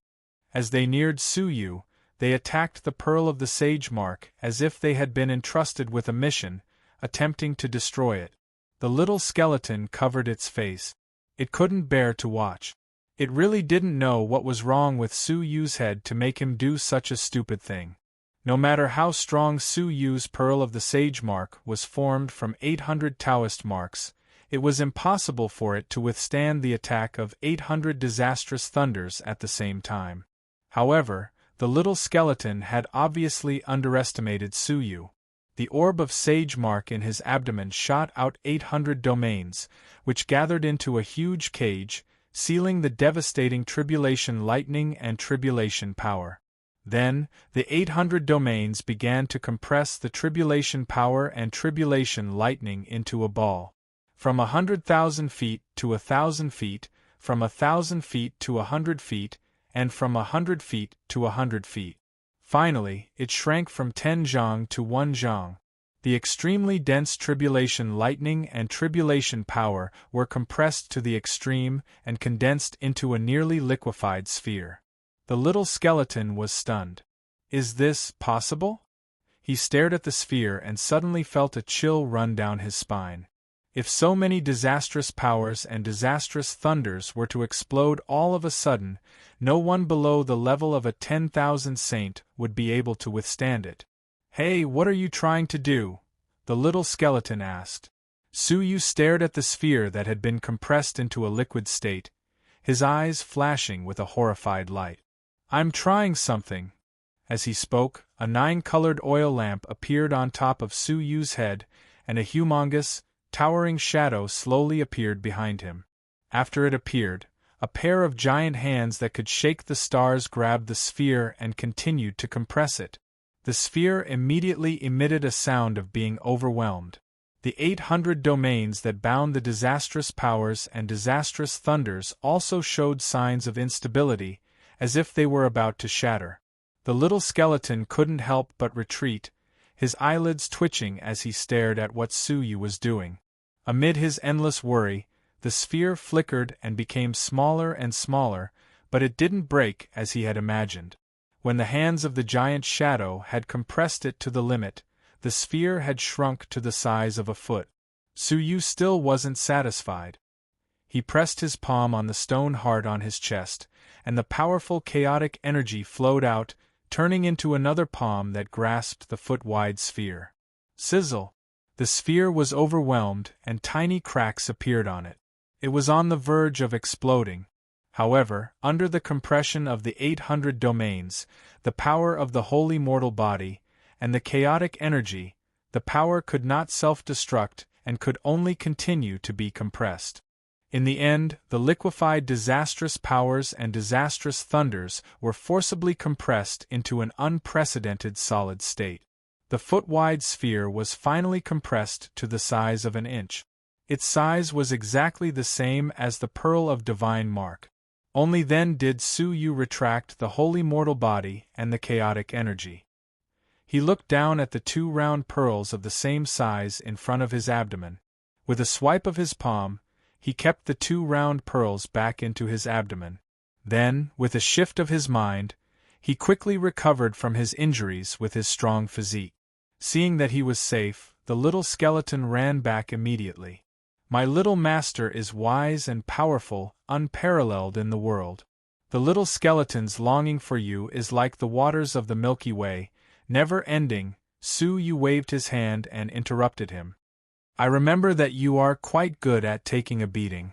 As they neared Su Yu, they attacked the pearl of the Sagemark as if they had been entrusted with a mission, attempting to destroy it. The little skeleton covered its face. It couldn't bear to watch. It really didn't know what was wrong with Su Yu's head to make him do such a stupid thing. No matter how strong Su Yu's pearl of the Sagemark was formed from 800 Taoist marks, it was impossible for it to withstand the attack of 800 disastrous thunders at the same time. However, the little skeleton had obviously underestimated Su Yu. The orb of Sagemark in his abdomen shot out 800 domains, which gathered into a huge cage, sealing the devastating tribulation lightning and tribulation power. Then, the 800 domains began to compress the tribulation power and tribulation lightning into a ball. From 100,000 feet to 1,000 feet, from 1,000 feet to 100 feet, and from 100 feet to 100 feet. Finally, it shrank from 10 zhang to 1 zhang. The extremely dense tribulation lightning and tribulation power were compressed to the extreme and condensed into a nearly liquefied sphere. The little skeleton was stunned. Is this possible? He stared at the sphere and suddenly felt a chill run down his spine. If so many disastrous powers and disastrous thunders were to explode all of a sudden, no one below the level of a 10,000 saint would be able to withstand it. Hey, what are you trying to do? The little skeleton asked. Su Yu stared at the sphere that had been compressed into a liquid state, his eyes flashing with a horrified light. I'm trying something. As he spoke, a 9-colored oil lamp appeared on top of Su Yu's head, and a humongous, towering shadow slowly appeared behind him. After it appeared, a pair of giant hands that could shake the stars grabbed the sphere and continued to compress it. The sphere immediately emitted a sound of being overwhelmed. The 800 domains that bound the disastrous powers and disastrous thunders also showed signs of instability, as if they were about to shatter. The little skeleton couldn't help but retreat, his eyelids twitching as he stared at what Su Yu was doing. Amid his endless worry, the sphere flickered and became smaller and smaller, but it didn't break as he had imagined. When the hands of the giant shadow had compressed it to the limit, the sphere had shrunk to the size of a foot. Su Yu still wasn't satisfied. He pressed his palm on the stone heart on his chest, and the powerful chaotic energy flowed out, turning into another palm that grasped the foot-wide sphere. Sizzle! The sphere was overwhelmed, and tiny cracks appeared on it. It was on the verge of exploding. However, under the compression of the 800 domains, the power of the holy mortal body, and the chaotic energy, the power could not self-destruct and could only continue to be compressed. In the end, the liquefied disastrous powers and disastrous thunders were forcibly compressed into an unprecedented solid state. The foot-wide sphere was finally compressed to the size of an inch. Its size was exactly the same as the pearl of divine mark. Only then did Su Yu retract the holy mortal body and the chaotic energy. He looked down at the 2 round pearls of the same size in front of his abdomen. With a swipe of his palm, he kept the 2 round pearls back into his abdomen. Then, with a shift of his mind, he quickly recovered from his injuries with his strong physique. Seeing that he was safe, the little skeleton ran back immediately. My little master is wise and powerful, unparalleled in the world. The little skeleton's longing for you is like the waters of the Milky Way, never ending. Su Yu waved his hand and interrupted him. I remember that you are quite good at taking a beating.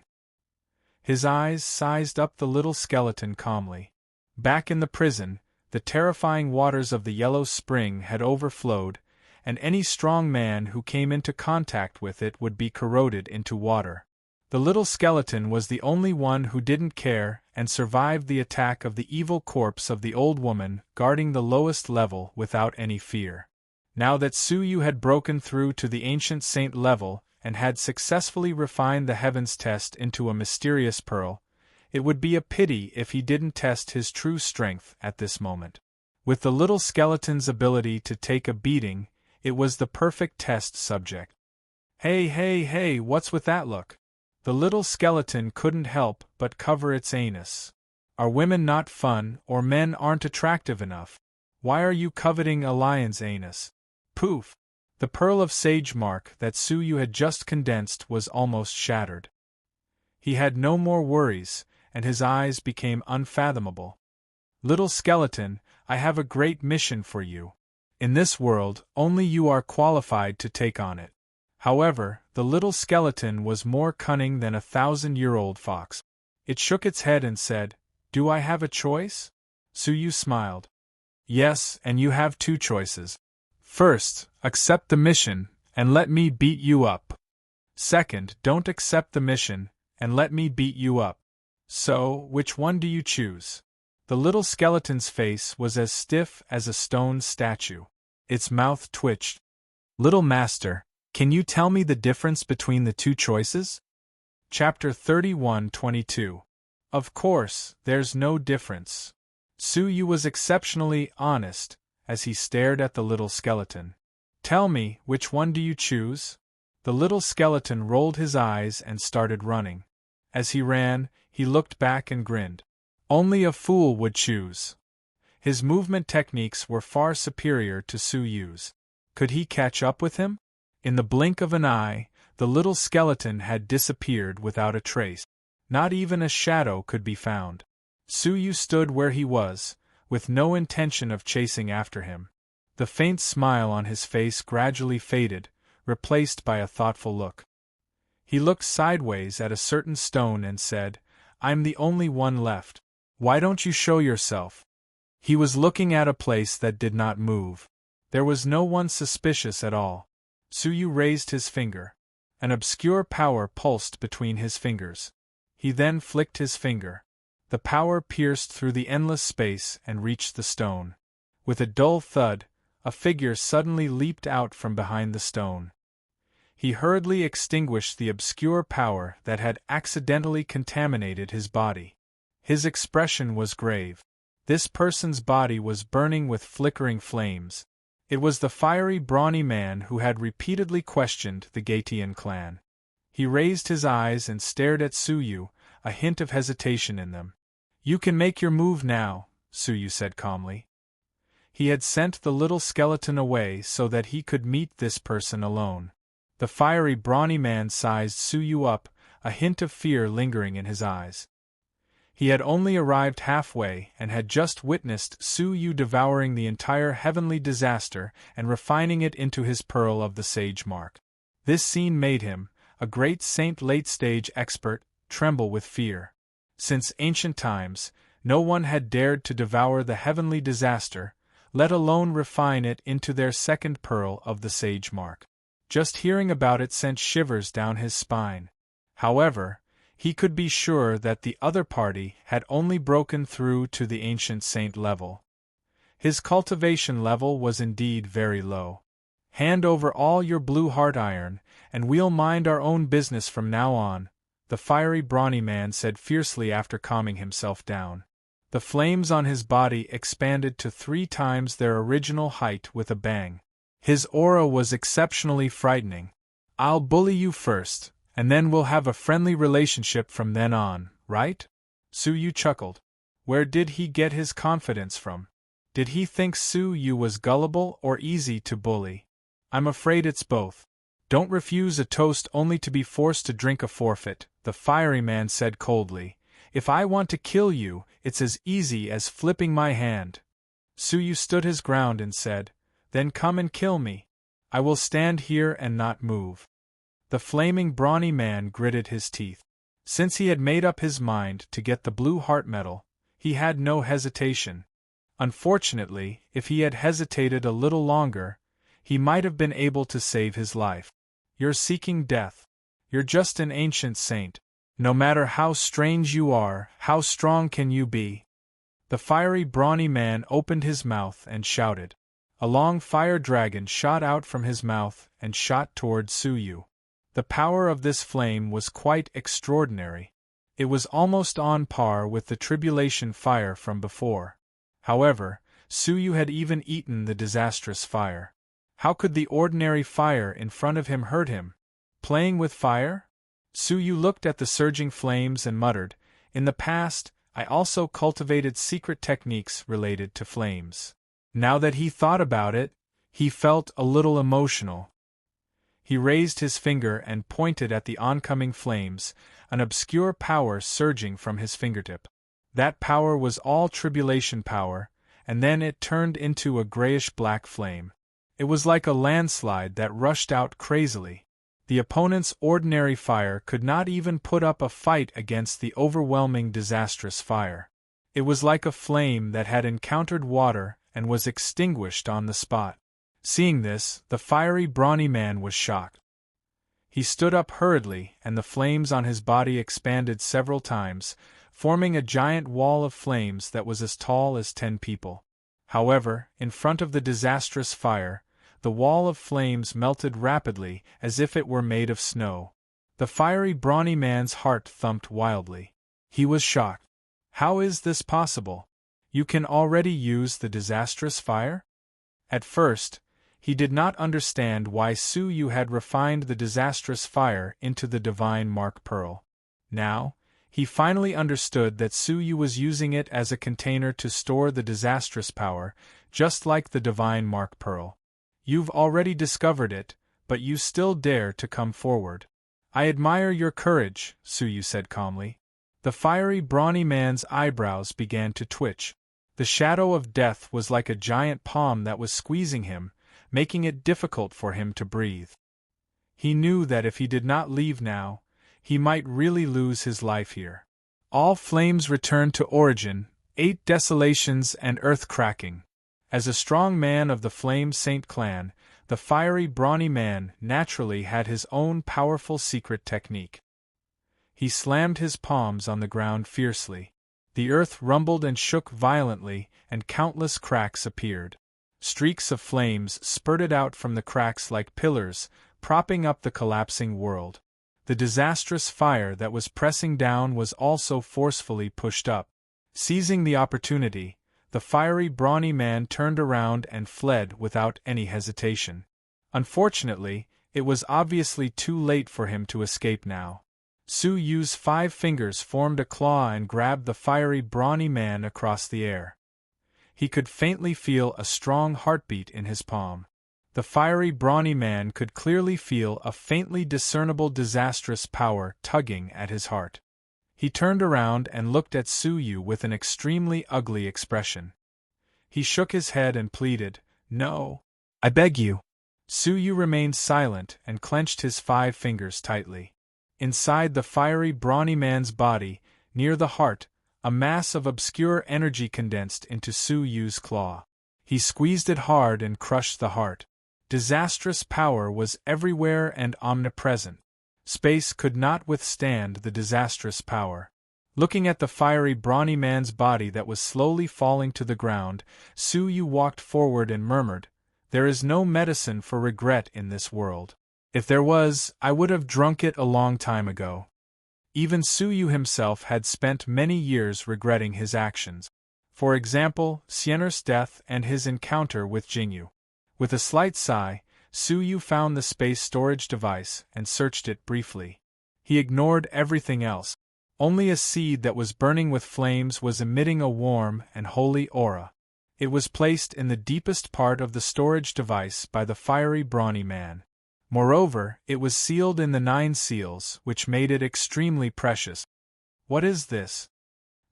His eyes sized up the little skeleton calmly. Back in the prison, the terrifying waters of the Yellow Spring had overflowed, and any strong man who came into contact with it would be corroded into water. The little skeleton was the only one who didn't care and survived the attack of the evil corpse of the old woman guarding the lowest level without any fear. Now that Su Yu had broken through to the ancient saint level and had successfully refined the heavens test into a mysterious pearl, it would be a pity if he didn't test his true strength at this moment. With the little skeleton's ability to take a beating, it was the perfect test subject. Hey, what's with that look? The little skeleton couldn't help but cover its anus. Are women not fun, or men aren't attractive enough? Why are you coveting a lion's anus? Poof! The pearl of sage mark that Suyu had just condensed was almost shattered. He had no more worries, and his eyes became unfathomable. Little skeleton, I have a great mission for you. In this world, only you are qualified to take on it. However, the little skeleton was more cunning than a 1,000-year-old fox. It shook its head and said, Do I have a choice? Suyu smiled. Yes, and you have two choices. First, accept the mission, and let me beat you up. Second, don't accept the mission, and let me beat you up. So, which one do you choose? The little skeleton's face was as stiff as a stone statue. Its mouth twitched. Little master, can you tell me the difference between the two choices? Chapter 31:22. Of course, there's no difference. Suyu was exceptionally honest as he stared at the little skeleton. Tell me, which one do you choose? The little skeleton rolled his eyes and started running. As he ran, he looked back and grinned. Only a fool would choose. His movement techniques were far superior to Suyu's. Could he catch up with him? In the blink of an eye, the little skeleton had disappeared without a trace. Not even a shadow could be found. Suyu stood where he was, with no intention of chasing after him. The faint smile on his face gradually faded, replaced by a thoughtful look. He looked sideways at a certain stone and said, I'm the only one left. Why don't you show yourself? He was looking at a place that did not move. There was no one suspicious at all. Suyu raised his finger. An obscure power pulsed between his fingers. He then flicked his finger. The power pierced through the endless space and reached the stone. With a dull thud, a figure suddenly leaped out from behind the stone. He hurriedly extinguished the obscure power that had accidentally contaminated his body. His expression was grave. This person's body was burning with flickering flames. It was the fiery, brawny man who had repeatedly questioned the Gaetian clan. He raised his eyes and stared at Suyu, a hint of hesitation in them. You can make your move now, Suyu said calmly. He had sent the little skeleton away so that he could meet this person alone. The fiery, brawny man sized Suyu up, a hint of fear lingering in his eyes. He had only arrived halfway and had just witnessed Suyu devouring the entire heavenly disaster and refining it into his pearl of the sage mark. This scene made him, a great saint late-stage expert, tremble with fear. Since ancient times, no one had dared to devour the heavenly disaster, let alone refine it into their second pearl of the sage mark. Just hearing about it sent shivers down his spine. However, he could be sure that the other party had only broken through to the ancient saint level. His cultivation level was indeed very low. Hand over all your blue heart iron, and we'll mind our own business from now on, the fiery brawny man said fiercely after calming himself down. The flames on his body expanded to 3 times their original height with a bang. His aura was exceptionally frightening. I'll bully you first, and then we'll have a friendly relationship from then on, right? Suyu chuckled. Where did he get his confidence from? Did he think Suyu was gullible or easy to bully? I'm afraid it's both. Don't refuse a toast only to be forced to drink a forfeit, the fiery man said coldly. If I want to kill you, it's as easy as flipping my hand. Suyu stood his ground and said, Then come and kill me. I will stand here and not move. The flaming brawny man gritted his teeth. Since he had made up his mind to get the blue heart medal, he had no hesitation. Unfortunately, if he had hesitated a little longer, he might have been able to save his life. You're seeking death. You're just an ancient saint. No matter how strange you are, how strong can you be? The fiery brawny man opened his mouth and shouted. A long fire dragon shot out from his mouth and shot toward Suyu. The power of this flame was quite extraordinary. It was almost on par with the tribulation fire from before. However, Suyu had even eaten the disastrous fire. How could the ordinary fire in front of him hurt him? Playing with fire? Suyu looked at the surging flames and muttered, "In the past, I also cultivated secret techniques related to flames." Now that he thought about it, he felt a little emotional. He raised his finger and pointed at the oncoming flames, an obscure power surging from his fingertip. That power was all tribulation power, and then it turned into a grayish-black flame. It was like a landslide that rushed out crazily. The opponent's ordinary fire could not even put up a fight against the overwhelming disastrous fire. It was like a flame that had encountered water and was extinguished on the spot. Seeing this, the fiery brawny man was shocked. He stood up hurriedly, and the flames on his body expanded several times, forming a giant wall of flames that was as tall as 10 people. However, in front of the disastrous fire, the wall of flames melted rapidly as if it were made of snow. The fiery brawny man's heart thumped wildly. He was shocked. How is this possible? You can already use the disastrous fire? At first, he did not understand why Suyu had refined the disastrous fire into the divine mark pearl. Now, he finally understood that Suyu was using it as a container to store the disastrous power, just like the divine mark pearl. You've already discovered it, but you still dare to come forward. I admire your courage, Suyu said calmly. The fiery brawny man's eyebrows began to twitch. The shadow of death was like a giant palm that was squeezing him, making it difficult for him to breathe. He knew that if he did not leave now, he might really lose his life here. All flames returned to origin, 8 desolations and earth cracking. As a strong man of the Flame Saint clan, the fiery brawny man naturally had his own powerful secret technique. He slammed his palms on the ground fiercely. The earth rumbled and shook violently, and countless cracks appeared. Streaks of flames spurted out from the cracks like pillars, propping up the collapsing world. The disastrous fire that was pressing down was also forcefully pushed up. Seizing the opportunity, the fiery brawny man turned around and fled without any hesitation. Unfortunately, it was obviously too late for him to escape now. Suyu's 5 fingers formed a claw and grabbed the fiery brawny man across the air. He could faintly feel a strong heartbeat in his palm. The fiery brawny man could clearly feel a faintly discernible disastrous power tugging at his heart. He turned around and looked at Suyu with an extremely ugly expression. He shook his head and pleaded, "No, I beg you." Suyu remained silent and clenched his 5 fingers tightly. Inside the fiery brawny man's body, near the heart, a mass of obscure energy condensed into Suyu's claw. He squeezed it hard and crushed the heart. Disastrous power was everywhere and omnipresent. Space could not withstand the disastrous power. Looking at the fiery brawny man's body that was slowly falling to the ground, Suyu walked forward and murmured, "There is no medicine for regret in this world. If there was, I would have drunk it a long time ago." Even Suyu himself had spent many years regretting his actions. For example, Xian'er's death and his encounter with Jingyu. With a slight sigh, Suyu found the space storage device and searched it briefly. He ignored everything else. Only a seed that was burning with flames was emitting a warm and holy aura. It was placed in the deepest part of the storage device by the fiery brawny man. Moreover, it was sealed in the 9 seals, which made it extremely precious. What is this?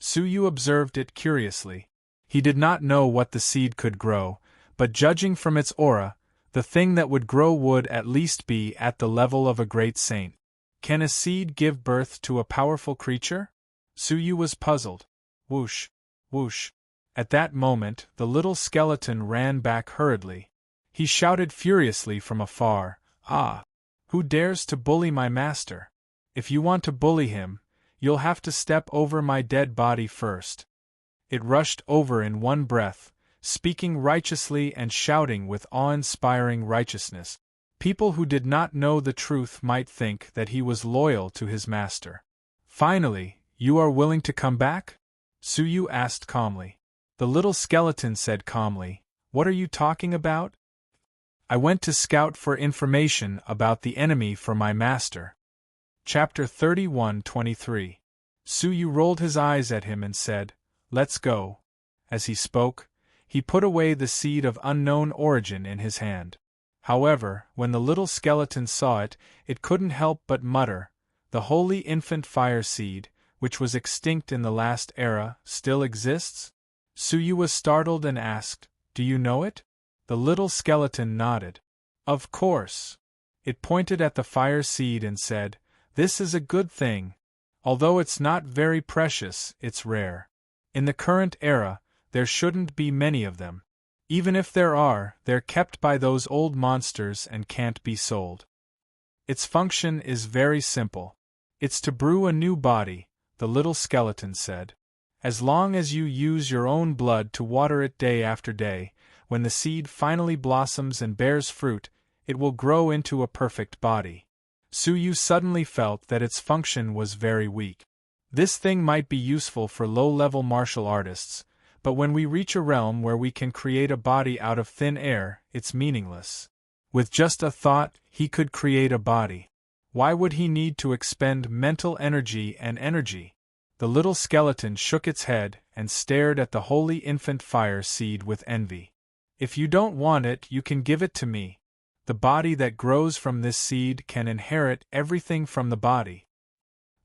Suyu observed it curiously. He did not know what the seed could grow, but judging from its aura, the thing that would grow would at least be at the level of a great saint. Can a seed give birth to a powerful creature? Suyu was puzzled. Whoosh, whoosh. At that moment, the little skeleton ran back hurriedly. He shouted furiously from afar, "Ah! Who dares to bully my master? If you want to bully him, you'll have to step over my dead body first." It rushed over in one breath, speaking righteously and shouting with awe-inspiring righteousness. People who did not know the truth might think that he was loyal to his master. "Finally, you are willing to come back?" Suyu asked calmly. The little skeleton said calmly, "What are you talking about?" "I went to scout for information about the enemy for my master." Chapter 31:23. Suyu rolled his eyes at him and said, "Let's go." As he spoke, he put away the seed of unknown origin in his hand. However, when the little skeleton saw it, it couldn't help but mutter, "The holy infant fire seed, which was extinct in the last era, still exists?" Suyu was startled and asked, "Do you know it?" The little skeleton nodded. "Of course." It pointed at the fire seed and said, "This is a good thing. Although it's not very precious, it's rare. In the current era, there shouldn't be many of them. Even if there are, they're kept by those old monsters and can't be sold. Its function is very simple. It's to brew a new body," the little skeleton said. "As long as you use your own blood to water it day after day, when the seed finally blossoms and bears fruit, it will grow into a perfect body." Suyu suddenly felt that its function was very weak. This thing might be useful for low-level martial artists, but when we reach a realm where we can create a body out of thin air, it's meaningless. With just a thought, he could create a body. Why would he need to expend mental energy and energy? The little skeleton shook its head and stared at the holy infant fire seed with envy. "If you don't want it, you can give it to me. The body that grows from this seed can inherit everything from the body.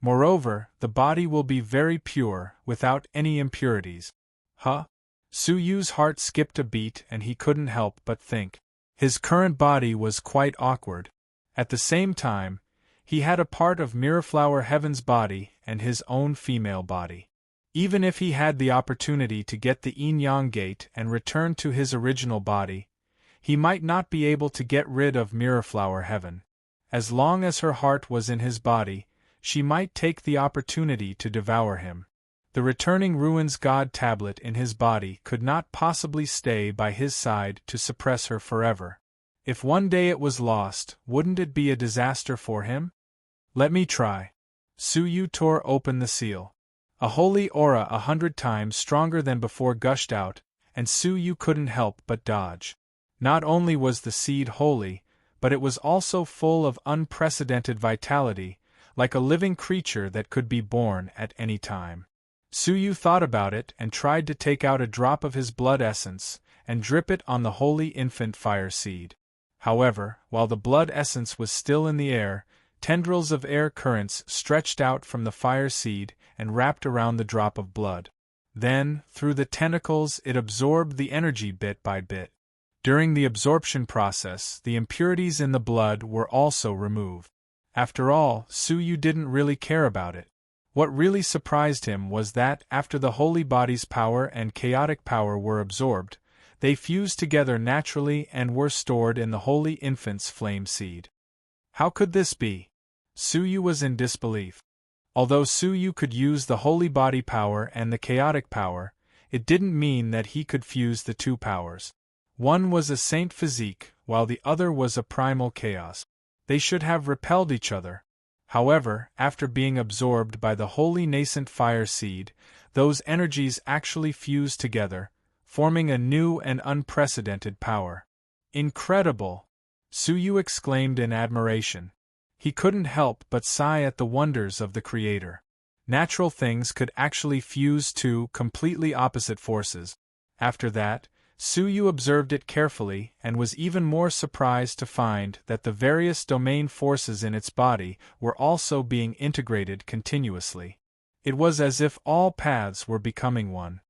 Moreover, the body will be very pure, without any impurities." Huh? Suyu's heart skipped a beat and he couldn't help but think. His current body was quite awkward. At the same time, he had a part of Mirrorflower Heaven's body and his own female body. Even if he had the opportunity to get the Yin-Yang Gate and return to his original body, he might not be able to get rid of Mirrorflower Heaven. As long as her heart was in his body, she might take the opportunity to devour him. The returning Ruins God tablet in his body could not possibly stay by his side to suppress her forever. If one day it was lost, wouldn't it be a disaster for him? "Let me try." Suyu tore open the seal. A holy aura 100 times stronger than before gushed out, and Suyu couldn't help but dodge. Not only was the seed holy, but it was also full of unprecedented vitality, like a living creature that could be born at any time. Suyu thought about it and tried to take out a drop of his blood essence and drip it on the holy infant fire seed. However, while the blood essence was still in the air, tendrils of air currents stretched out from the fire seed and wrapped around the drop of blood. Then, through the tentacles, it absorbed the energy bit by bit. During the absorption process, the impurities in the blood were also removed. After all, Suyu didn't really care about it. What really surprised him was that, after the holy body's power and chaotic power were absorbed, they fused together naturally and were stored in the holy infant's flame seed. How could this be? Suyu was in disbelief. Although Suyu could use the holy body power and the chaotic power, it didn't mean that he could fuse the two powers. One was a saint physique, while the other was a primal chaos. They should have repelled each other. However, after being absorbed by the holy nascent fire seed, those energies actually fused together, forming a new and unprecedented power. "Incredible!" Suyu exclaimed in admiration. He couldn't help but sigh at the wonders of the Creator. Natural things could actually fuse two completely opposite forces. After that, Suyu observed it carefully and was even more surprised to find that the various domain forces in its body were also being integrated continuously. It was as if all paths were becoming one.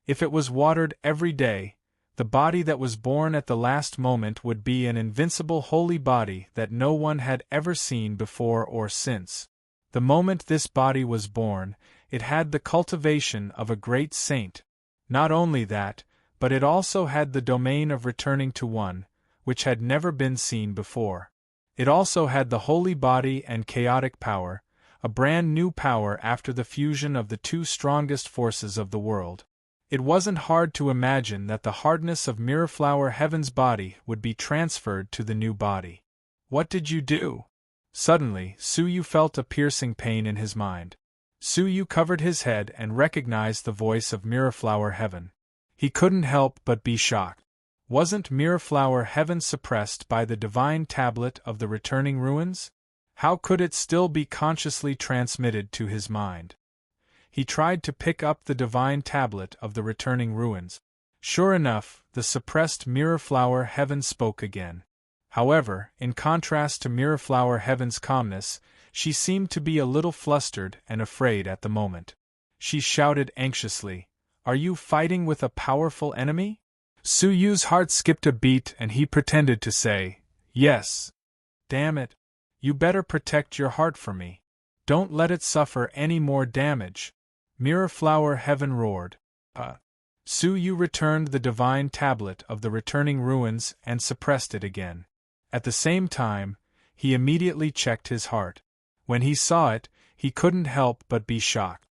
If it was watered every day, the body that was born at the last moment would be an invincible holy body that no one had ever seen before or since. The moment this body was born, it had the cultivation of a great saint. Not only that, but it also had the domain of returning to one, which had never been seen before. It also had the holy body and chaotic power, a brand new power after the fusion of the two strongest forces of the world. It wasn't hard to imagine that the hardness of Mirrorflower Heaven's body would be transferred to the new body. "What did you do?" Suddenly, Suyu felt a piercing pain in his mind. Suyu covered his head and recognized the voice of Mirrorflower Heaven. He couldn't help but be shocked. Wasn't Mirrorflower Heaven suppressed by the divine tablet of the returning ruins? How could it still be consciously transmitted to his mind? He tried to pick up the divine tablet of the returning ruins. Sure enough, the suppressed Mirrorflower Heaven spoke again. However, in contrast to Mirrorflower Heaven's calmness, she seemed to be a little flustered and afraid at the moment. She shouted anxiously, "Are you fighting with a powerful enemy?" Suyu's heart skipped a beat and he pretended to say, "Yes." "Damn it. You better protect your heart for me. Don't let it suffer any more damage." Mirrorflower Heaven roared. Suyu returned the divine tablet of the returning ruins and suppressed it again. At the same time, he immediately checked his heart. When he saw it, he couldn't help but be shocked.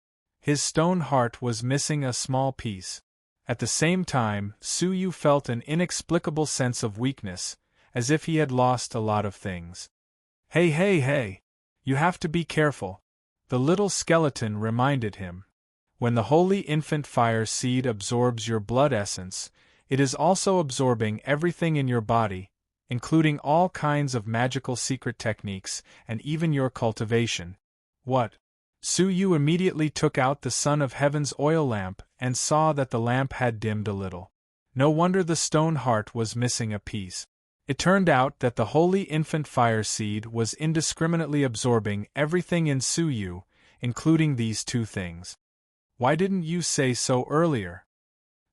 His stone heart was missing a small piece. At the same time, Suyu felt an inexplicable sense of weakness, as if he had lost a lot of things. Hey! You have to be careful," the little skeleton reminded him. "When the Holy Infant Fire Seed absorbs your blood essence, it is also absorbing everything in your body, including all kinds of magical secret techniques and even your cultivation." "What?" Suyu immediately took out the Son of Heaven's oil lamp and saw that the lamp had dimmed a little. No wonder the stone heart was missing a piece. It turned out that the Holy Infant Fire Seed was indiscriminately absorbing everything in Suyu, including these two things. "Why didn't you say so earlier?"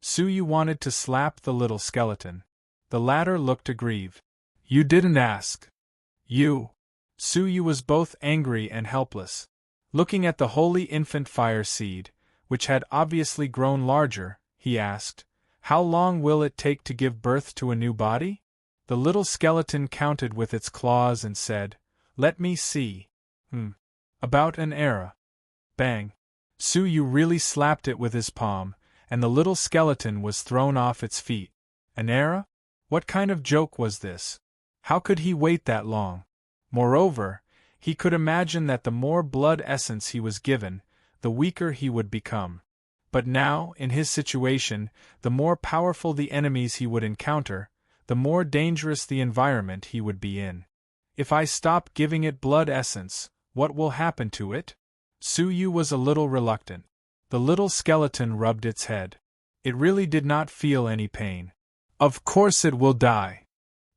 Suyu wanted to slap the little skeleton. The latter looked aggrieved. "You didn't ask." "You." Suyu was both angry and helpless. Looking at the Holy Infant Fire Seed, which had obviously grown larger, he asked, "How long will it take to give birth to a new body?" The little skeleton counted with its claws and said, "Let me see. About an era." Bang! Suyu really slapped it with his palm, and the little skeleton was thrown off its feet. An era? What kind of joke was this? How could he wait that long? Moreover, he could imagine that the more blood essence he was given, the weaker he would become. But now, in his situation, the more powerful the enemies he would encounter, the more dangerous the environment he would be in. "If I stop giving it blood essence, what will happen to it?" Suyu was a little reluctant. The little skeleton rubbed its head. It really did not feel any pain. "Of course it will die.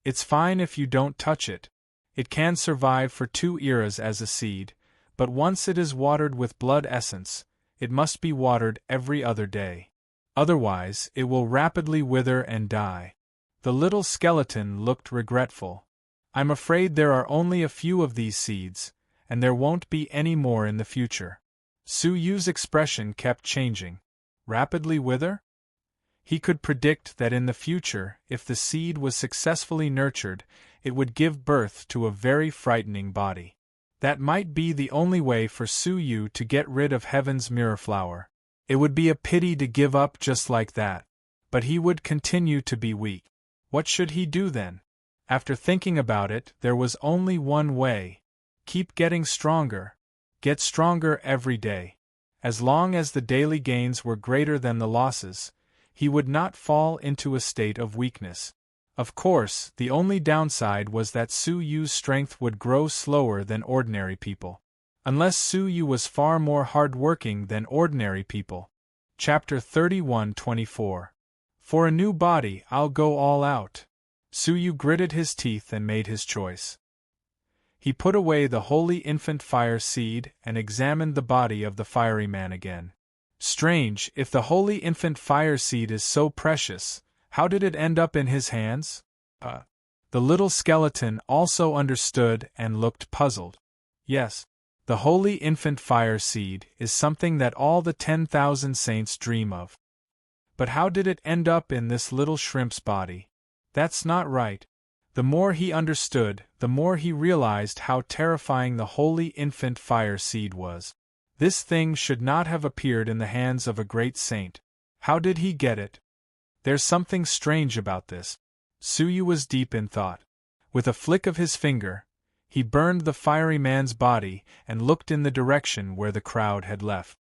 It's fine if you don't touch it. It can survive for 2 eras as a seed, but once it is watered with blood essence, it must be watered every other day. Otherwise, it will rapidly wither and die." The little skeleton looked regretful. "I'm afraid there are only a few of these seeds, and there won't be any more in the future." Suyu's expression kept changing. Rapidly wither? He could predict that in the future, if the seed was successfully nurtured, it would give birth to a very frightening body. That might be the only way for Suyu to get rid of Heaven's Mirrorflower. It would be a pity to give up just like that. But he would continue to be weak. What should he do then? After thinking about it, there was only one way. Keep getting stronger. Get stronger every day. As long as the daily gains were greater than the losses, he would not fall into a state of weakness. Of course, the only downside was that Suyu's strength would grow slower than ordinary people. Unless Suyu was far more hard-working than ordinary people. Chapter 31-24. For a new body, I'll go all out. Suyu gritted his teeth and made his choice. He put away the Holy Infant Fire Seed and examined the body of the fiery man again. Strange, if the Holy Infant Fire Seed is so precious, how did it end up in his hands? The little skeleton also understood and looked puzzled. Yes, the Holy Infant Fire Seed is something that all the 10,000 saints dream of. But how did it end up in this little shrimp's body? That's not right. The more he understood, the more he realized how terrifying the Holy Infant Fire Seed was. This thing should not have appeared in the hands of a great saint. How did he get it? There's something strange about this. Suyu was deep in thought. With a flick of his finger, he burned the fiery man's body and looked in the direction where the crowd had left.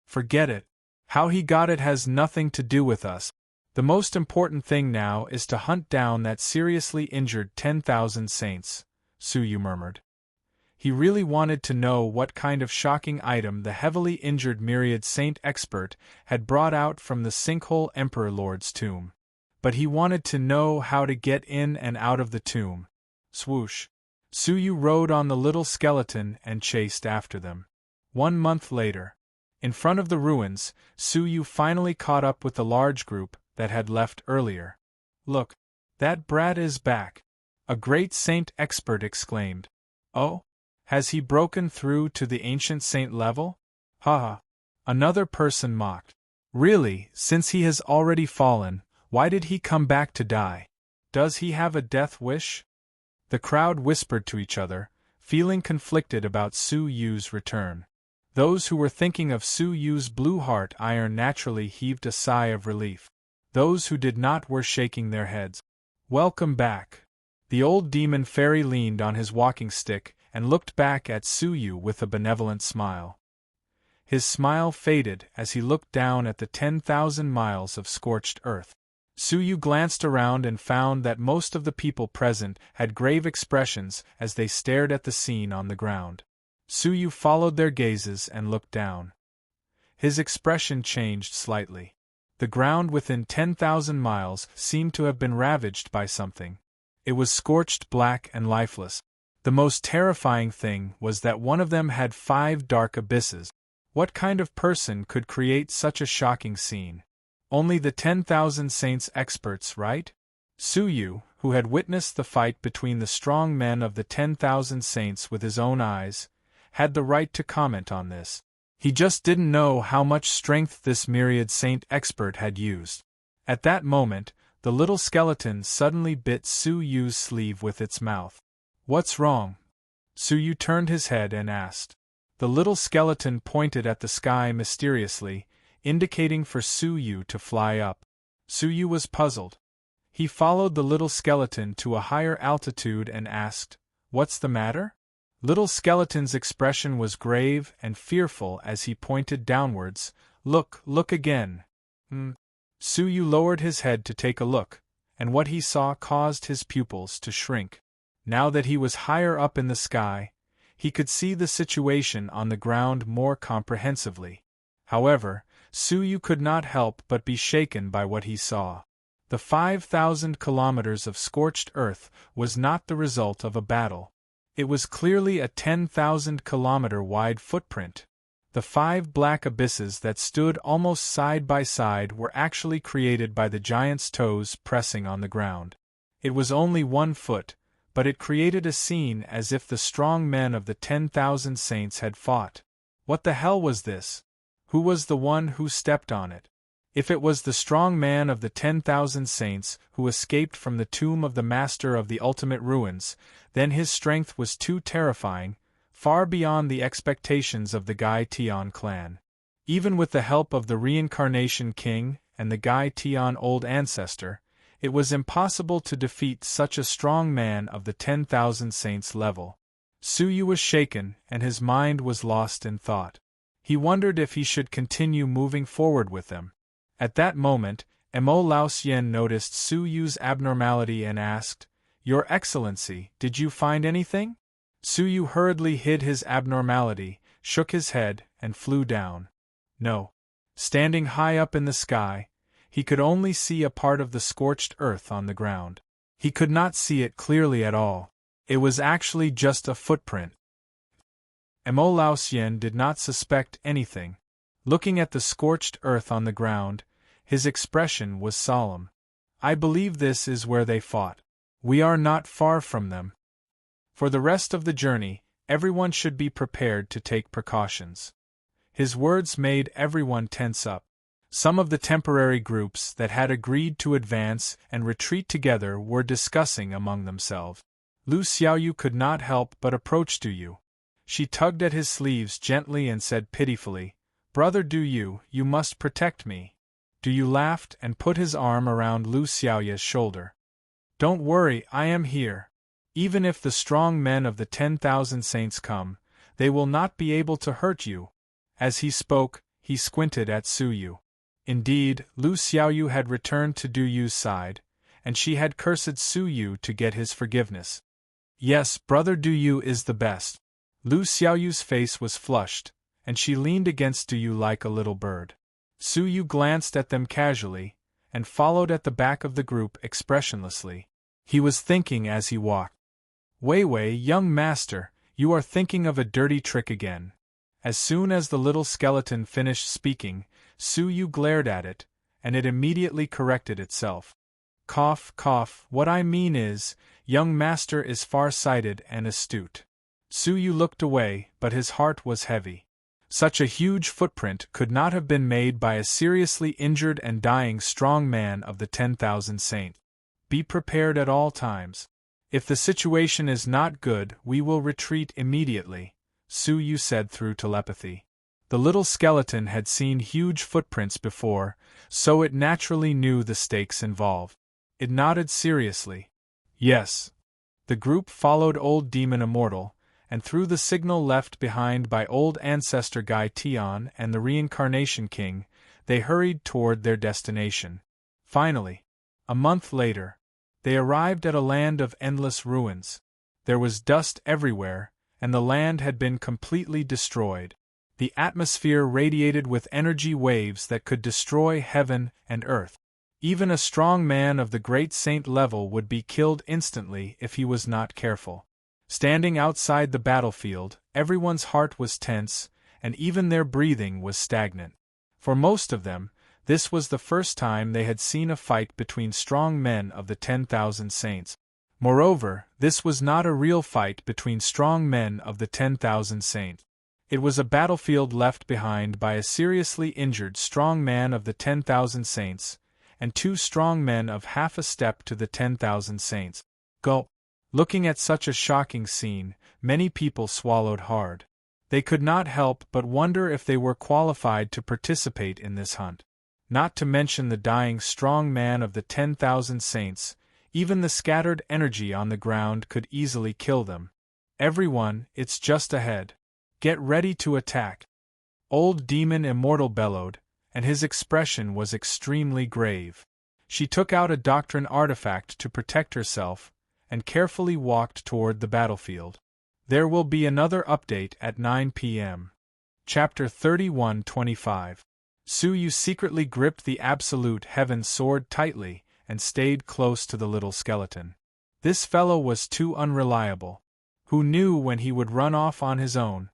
Forget it. How he got it has nothing to do with us. The most important thing now is to hunt down that seriously injured 10,000 saints, Su Yu murmured. He really wanted to know what kind of shocking item the heavily injured myriad saint expert had brought out from the sinkhole Emperor Lord's tomb. But he wanted to know how to get in and out of the tomb. Swoosh! Su Yu rode on the little skeleton and chased after them. 1 month later, in front of the ruins, Su Yu finally caught up with the large group that had left earlier. Look, that brat is back! A great saint expert exclaimed. Oh? Has he broken through to the ancient saint level? Ha! Another person mocked. Really, since he has already fallen, why did he come back to die? Does he have a death wish? The crowd whispered to each other, feeling conflicted about Su Yu's return. Those who were thinking of Su Yu's blue heart iron naturally heaved a sigh of relief. Those who did not were shaking their heads. Welcome back. The old demon fairy leaned on his walking stick and looked back at Su Yu with a benevolent smile. His smile faded as he looked down at the 10,000 miles of scorched earth. Su Yu glanced around and found that most of the people present had grave expressions as they stared at the scene on the ground. Su Yu followed their gazes and looked down. His expression changed slightly. The ground within 10,000 miles seemed to have been ravaged by something. It was scorched black and lifeless. The most terrifying thing was that one of them had 5 dark abysses. What kind of person could create such a shocking scene? Only the 10,000 saints experts, right? Su Yu, who had witnessed the fight between the strong men of the 10,000 saints with his own eyes, had the right to comment on this. He just didn't know how much strength this myriad saint expert had used. At that moment, the little skeleton suddenly bit Su Yu's sleeve with its mouth. What's wrong? Su Yu turned his head and asked. The little skeleton pointed at the sky mysteriously, indicating for Su Yu to fly up. Su Yu was puzzled. He followed the little skeleton to a higher altitude and asked, "What's the matter?" Little skeleton's expression was grave and fearful as he pointed downwards. Look again. Su Yu lowered his head to take a look, and what he saw caused his pupils to shrink. Now that he was higher up in the sky, he could see the situation on the ground more comprehensively. However, Su Yu could not help but be shaken by what he saw. The 5,000 kilometers of scorched earth was not the result of a battle. It was clearly a 10,000-kilometer wide footprint. The 5 black abysses that stood almost side by side were actually created by the giant's toes pressing on the ground. It was only 1 foot, but it created a scene as if the strong men of the 10,000 saints had fought. What the hell was this? Who was the one who stepped on it? If it was the strong man of the 10,000 saints who escaped from the tomb of the master of the ultimate ruins, then his strength was too terrifying, far beyond the expectations of the Gai Tian clan. Even with the help of the Reincarnation King and the Gai Tian Old Ancestor, it was impossible to defeat such a strong man of the 10,000 saints level. Su Yu was shaken and his mind was lost in thought. He wondered if he should continue moving forward with them. At that moment, Mo Laoxian noticed Su Yu's abnormality and asked, "Your Excellency, did you find anything?" Su Yu hurriedly hid his abnormality, shook his head, and flew down. No. Standing high up in the sky, he could only see a part of the scorched earth on the ground. He could not see it clearly at all. It was actually just a footprint. Mo Laoxian did not suspect anything. Looking at the scorched earth on the ground, his expression was solemn. "I believe this is where they fought. We are not far from them. For the rest of the journey, everyone should be prepared to take precautions." His words made everyone tense up. Some of the temporary groups that had agreed to advance and retreat together were discussing among themselves. Lu Xiaoyu could not help but approach Du Yu. She tugged at his sleeves gently and said pitifully, "Brother Du Yu, you must protect me." Du Yu laughed and put his arm around Lu Xiaoya's shoulder. "Don't worry, I am here. Even if the strong men of the 10,000 saints come, they will not be able to hurt you." As he spoke, he squinted at Su Yu. Indeed, Lu Xiaoyu had returned to Du Yu's side, and she had cursed Su Yu to get his forgiveness. Yes, brother Du Yu is the best. Lu Xiaoyu's face was flushed, and she leaned against Du Yu like a little bird. Su Yu glanced at them casually, and followed at the back of the group expressionlessly. He was thinking as he walked. Wei Wei, young master, you are thinking of a dirty trick again. As soon as the little skeleton finished speaking, Su Yu glared at it, and it immediately corrected itself. Cough, cough, what I mean is, young master is far-sighted and astute. Su Yu looked away, but his heart was heavy. Such a huge footprint could not have been made by a seriously injured and dying strong man of the 10,000 saints. Be prepared at all times. If the situation is not good, we will retreat immediately, Su Yu said through telepathy. The little skeleton had seen huge footprints before, so it naturally knew the stakes involved. It nodded seriously. Yes. The group followed Old Demon Immortal, and through the signal left behind by Old Ancestor Gai Tian and the Reincarnation King, they hurried toward their destination. Finally, a month later, they arrived at a land of endless ruins. There was dust everywhere, and the land had been completely destroyed. The atmosphere radiated with energy waves that could destroy heaven and earth. Even a strong man of the great saint level would be killed instantly if he was not careful. Standing outside the battlefield, everyone's heart was tense, and even their breathing was stagnant. For most of them, this was the first time they had seen a fight between strong men of the 10,000 saints. Moreover, this was not a real fight between strong men of the 10,000 saints. It was a battlefield left behind by a seriously injured strong man of the 10,000 saints, and two strong men of half a step to the 10,000 saints. Gulp. Looking at such a shocking scene, many people swallowed hard. They could not help but wonder if they were qualified to participate in this hunt. Not to mention the dying strong man of the 10,000 saints, even the scattered energy on the ground could easily kill them. Everyone, it's just ahead. Get ready to attack. Old Demon Immortal bellowed, and his expression was extremely grave. She took out a doctrine artifact to protect herself, and carefully walked toward the battlefield. There will be another update at 9 p.m. Chapter 31-25. Su Yu secretly gripped the Absolute Heaven sword tightly and stayed close to the little skeleton. This fellow was too unreliable. Who knew when he would run off on his own?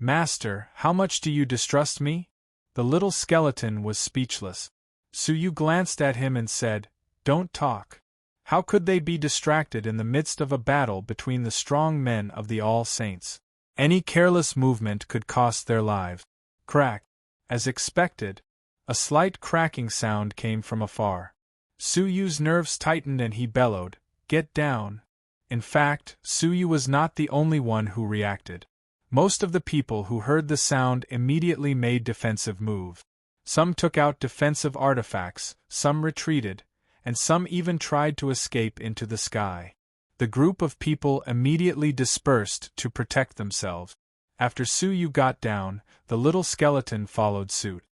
Master, how much do you distrust me? The little skeleton was speechless. Su Yu glanced at him and said, Don't talk. How could they be distracted in the midst of a battle between the strong men of the All Saints? Any careless movement could cost their lives. Crack. As expected, a slight cracking sound came from afar. Su Yu's nerves tightened and he bellowed, Get down. In fact, Su Yu was not the only one who reacted. Most of the people who heard the sound immediately made defensive moves. Some took out defensive artifacts, some retreated, and some even tried to escape into the sky. The group of people immediately dispersed to protect themselves. After Su Yu got down, the little skeleton followed suit.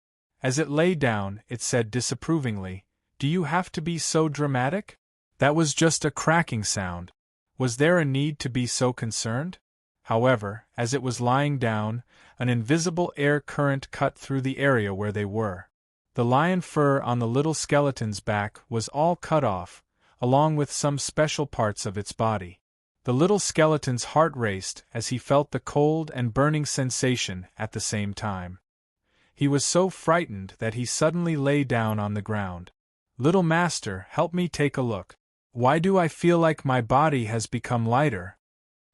As it lay down, it said disapprovingly, Do you have to be so dramatic? That was just a cracking sound. Was there a need to be so concerned? However, as it was lying down, an invisible air current cut through the area where they were. The lion fur on the little skeleton's back was all cut off, along with some special parts of its body. The little skeleton's heart raced as he felt the cold and burning sensation at the same time. He was so frightened that he suddenly lay down on the ground. Little master, help me take a look. Why do I feel like my body has become lighter?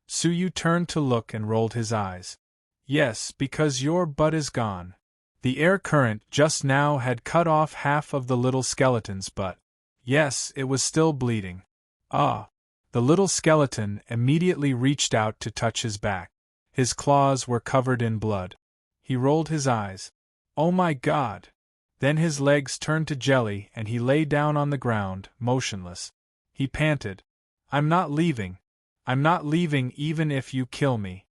Su Yu turned to look and rolled his eyes. Yes, because your butt is gone. The air current just now had cut off half of the little skeleton's butt. Yes, it was still bleeding. Ah! The little skeleton immediately reached out to touch his back. His claws were covered in blood. He rolled his eyes. Oh my God! Then his legs turned to jelly and he lay down on the ground, motionless. He panted, I'm not leaving. I'm not leaving even if you kill me.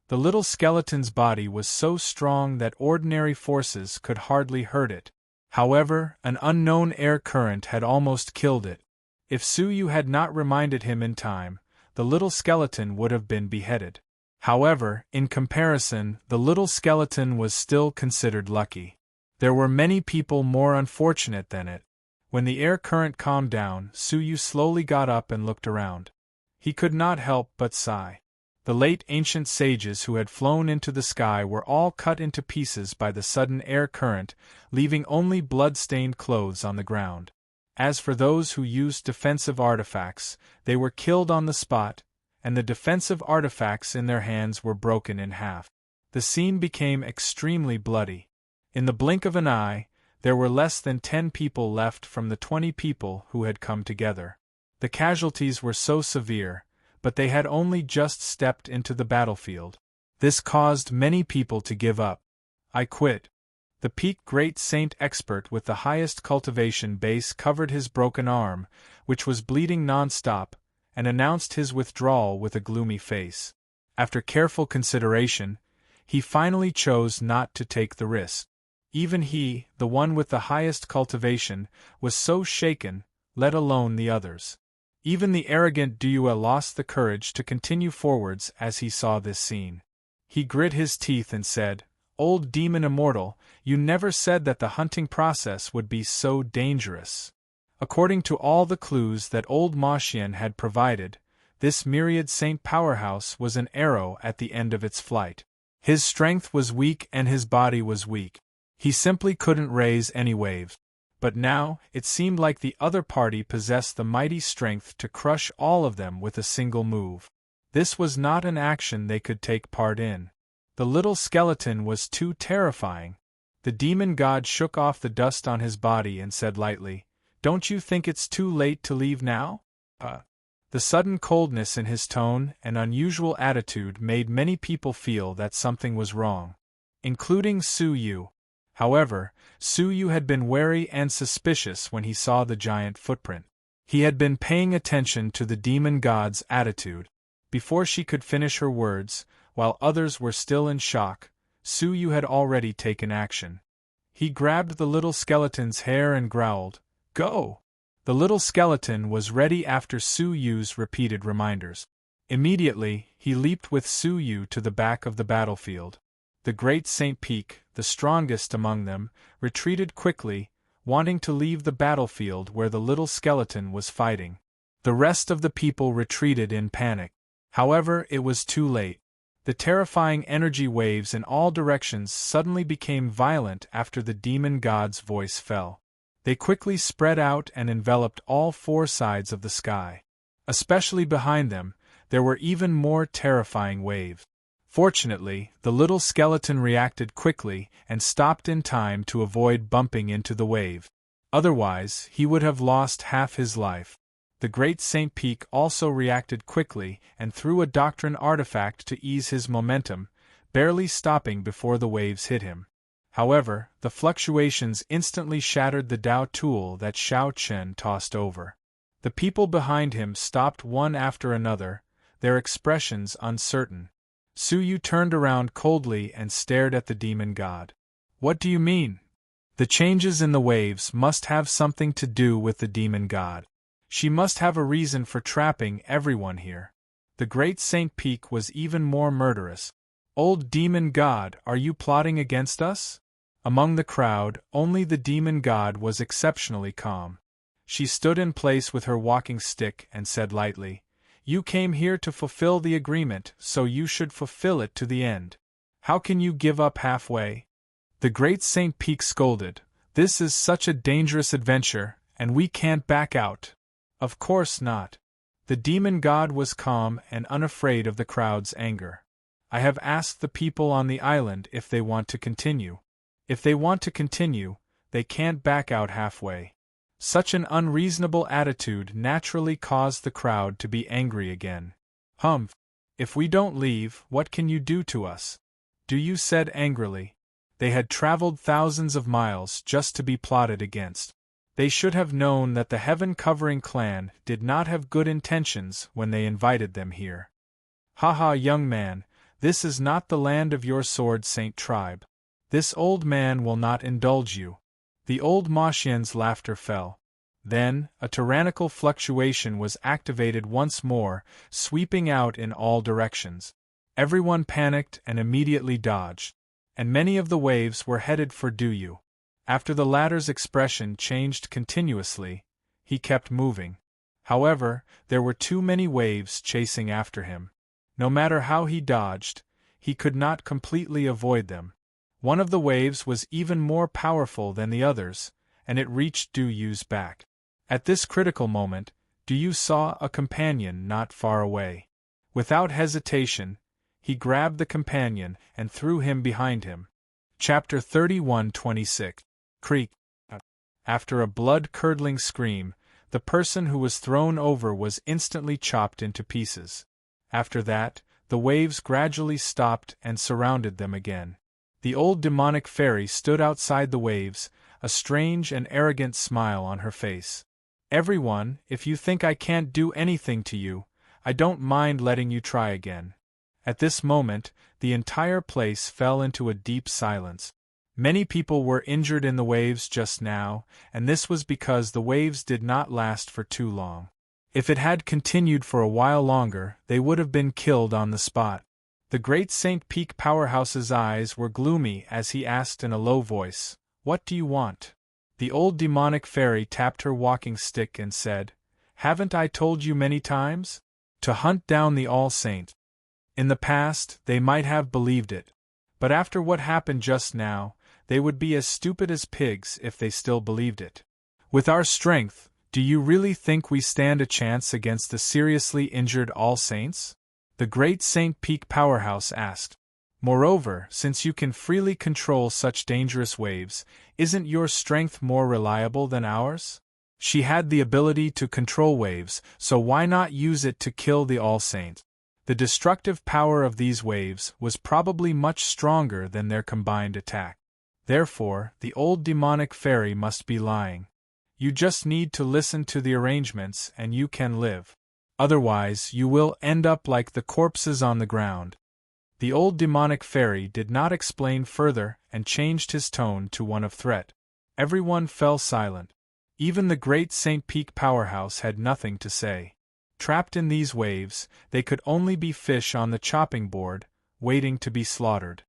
The little skeleton's body was so strong that ordinary forces could hardly hurt it. However, an unknown air current had almost killed it. If Suyu had not reminded him in time, the little skeleton would have been beheaded. However, in comparison, the little skeleton was still considered lucky. There were many people more unfortunate than it. When the air current calmed down, Suyu slowly got up and looked around. He could not help but sigh. The late ancient sages who had flown into the sky were all cut into pieces by the sudden air current, leaving only blood-stained clothes on the ground. As for those who used defensive artifacts, they were killed on the spot, and the defensive artifacts in their hands were broken in half. The scene became extremely bloody. In the blink of an eye, there were less than 10 people left from the 20 people who had come together. The casualties were so severe, but they had only just stepped into the battlefield. This caused many people to give up. I quit. The peak great saint expert with the highest cultivation base covered his broken arm, which was bleeding non-stop, and announced his withdrawal with a gloomy face. After careful consideration, he finally chose not to take the risk. Even he, the one with the highest cultivation, was so shaken, let alone the others. Even the arrogant Duya lost the courage to continue forwards as he saw this scene. He grit his teeth and said, "Old demon immortal, you never said that the hunting process would be so dangerous." According to all the clues that old Moshian had provided, this myriad saint powerhouse was an arrow at the end of its flight. His strength was weak and his body was weak. He simply couldn't raise any waves. But now, it seemed like the other party possessed the mighty strength to crush all of them with a single move. This was not an action they could take part in. The little skeleton was too terrifying. The demon god shook off the dust on his body and said lightly, "Don't you think it's too late to leave now?" The sudden coldness in his tone and unusual attitude made many people feel that something was wrong, including Suyu. However, Suyu had been wary and suspicious when he saw the giant footprint. He had been paying attention to the demon god's attitude. Before she could finish her words, while others were still in shock, Suyu had already taken action. He grabbed the little skeleton's hair and growled, "Go!" The little skeleton was ready after Suyu's repeated reminders. Immediately, he leaped with Suyu to the back of the battlefield. The great Saint Peak, the strongest among them, retreated quickly, wanting to leave the battlefield where the little skeleton was fighting. The rest of the people retreated in panic. However, it was too late. The terrifying energy waves in all directions suddenly became violent after the demon god's voice fell. They quickly spread out and enveloped all 4 sides of the sky. Especially behind them, there were even more terrifying waves. Fortunately, the little skeleton reacted quickly and stopped in time to avoid bumping into the wave. Otherwise, he would have lost half his life. The great Saint Peak also reacted quickly and threw a doctrine artifact to ease his momentum, barely stopping before the waves hit him. However, the fluctuations instantly shattered the Dao tool that Xiao Chen tossed over. The people behind him stopped one after another, their expressions uncertain. Suyu turned around coldly and stared at the demon god. "What do you mean?" "The changes in the waves must have something to do with the demon god. She must have a reason for trapping everyone here." The great Saint Peak was even more murderous. "Old demon god, are you plotting against us?" Among the crowd, only the demon god was exceptionally calm. She stood in place with her walking stick and said lightly, "You came here to fulfill the agreement, so you should fulfill it to the end. How can you give up halfway?" The great Saint Peak scolded, "This is such a dangerous adventure, and we can't back out." "Of course not." The demon god was calm and unafraid of the crowd's anger. "I have asked the people on the island if they want to continue. If they want to continue, they can't back out halfway." Such an unreasonable attitude naturally caused the crowd to be angry again. "Humph! If we don't leave, what can you do to us?" Duyu said angrily. They had traveled thousands of miles just to be plotted against. They should have known that the Heaven-Covering clan did not have good intentions when they invited them here. "Haha, young man, this is not the land of your sword saint tribe. This old man will not indulge you." The old Machian's laughter fell. Then, a tyrannical fluctuation was activated once more, sweeping out in all directions. Everyone panicked and immediately dodged, and many of the waves were headed for Du. After the latter's expression changed continuously, he kept moving. However, there were too many waves chasing after him. No matter how he dodged, he could not completely avoid them. One of the waves was even more powerful than the others, and it reached Du's back. At this critical moment, Du saw a companion not far away. Without hesitation, he grabbed the companion and threw him behind him. Chapter 31:26. Creak. After a blood-curdling scream, the person who was thrown over was instantly chopped into pieces. After that, the waves gradually stopped and surrounded them again. The old demonic fairy stood outside the waves, a strange and arrogant smile on her face. "Everyone, if you think I can't do anything to you, I don't mind letting you try again." At this moment, the entire place fell into a deep silence. Many people were injured in the waves just now, and this was because the waves did not last for too long. If it had continued for a while longer, they would have been killed on the spot. The great St. Peak powerhouse's eyes were gloomy as he asked in a low voice, "What do you want?" The old demonic fairy tapped her walking stick and said, "Haven't I told you many times? To hunt down the All-Saint." In the past, they might have believed it. But after what happened just now, they would be as stupid as pigs if they still believed it. "With our strength, do you really think we stand a chance against the seriously injured All-Saints?" the great St. Peak powerhouse asked. "Moreover, since you can freely control such dangerous waves, isn't your strength more reliable than ours?" She had the ability to control waves, so why not use it to kill the All-Saint? The destructive power of these waves was probably much stronger than their combined attack. Therefore, the old demonic fairy must be lying. You just need to listen to the arrangements and you can live. Otherwise, you will end up like the corpses on the ground. The old demonic fairy did not explain further and changed his tone to one of threat. Everyone fell silent. Even the great St. Peak powerhouse had nothing to say. Trapped in these waves, they could only be fish on the chopping board, waiting to be slaughtered.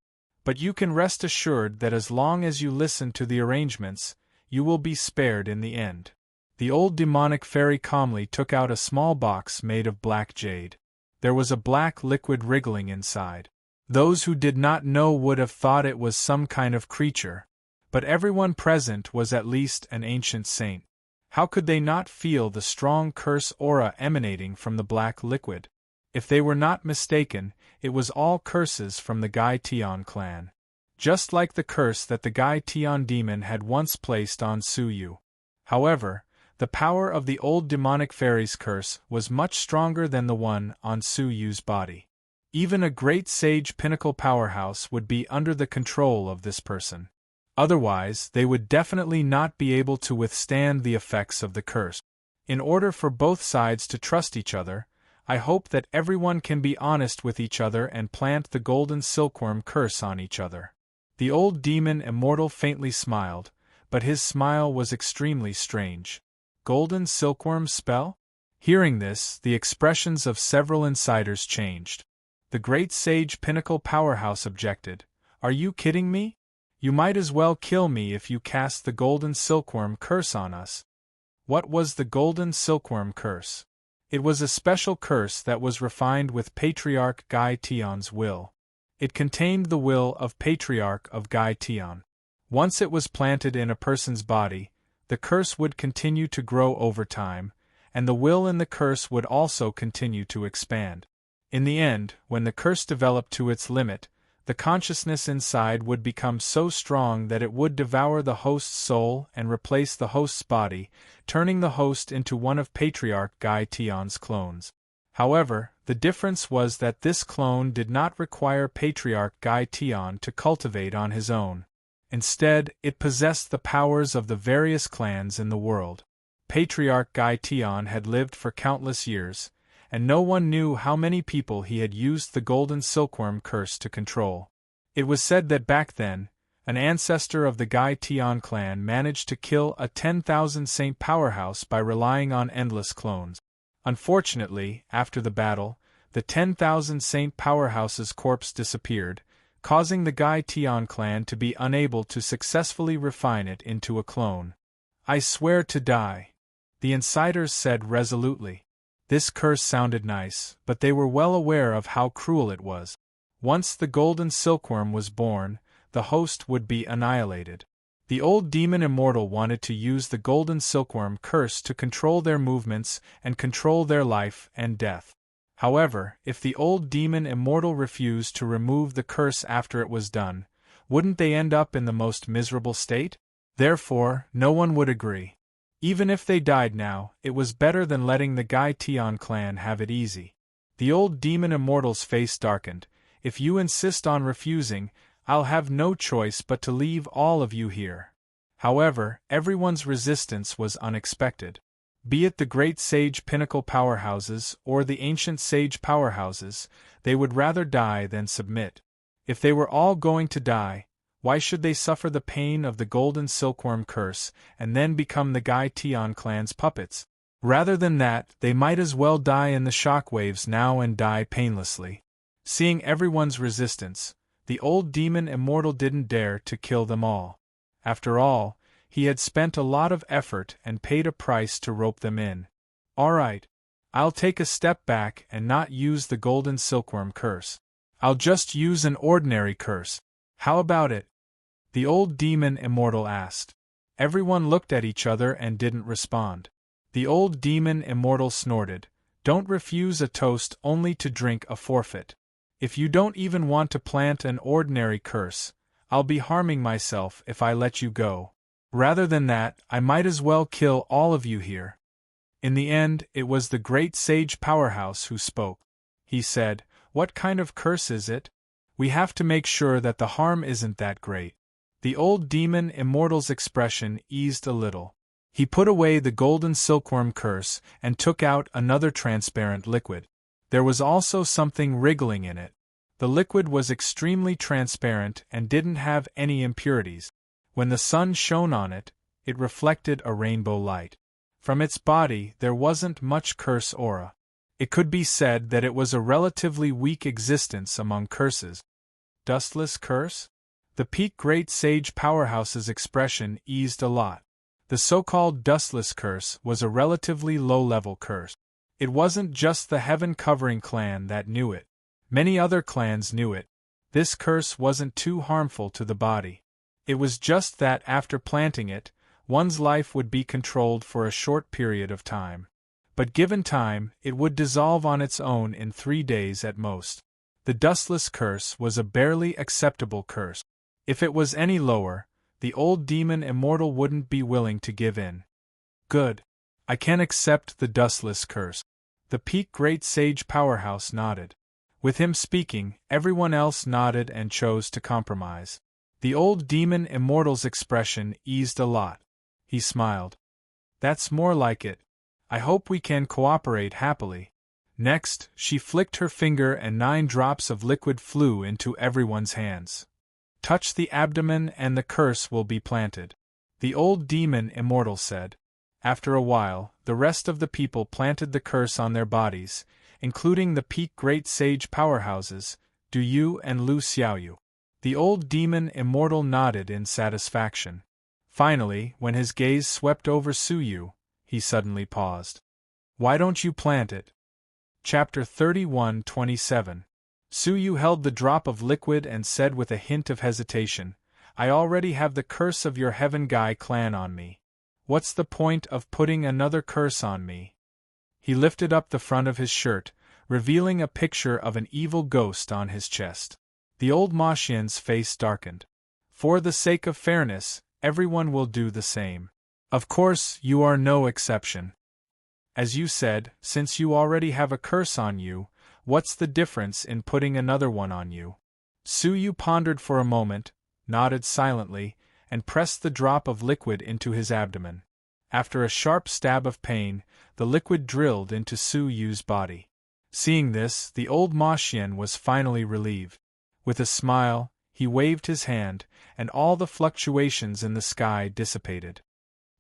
But you can rest assured that as long as you listen to the arrangements, you will be spared in the end. The old demonic fairy calmly took out a small box made of black jade. There was a black liquid wriggling inside. Those who did not know would have thought it was some kind of creature. But everyone present was at least an ancient saint. How could they not feel the strong curse aura emanating from the black liquid? If they were not mistaken, it was all curses from the Gai Tian clan. Just like the curse that the Gai Tian demon had once placed on Suyu. However, the power of the old demonic fairy's curse was much stronger than the one on Suyu's body. Even a great sage pinnacle powerhouse would be under the control of this person. Otherwise, they would definitely not be able to withstand the effects of the curse. In order for both sides to trust each other, I hope that everyone can be honest with each other and plant the golden silkworm curse on each other. The old demon immortal faintly smiled, but his smile was extremely strange. Golden silkworm spell? Hearing this, the expressions of several insiders changed. The great sage pinnacle powerhouse objected, "Are you kidding me? You might as well kill me if you cast the golden silkworm curse on us." What was the golden silkworm curse? It was a special curse that was refined with Patriarch Gai Tian's will. It contained the will of Patriarch of Gai Tian. Once it was planted in a person's body, the curse would continue to grow over time, and the will in the curse would also continue to expand. In the end, when the curse developed to its limit, the consciousness inside would become so strong that it would devour the host's soul and replace the host's body, turning the host into one of Patriarch Gai Tian's clones. However, the difference was that this clone did not require Patriarch Gai Tian to cultivate on his own. Instead, it possessed the powers of the various clans in the world. Patriarch Gai Tian had lived for countless years, and no one knew how many people he had used the golden silkworm curse to control. It was said that back then, An ancestor of the Gai Tian clan managed to kill a 10,000 saint powerhouse by relying on endless clones. Unfortunately, after the battle, the 10,000 saint powerhouse's corpse disappeared, causing the Gai Tian clan to be unable to successfully refine it into a clone. "I swear to die," the insiders said resolutely. This curse sounded nice, but they were well aware of how cruel it was. Once the golden silkworm was born, the host would be annihilated. The old demon immortal wanted to use the golden silkworm curse to control their movements and control their life and death. However, if the old demon immortal refused to remove the curse after it was done, wouldn't they end up in the most miserable state? Therefore, no one would agree. Even if they died now, it was better than letting the Gai Tian clan have it easy. The old demon immortal's face darkened. "If you insist on refusing, I'll have no choice but to leave all of you here." However, everyone's resistance was unexpected. Be it the great sage pinnacle powerhouses or the ancient sage powerhouses, they would rather die than submit. If they were all going to die, why should they suffer the pain of the golden silkworm curse and then become the Gai Tian clan's puppets? Rather than that, they might as well die in the shockwaves now and die painlessly. Seeing everyone's resistance, the old demon immortal didn't dare to kill them all. After all, he had spent a lot of effort and paid a price to rope them in. "All right. I'll take a step back and not use the golden silkworm curse. I'll just use an ordinary curse. How about it?" the old demon immortal asked. Everyone looked at each other and didn't respond. The old demon immortal snorted, "Don't refuse a toast only to drink a forfeit. If you don't even want to plant an ordinary curse, I'll be harming myself if I let you go. Rather than that, I might as well kill all of you here." In the end, it was the great sage powerhouse who spoke. He said, "What kind of curse is it? We have to make sure that the harm isn't that great." The old demon immortal's expression eased a little. He put away the golden silkworm curse and took out another transparent liquid. There was also something wriggling in it. The liquid was extremely transparent and didn't have any impurities. When the sun shone on it, it reflected a rainbow light. From its body there wasn't much curse aura. It could be said that it was a relatively weak existence among curses. Dustless curse? The peak great sage powerhouse's expression eased a lot. The so-called dustless curse was a relatively low-level curse. It wasn't just the heaven-covering clan that knew it. Many other clans knew it. This curse wasn't too harmful to the body. It was just that after planting it, one's life would be controlled for a short period of time. But given time, it would dissolve on its own in 3 days at most. The dustless curse was a barely acceptable curse. If it was any lower, the old demon immortal wouldn't be willing to give in. "Good. I can accept the dustless curse." The peak great sage powerhouse nodded. With him speaking, everyone else nodded and chose to compromise. The old demon immortal's expression eased a lot. He smiled. "That's more like it. I hope we can cooperate happily." Next, she flicked her finger and 9 drops of liquid flew into everyone's hands. "Touch the abdomen and the curse will be planted," the old demon immortal said. After a while, the rest of the people planted the curse on their bodies, including the peak great sage powerhouses, Du Yu and Lu Xiaoyu. The old demon immortal nodded in satisfaction. Finally, when his gaze swept over Su Yu, he suddenly paused. "Why don't you plant it?" Chapter 31:27. Su Yu held the drop of liquid and said with a hint of hesitation, "I already have the curse of your Heaven Gai clan on me. What's the point of putting another curse on me?" He lifted up the front of his shirt, revealing a picture of an evil ghost on his chest. The old Ma Xian's face darkened. "For the sake of fairness, everyone will do the same. Of course, you are no exception. As you said, since you already have a curse on you, what's the difference in putting another one on you?" Su Yu pondered for a moment, nodded silently, and pressed the drop of liquid into his abdomen. After a sharp stab of pain, the liquid drilled into Su Yu's body. Seeing this, the old Ma Xian was finally relieved. With a smile, He waved his hand, and all the fluctuations in the sky dissipated.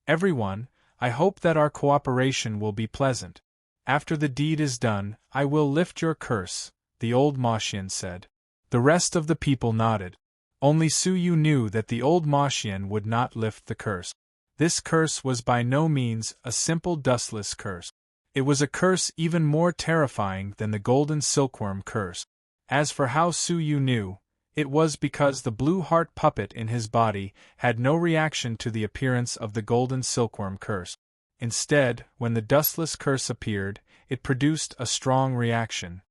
Everyone, I hope that our cooperation will be pleasant. After the deed is done, I will lift your curse, the old Moshian said. The rest of the people nodded. Only Suyu knew that the old Moshian would not lift the curse. This curse was by no means a simple dustless curse. It was a curse even more terrifying than the golden silkworm curse. As for how Suyu knew, it was because the blue heart puppet in his body had no reaction to the appearance of the golden silkworm curse. Instead, when the dustless curse appeared, it produced a strong reaction.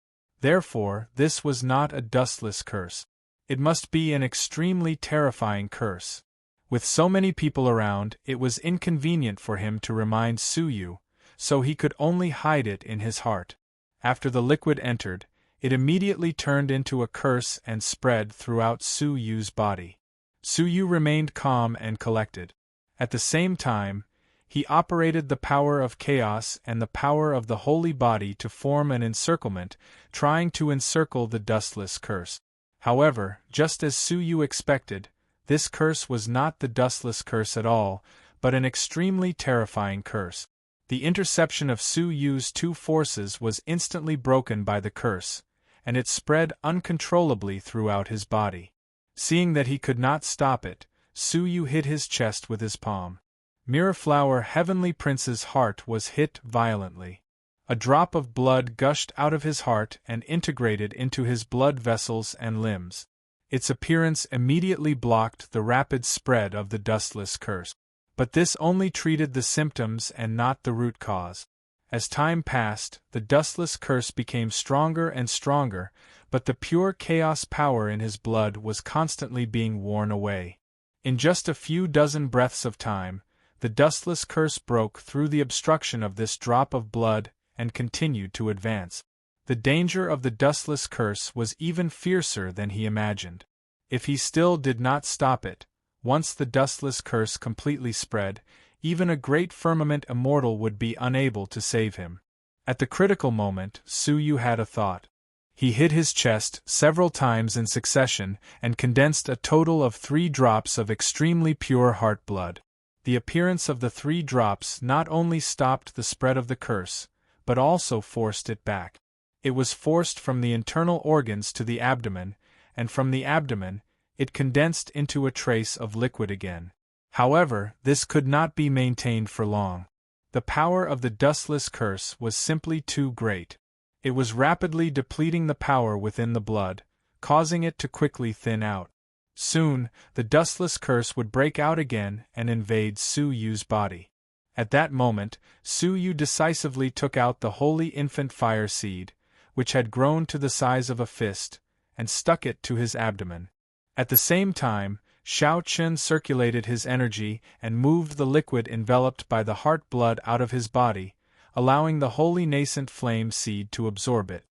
Therefore, this was not a dustless curse. It must be an extremely terrifying curse. With so many people around, it was inconvenient for him to remind Suyu, so he could only hide it in his heart. After the liquid entered, it immediately turned into a curse and spread throughout Suyu's body. Suyu remained calm and collected. At the same time, he operated the power of chaos and the power of the holy body to form an encirclement, trying to encircle the dustless curse. However, just as Suyu expected, this curse was not the dustless curse at all, but an extremely terrifying curse. The interception of Suyu's two forces was instantly broken by the curse, and it spread uncontrollably throughout his body. Seeing that he could not stop it, Suyu hit his chest with his palm. Mirrorflower Heavenly Prince's heart was hit violently. A drop of blood gushed out of his heart and integrated into his blood vessels and limbs. Its appearance immediately blocked the rapid spread of the dustless curse. But this only treated the symptoms and not the root cause. As time passed, the dustless curse became stronger and stronger, but the pure chaos power in his blood was constantly being worn away. In just a few dozen breaths of time, the dustless curse broke through the obstruction of this drop of blood and continued to advance. The danger of the dustless curse was even fiercer than he imagined. If he still did not stop it, once the dustless curse completely spread, even a great firmament immortal would be unable to save him. At the critical moment, Suyu had a thought. He hit his chest several times in succession and condensed a total of 3 drops of extremely pure heart blood. The appearance of the 3 drops not only stopped the spread of the curse, but also forced it back. It was forced from the internal organs to the abdomen, and from the abdomen, it condensed into a trace of liquid again. However, this could not be maintained for long. The power of the dustless curse was simply too great. It was rapidly depleting the power within the blood, causing it to quickly thin out. Soon, the dustless curse would break out again and invade Suyu's body. At that moment, Suyu decisively took out the holy infant fire seed, which had grown to the size of a fist, and stuck it to his abdomen. At the same time, Xiao Qun circulated his energy and moved the liquid enveloped by the heart blood out of his body, allowing the holy nascent flame seed to absorb it.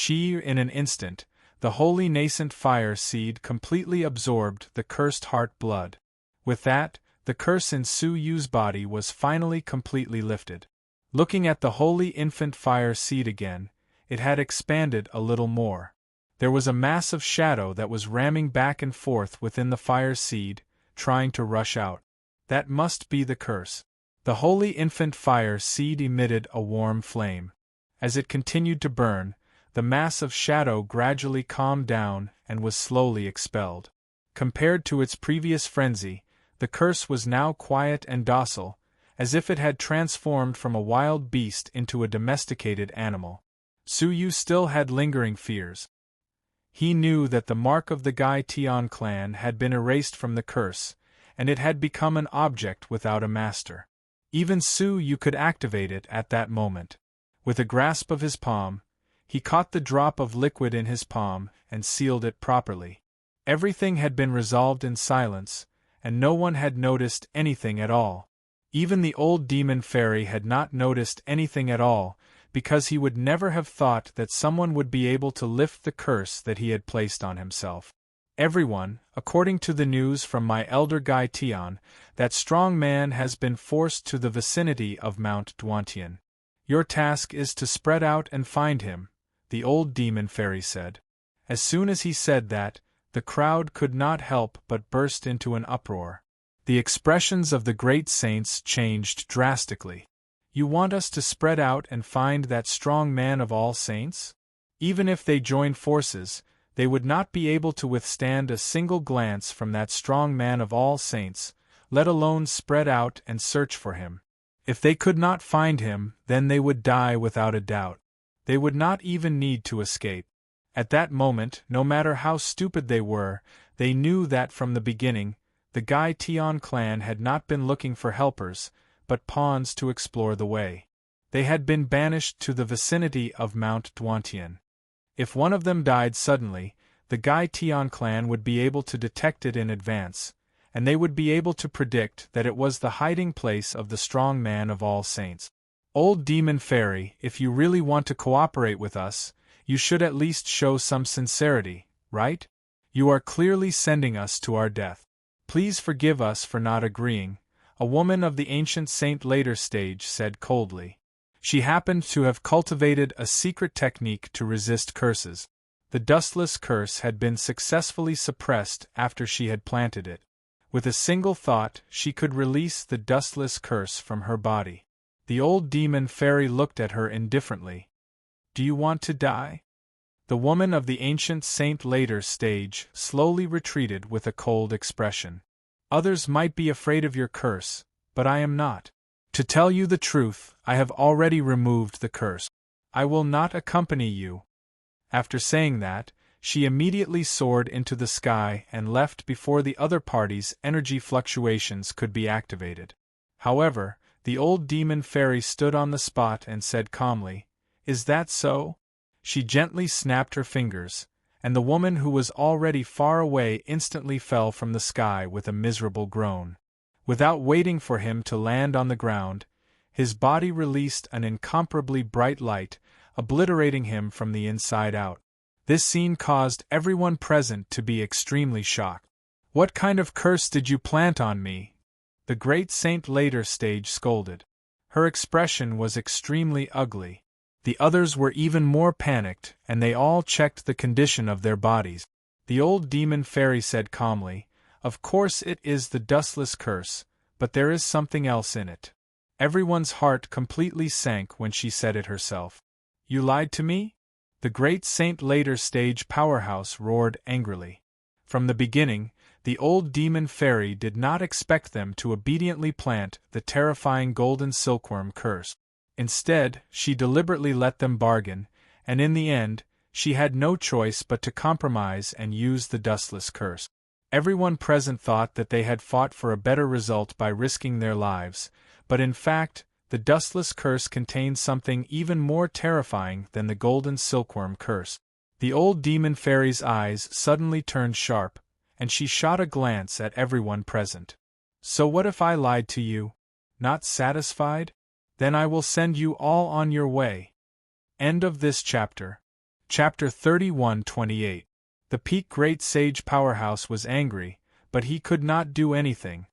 In an instant, the holy nascent fire seed completely absorbed the cursed heart blood. With that, the curse in Suyu's body was finally completely lifted. Looking at the holy infant fire seed again, it had expanded a little more. There was a mass of shadow that was ramming back and forth within the fire seed, trying to rush out. That must be the curse. The holy infant fire seed emitted a warm flame. As it continued to burn, the mass of shadow gradually calmed down and was slowly expelled. Compared to its previous frenzy, the curse was now quiet and docile, as if it had transformed from a wild beast into a domesticated animal. Suyu still had lingering fears. He knew that the mark of the Gai Tian clan had been erased from the curse, and it had become an object without a master. Even Suyu could activate it at that moment. With a grasp of his palm, he caught the drop of liquid in his palm and sealed it properly. Everything had been resolved in silence, and no one had noticed anything at all. Even the old demon fairy had not noticed anything at all, because he would never have thought that someone would be able to lift the curse that he had placed on himself. Everyone, according to the news from my elder Gai Tian, that strong man has been forced to the vicinity of Mount Duantian. Your task is to spread out and find him, the old demon fairy said. As soon as he said that, The crowd could not help but burst into an uproar. The expressions of the great saints changed drastically. You want us to spread out and find that strong man of all saints? Even if they joined forces, they would not be able to withstand a single glance from that strong man of all saints, let alone spread out and search for him. If they could not find him, then they would die without a doubt. They would not even need to escape. At that moment, no matter how stupid they were, they knew that from the beginning, the Gai Tian clan had not been looking for helpers, but pawns to explore the way. They had been banished to the vicinity of Mount Duantian. If one of them died suddenly, the Gai Tian clan would be able to detect it in advance, and they would be able to predict that it was the hiding place of the strong man of all saints. Old Demon Fairy, if you really want to cooperate with us, you should at least show some sincerity, right? You are clearly sending us to our death. Please forgive us for not agreeing, a woman of the ancient saint later stage said coldly. She happened to have cultivated a secret technique to resist curses. The dustless curse had been successfully suppressed after she had planted it. With a single thought, she could release the dustless curse from her body. The old demon fairy looked at her indifferently. Do you want to die? The woman of the ancient saint later stage slowly retreated with a cold expression. Others might be afraid of your curse, but I am not. To tell you the truth, I have already removed the curse. I will not accompany you. After saying that, she immediately soared into the sky and left before the other party's energy fluctuations could be activated. However, the old demon fairy stood on the spot and said calmly, "Is that so?" She gently snapped her fingers, and the woman who was already far away instantly fell from the sky with a miserable groan. Without waiting for him to land on the ground, his body released an incomparably bright light, obliterating him from the inside out. This scene caused everyone present to be extremely shocked. "What kind of curse did you plant on me?" the great saint later stage scolded. Her expression was extremely ugly. The others were even more panicked, and they all checked the condition of their bodies. The old demon fairy said calmly, "Of course it is the dustless curse, but there is something else in it." Everyone's heart completely sank when she said it herself. "You lied to me?" The great saint later stage powerhouse roared angrily. From the beginning, the old demon fairy did not expect them to obediently plant the terrifying golden silkworm curse. Instead, she deliberately let them bargain, and in the end, she had no choice but to compromise and use the dustless curse. Everyone present thought that they had fought for a better result by risking their lives, but in fact, the dustless curse contained something even more terrifying than the golden silkworm curse. The old demon fairy's eyes suddenly turned sharp, and she shot a glance at everyone present. "So what if I lied to you? Not satisfied? Then I will send you all on your way." End of this chapter. Chapter 31-28. The peak great sage powerhouse was angry, but he could not do anything.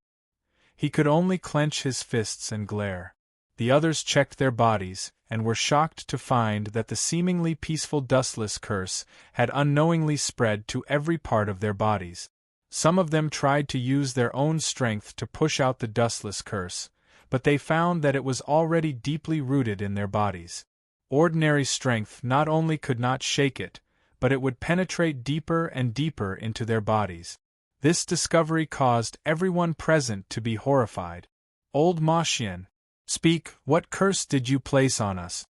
He could only clench his fists and glare. The others checked their bodies, and were shocked to find that the seemingly peaceful dustless curse had unknowingly spread to every part of their bodies. Some of them tried to use their own strength to push out the dustless curse, but they found that it was already deeply rooted in their bodies. Ordinary strength not only could not shake it, but it would penetrate deeper and deeper into their bodies. This discovery caused everyone present to be horrified. "Old Ma Xian, speak, what curse did you place on us?"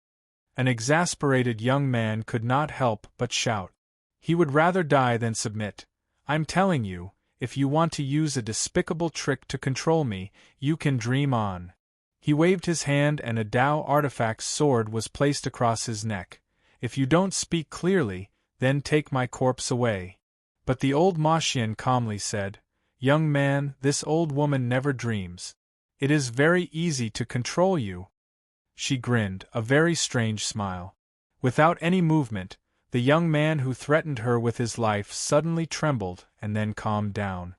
An exasperated young man could not help but shout. He would rather die than submit. "I'm telling you, if you want to use a despicable trick to control me, you can dream on." He waved his hand and a Dao artifact's sword was placed across his neck. "If you don't speak clearly, then take my corpse away." But the old Ma Xian calmly said, "Young man, this old woman never dreams. It is very easy to control you." She grinned, a very strange smile. Without any movement, the young man who threatened her with his life suddenly trembled and then calmed down.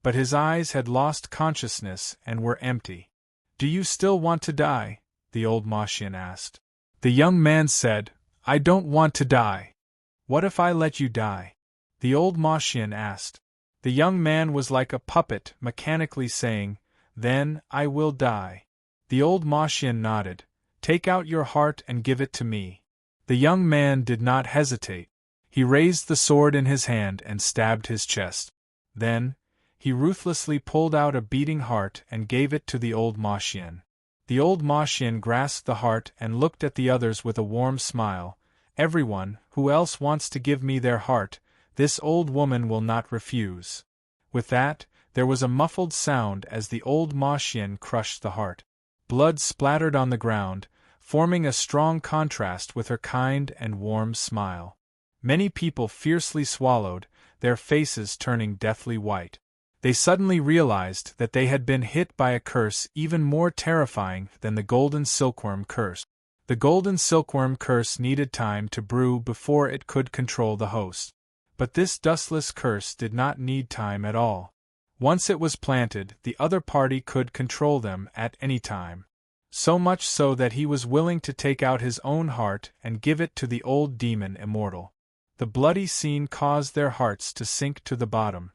But his eyes had lost consciousness and were empty. "Do you still want to die?" the old Ma Xian asked. The young man said, "I don't want to die." "What if I let you die?" the old Martian asked. The young man was like a puppet, mechanically saying, "Then I will die." The old Martian nodded. "Take out your heart and give it to me." The young man did not hesitate. He raised the sword in his hand and stabbed his chest. Then, he ruthlessly pulled out a beating heart and gave it to the old Martian. The old Martian grasped the heart and looked at the others with a warm smile. "Everyone, who else wants to give me their heart, this old woman will not refuse." With that, there was a muffled sound as the old Martian crushed the heart. Blood splattered on the ground, forming a strong contrast with her kind and warm smile. Many people fiercely swallowed, their faces turning deathly white. They suddenly realized that they had been hit by a curse even more terrifying than the golden silkworm curse. The golden silkworm curse needed time to brew before it could control the host. But this dustless curse did not need time at all. Once it was planted, the other party could control them at any time. So much so that he was willing to take out his own heart and give it to the old demon immortal. The bloody scene caused their hearts to sink to the bottom.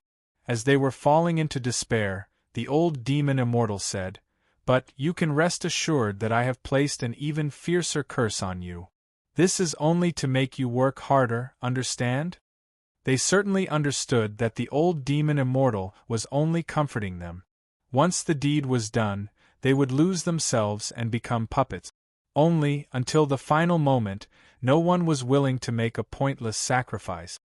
As they were falling into despair, the old demon immortal said, "But you can rest assured that I have placed an even fiercer curse on you. This is only to make you work harder, understand?" They certainly understood that the old demon immortal was only comforting them. Once the deed was done, they would lose themselves and become puppets. Only, until the final moment, no one was willing to make a pointless sacrifice.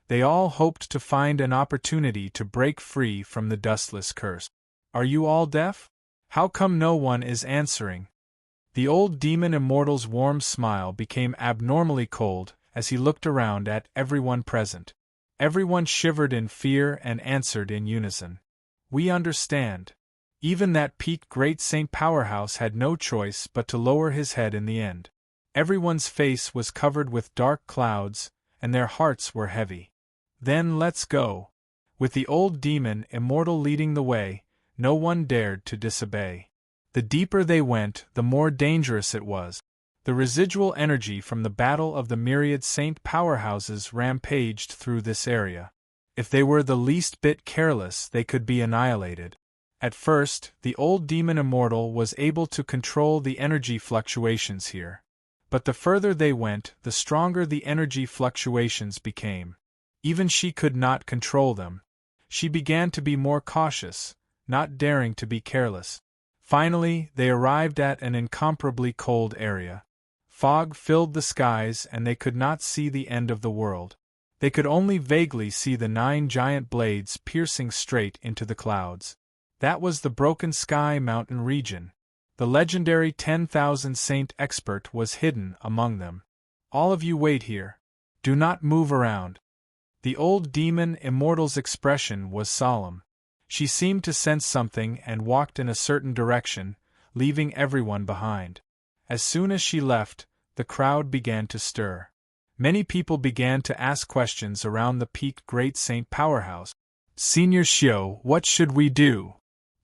They all hoped to find an opportunity to break free from the dustless curse. "Are you all deaf? How come no one is answering?" The old demon immortal's warm smile became abnormally cold as he looked around at everyone present. Everyone shivered in fear and answered in unison. "We understand." Even that peaked great Saint Powerhouse had no choice but to lower his head in the end. Everyone's face was covered with dark clouds, and their hearts were heavy. "Then let's go." With the old demon immortal leading the way, no one dared to disobey. The deeper they went, the more dangerous it was. The residual energy from the battle of the myriad Saint Powerhouses rampaged through this area. If they were the least bit careless, they could be annihilated. At first, the old demon immortal was able to control the energy fluctuations here. But the further they went, the stronger the energy fluctuations became. Even she could not control them. She began to be more cautious, not daring to be careless. Finally, they arrived at an incomparably cold area. Fog filled the skies and they could not see the end of the world. They could only vaguely see the 9 giant blades piercing straight into the clouds. That was the Broken Sky Mountain region. The legendary 10,000 Saint expert was hidden among them. "All of you wait here. Do not move around." The old demon immortal's expression was solemn. She seemed to sense something and walked in a certain direction, leaving everyone behind. As soon as she left, the crowd began to stir. Many people began to ask questions around the peaked Great Saint Powerhouse. "Senior Shio, what should we do?"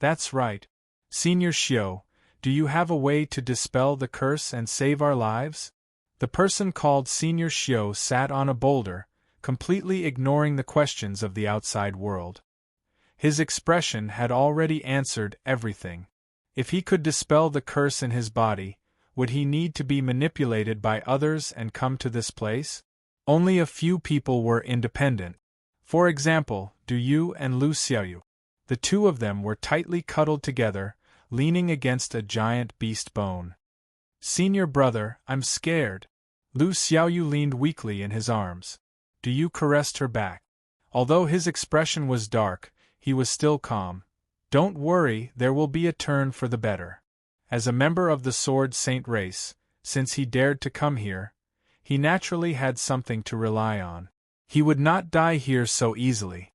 "That's right. Senior Shio, do you have a way to dispel the curse and save our lives?" The person called Senior Shio sat on a boulder, completely ignoring the questions of the outside world. His expression had already answered everything. If he could dispel the curse in his body, would he need to be manipulated by others and come to this place? Only a few people were independent. For example, Du and Lu Xiaoyu. The two of them were tightly cuddled together, leaning against a giant beast bone. "Senior brother, I'm scared." Lu Xiaoyu leaned weakly in his arms. Du caressed her back. Although his expression was dark, he was still calm. "Don't worry, there will be a turn for the better." As a member of the Sword Saint race, since he dared to come here, he naturally had something to rely on. He would not die here so easily.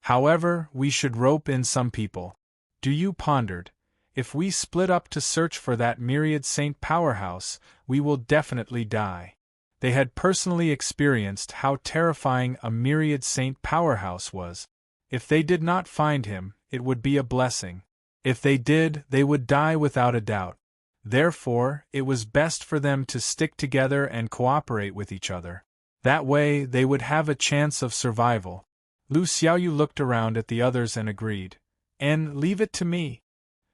However, we should rope in some people. Du pondered. If we split up to search for that myriad Saint Powerhouse, we will definitely die. They had personally experienced how terrifying a myriad Saint Powerhouse was. If they did not find him, it would be a blessing. If they did, they would die without a doubt. Therefore, it was best for them to stick together and cooperate with each other. That way they would have a chance of survival. Lu Xiaoyu looked around at the others and agreed. And leave it to me.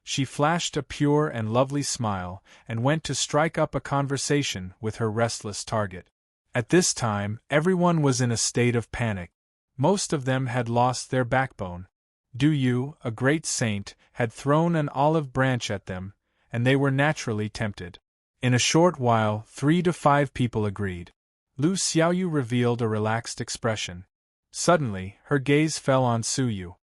She flashed a pure and lovely smile and went to strike up a conversation with her restless target. At this time, everyone was in a state of panic. Most of them had lost their backbone. Du Yu, a great saint, had thrown an olive branch at them, and they were naturally tempted. In a short while, 3 to 5 people agreed. Lu Xiaoyu revealed a relaxed expression. Suddenly, her gaze fell on Suyu.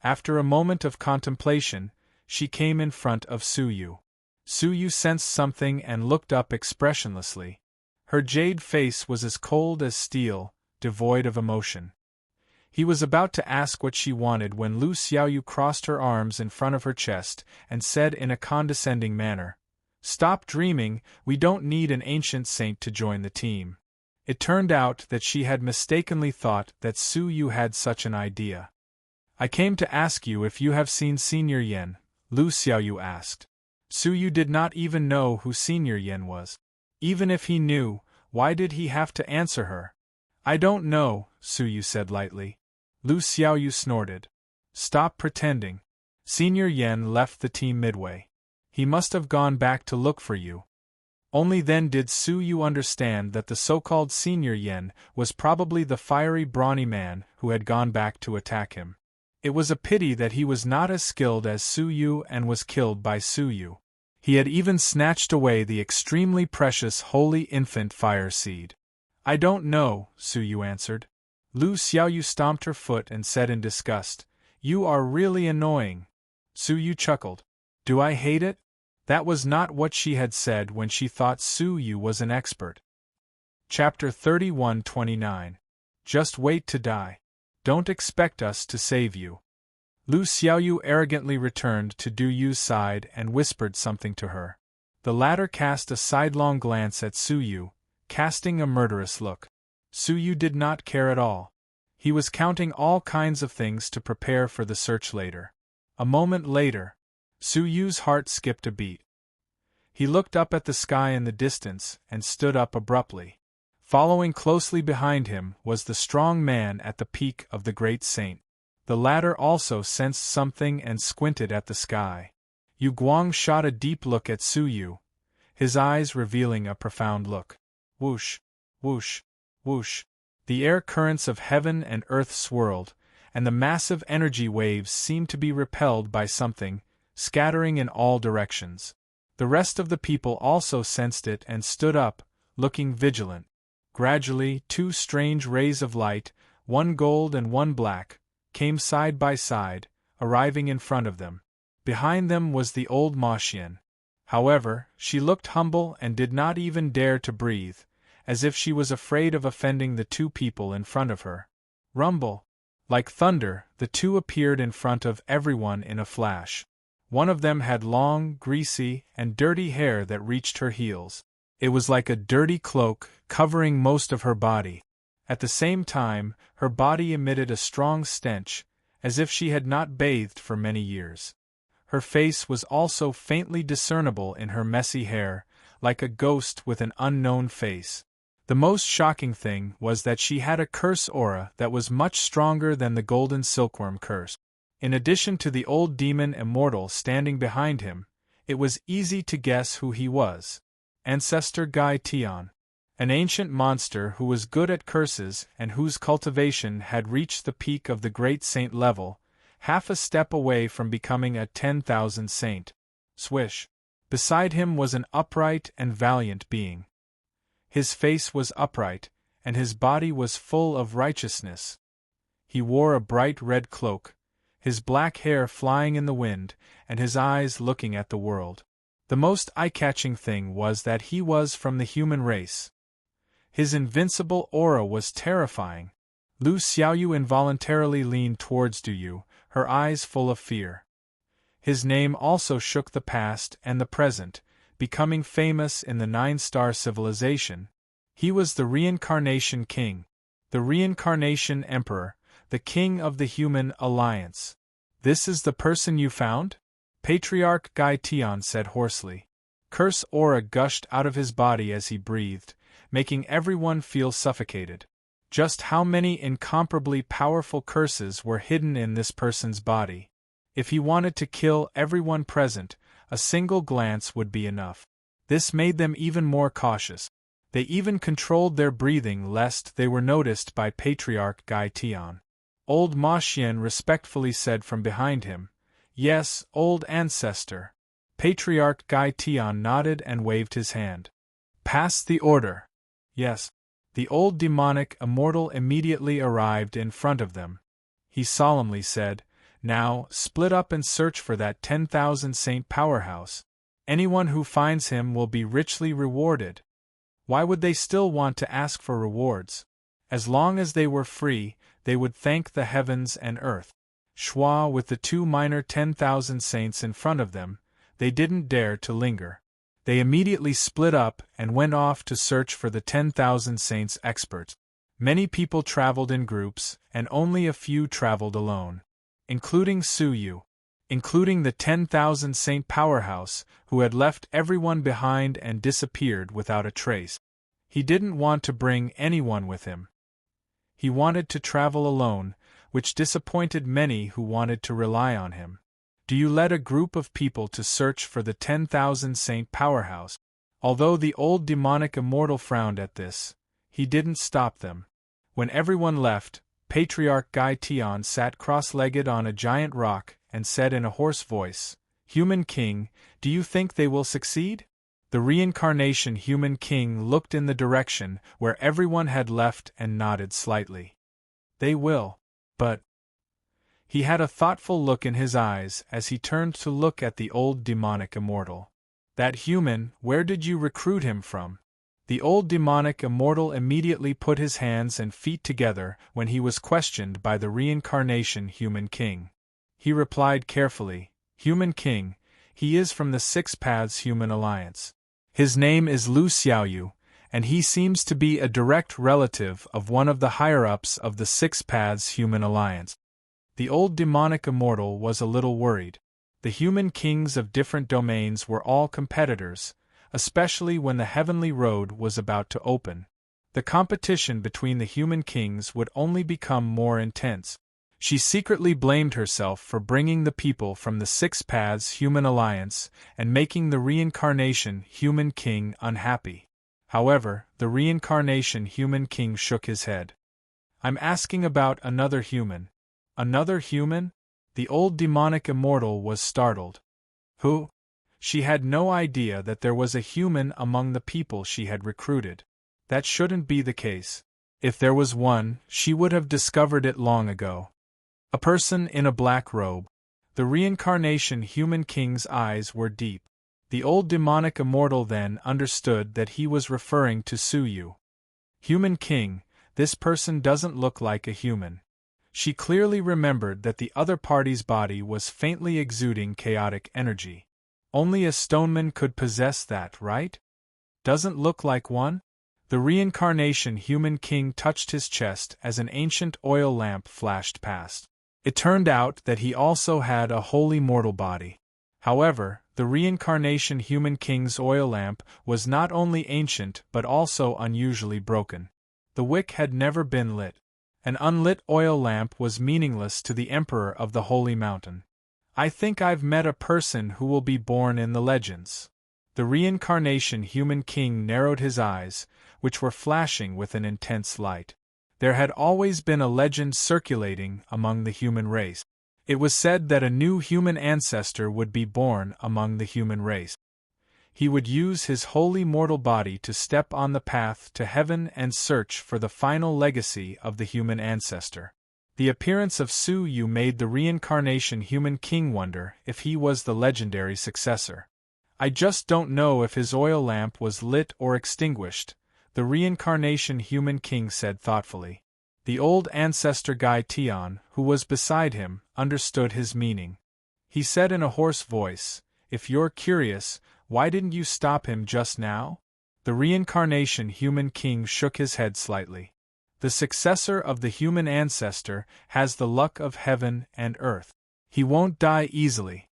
After a moment of contemplation, she came in front of Suyu. Suyu sensed something and looked up expressionlessly. Her jade face was as cold as steel, devoid of emotion. He was about to ask what she wanted when Lu Xiaoyu crossed her arms in front of her chest and said in a condescending manner, "Stop dreaming, we don't need an ancient saint to join the team." It turned out that she had mistakenly thought that Suyu had such an idea. "I came to ask you if you have seen Senior Yen," Lu Xiaoyu asked. Suyu did not even know who Senior Yen was. Even if he knew, why did he have to answer her? "I don't know," Suyu said lightly. Lu Xiaoyu snorted. "Stop pretending." Senior Yen left the team midway. "He must have gone back to look for you." Only then did Suyu understand that the so-called Senior Yen was probably the fiery brawny man who had gone back to attack him. It was a pity that he was not as skilled as Suyu and was killed by Suyu. He had even snatched away the extremely precious holy infant fire seed. "I don't know," Suyu answered. Lu Xiaoyu stomped her foot and said in disgust, "You are really annoying." Suyu chuckled. "Do I hate it?" That was not what she had said when she thought Suyu was an expert. Chapter 31-29. Just wait to die. Don't expect us to save you. Lu Xiaoyu arrogantly returned to Du Yu's side and whispered something to her. The latter cast a sidelong glance at Suyu, casting a murderous look. Suyu did not care at all. He was counting all kinds of things to prepare for the search later. A moment later, Suyu's heart skipped a beat. He looked up at the sky in the distance and stood up abruptly. Following closely behind him was the strong man at the peak of the great saint. The latter also sensed something and squinted at the sky. Yu Guang shot a deep look at Suyu, his eyes revealing a profound look. Whoosh, whoosh, whoosh. The air currents of heaven and earth swirled, and the massive energy waves seemed to be repelled by something, scattering in all directions. The rest of the people also sensed it and stood up, looking vigilant. Gradually, 2 strange rays of light, one gold and one black, came side by side, arriving in front of them. Behind them was the old Ma Xian. However, she looked humble and did not even dare to breathe, as if she was afraid of offending the 2 people in front of her. Rumble! Like thunder, the 2 appeared in front of everyone in a flash. One of them had long, greasy, and dirty hair that reached her heels. It was like a dirty cloak, covering most of her body. At the same time, her body emitted a strong stench, as if she had not bathed for many years. Her face was also faintly discernible in her messy hair, like a ghost with an unknown face. The most shocking thing was that she had a curse aura that was much stronger than the golden silkworm curse. In addition to the old demon immortal standing behind him, it was easy to guess who he was. Ancestor Gai Tian. An ancient monster who was good at curses and whose cultivation had reached the peak of the great saint level, half a step away from becoming a 10,000 saint. Swish. Beside him was an upright and valiant being. His face was upright, and his body was full of righteousness. He wore a bright red cloak, his black hair flying in the wind, and his eyes looking at the world. The most eye-catching thing was that he was from the human race. His invincible aura was terrifying. Lu Xiaoyu involuntarily leaned towards Du Yu, her eyes full of fear. His name also shook the past and the present, becoming famous in the 9-star civilization. He was the Reincarnation King, the Reincarnation Emperor, the King of the Human Alliance. "This is the person you found?" Patriarch Gai Tian said hoarsely. Curse aura gushed out of his body as he breathed, making everyone feel suffocated. Just how many incomparably powerful curses were hidden in this person's body? If he wanted to kill everyone present, a single glance would be enough. This made them even more cautious. They even controlled their breathing lest they were noticed by Patriarch Gai Tian. Old Ma Xian respectfully said from behind him, "Yes, old ancestor." Patriarch Gai Tian nodded and waved his hand. "Pass the order." Yes. The old demonic immortal immediately arrived in front of them. He solemnly said, "Now, split up and search for that 10,000 saint powerhouse. Anyone who finds him will be richly rewarded." Why would they still want to ask for rewards? As long as they were free, they would thank the heavens and earth. Schwa with the 2 minor 10,000 saints in front of them, they didn't dare to linger. They immediately split up and went off to search for the 10,000 saints expert. Many people traveled in groups, and only a few traveled alone. Including Su Yu. Including the 10,000 saint powerhouse, who had left everyone behind and disappeared without a trace. He didn't want to bring anyone with him. He wanted to travel alone, which disappointed many who wanted to rely on him. Do you let a group of people to search for the 10,000 saint powerhouse? Although the old demonic immortal frowned at this, he didn't stop them. When everyone left, Patriarch Gai Tian sat cross-legged on a giant rock and said in a hoarse voice, "Human King, do you think they will succeed?" The reincarnation Human King looked in the direction where everyone had left and nodded slightly. "They will. But—" He had a thoughtful look in his eyes as he turned to look at the old demonic immortal. "That human, where did you recruit him from?" The old demonic immortal immediately put his hands and feet together when he was questioned by the reincarnation Human King. He replied carefully, "Human King, he is from the Six Paths Human Alliance. His name is Lu Xiaoyu, and he seems to be a direct relative of one of the higher-ups of the Six Paths Human Alliance." The old demonic immortal was a little worried. The human kings of different domains were all competitors, especially when the heavenly road was about to open. The competition between the human kings would only become more intense. She secretly blamed herself for bringing the people from the Six Paths Human Alliance and making the reincarnation Human King unhappy. However, the reincarnation Human King shook his head. "I'm asking about another human." "Another human?" The old demonic immortal was startled. "Who?" She had no idea that there was a human among the people she had recruited. That shouldn't be the case. If there was one, she would have discovered it long ago. A person in a black robe. The reincarnation Human King's eyes were deep. The old demonic immortal then understood that he was referring to Su Yu. "Human King, this person doesn't look like a human." She clearly remembered that the other party's body was faintly exuding chaotic energy. Only a stoneman could possess that, right? Doesn't look like one? The reincarnation Human King touched his chest as an ancient oil lamp flashed past. It turned out that he also had a wholly mortal body. However, the reincarnation Human King's oil lamp was not only ancient but also unusually broken. The wick had never been lit. An unlit oil lamp was meaningless to the Emperor of the Holy Mountain. "I think I've met a person who will be born in the legends." The reincarnation Human King narrowed his eyes, which were flashing with an intense light. There had always been a legend circulating among the human race. It was said that a new human ancestor would be born among the human race. He would use his holy mortal body to step on the path to heaven and search for the final legacy of the human ancestor. The appearance of Su Yu made the reincarnation Human King wonder if he was the legendary successor. "I just don't know if his oil lamp was lit or extinguished," the reincarnation Human King said thoughtfully. The old ancestor Gai Tian, who was beside him, understood his meaning. He said in a hoarse voice, "If you're curious, why didn't you stop him just now?" The reincarnation Human King shook his head slightly. "The successor of the human ancestor has the luck of heaven and earth. He won't die easily.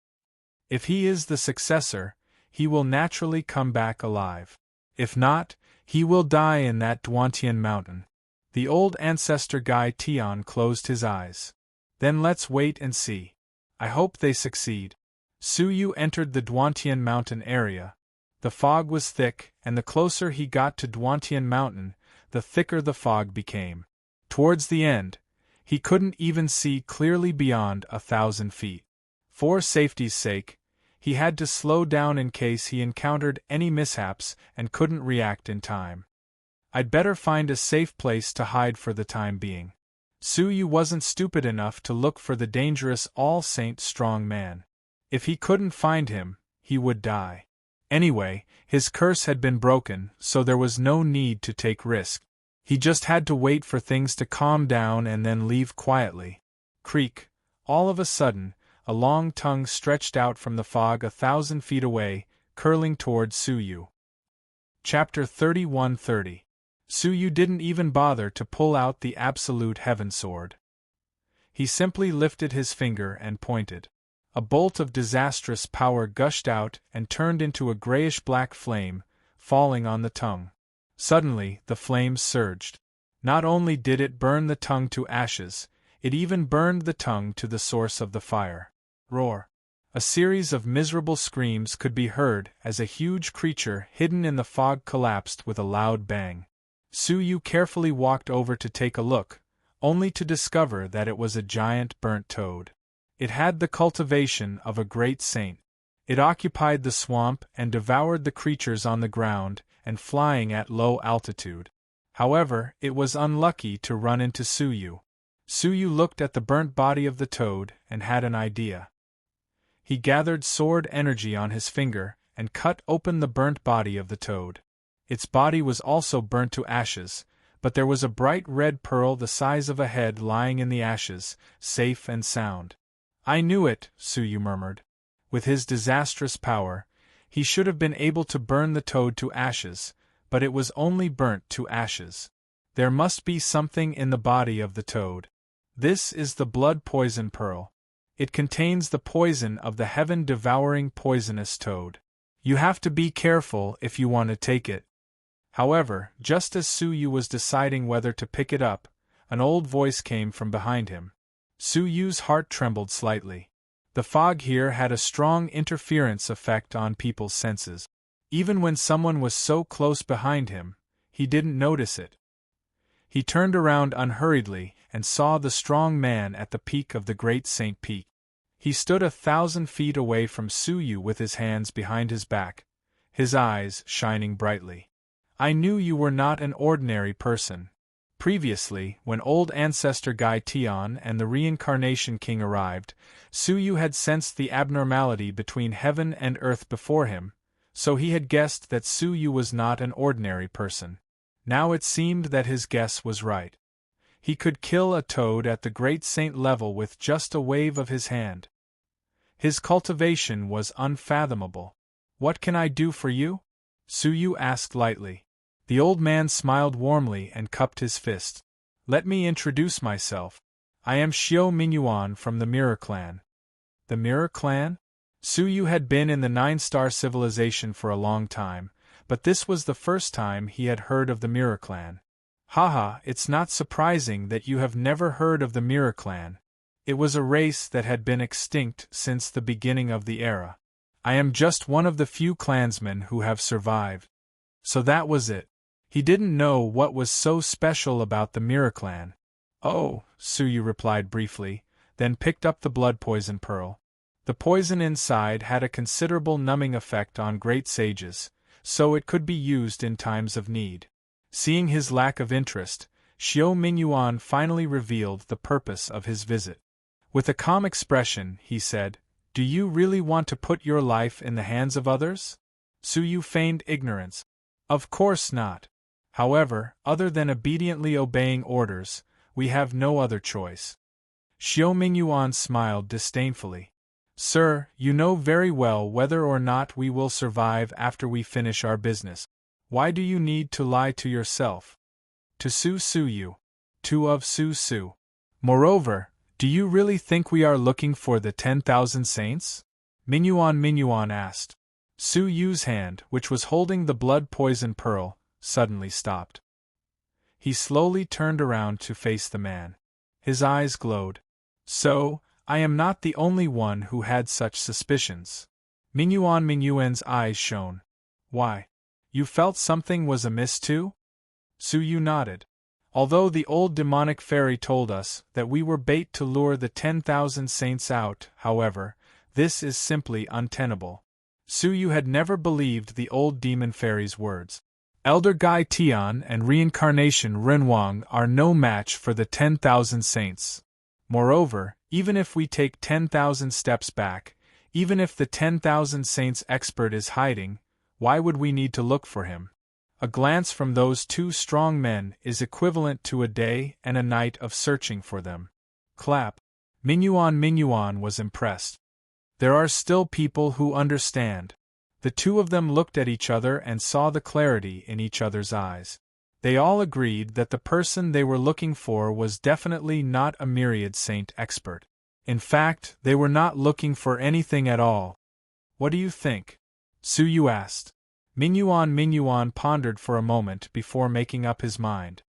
If he is the successor, he will naturally come back alive. If not, he will die in that Duantian mountain." The old ancestor Gai Tian closed his eyes. Then let's wait and see. I hope they succeed. Su Yu entered the Duantian Mountain area. The fog was thick, and the closer he got to Duantian Mountain, the thicker the fog became. Towards the end, he couldn't even see clearly beyond 1,000 feet. For safety's sake, he had to slow down in case he encountered any mishaps and couldn't react in time. I'd better find a safe place to hide for the time being. Su Yu wasn't stupid enough to look for the dangerous All-Saint strong man. If he couldn't find him, he would die. Anyway, his curse had been broken, so there was no need to take risk. He just had to wait for things to calm down and then leave quietly. Creak! All of a sudden, a long tongue stretched out from the fog 1,000 feet away, curling toward Su Yu. Chapter 31:30. Su Yu didn't even bother to pull out the absolute heaven sword. He simply lifted his finger and pointed. A bolt of disastrous power gushed out and turned into a grayish-black flame, falling on the tongue. Suddenly, the flames surged. Not only did it burn the tongue to ashes, it even burned the tongue to the source of the fire. Roar! A series of miserable screams could be heard as a huge creature hidden in the fog collapsed with a loud bang. Su Yu carefully walked over to take a look, only to discover that it was a giant burnt toad. It had the cultivation of a great saint. It occupied the swamp and devoured the creatures on the ground and flying at low altitude. However, it was unlucky to run into Su Yu. Su Yu looked at the burnt body of the toad and had an idea. He gathered sword energy on his finger and cut open the burnt body of the toad. Its body was also burnt to ashes, but there was a bright red pearl the size of a head lying in the ashes, safe and sound. I knew it, Su Yu murmured. With his disastrous power, he should have been able to burn the toad to ashes, but it was only burnt to ashes. There must be something in the body of the toad. This is the blood poison pearl. It contains the poison of the heaven-devouring poisonous toad. You have to be careful if you want to take it. However, just as Su Yu was deciding whether to pick it up, an old voice came from behind him. Su Yu's heart trembled slightly. The fog here had a strong interference effect on people's senses. Even when someone was so close behind him, he didn't notice it. He turned around unhurriedly and saw the strong man at the peak of the Great Saint Peak. He stood 1,000 feet away from Su Yu with his hands behind his back, his eyes shining brightly. I knew you were not an ordinary person. Previously, when old ancestor Gai Tian and the Reincarnation King arrived, Su Yu had sensed the abnormality between heaven and earth before him, so he had guessed that Su Yu was not an ordinary person. Now it seemed that his guess was right. He could kill a toad at the Great Saint level with just a wave of his hand. His cultivation was unfathomable. What can I do for you? Su Yu asked lightly. The old man smiled warmly and cupped his fist. Let me introduce myself. I am Xiao Mingyuan from the Mirror Clan. The Mirror Clan? Su Yu had been in the 9-star civilization for a long time, but this was the first time he had heard of the Mirror Clan. Haha, it's not surprising that you have never heard of the Mirror Clan. It was a race that had been extinct since the beginning of the era. I am just one of the few clansmen who have survived. So that was it. He didn't know what was so special about the Mirror Clan. Oh, Su Yu replied briefly, then picked up the blood poison pearl. The poison inside had a considerable numbing effect on great sages, so it could be used in times of need. Seeing his lack of interest, Xiao Mingyuan finally revealed the purpose of his visit. With a calm expression, he said, Do you really want to put your life in the hands of others? Su Yu feigned ignorance. Of course not. However, other than obediently obeying orders, we have no other choice. Xiao Mingyuan smiled disdainfully. Sir, you know very well whether or not we will survive after we finish our business. Why do you need to lie to yourself? To Su Yu. To of Su. Moreover, do you really think we are looking for the 10,000 saints? Mingyuan asked. Su Yu's hand, which was holding the blood poison pearl, suddenly stopped. He slowly turned around to face the man. His eyes glowed. So, I am not the only one who had such suspicions. Mingyuan's eyes shone. Why? You felt something was amiss too? Su Yu nodded. Although the old demonic fairy told us that we were bait to lure the 10,000 saints out, however, this is simply untenable. Su Yu had never believed the old demon fairy's words. Elder Gai Tian and Reincarnation Renwang are no match for the 10,000 saints. Moreover, even if we take 10,000 steps back, even if the 10,000 saints expert is hiding, why would we need to look for him? A glance from those two strong men is equivalent to a day and a night of searching for them. Clap. Mingyuan was impressed. There are still people who understand. The two of them looked at each other and saw the clarity in each other's eyes. They all agreed that the person they were looking for was definitely not a myriad saint expert. In fact, they were not looking for anything at all. What do you think? Su Yu asked. Mingyuan pondered for a moment before making up his mind.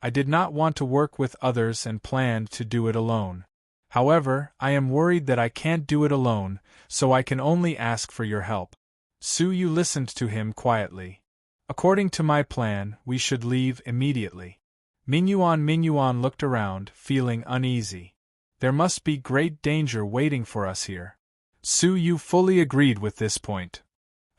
I did not want to work with others and planned to do it alone. However, I am worried that I can't do it alone, so I can only ask for your help. Su Yu listened to him quietly. According to my plan, we should leave immediately. Mingyuan looked around, feeling uneasy. There must be great danger waiting for us here. Su Yu fully agreed with this point.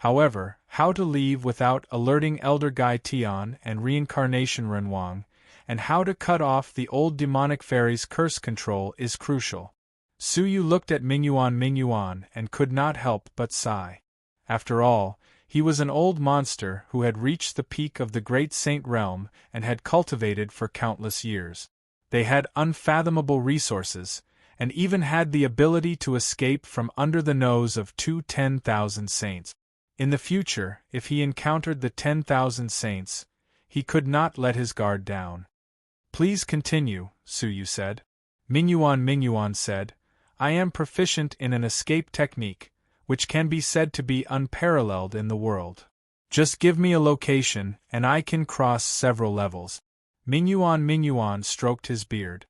However, how to leave without alerting Elder Gai Tian and Reincarnation Renwang, and how to cut off the old demonic fairy's curse control is crucial. Su Yu looked at Mingyuan and could not help but sigh. After all, he was an old monster who had reached the peak of the great saint realm and had cultivated for countless years. They had unfathomable resources, and even had the ability to escape from under the nose of 10,000 saints. In the future, if he encountered the 10,000 saints, he could not let his guard down. Please continue, Su Yu said. Mingyuan said, I am proficient in an escape technique, which can be said to be unparalleled in the world. Just give me a location, and I can cross several levels. Mingyuan stroked his beard.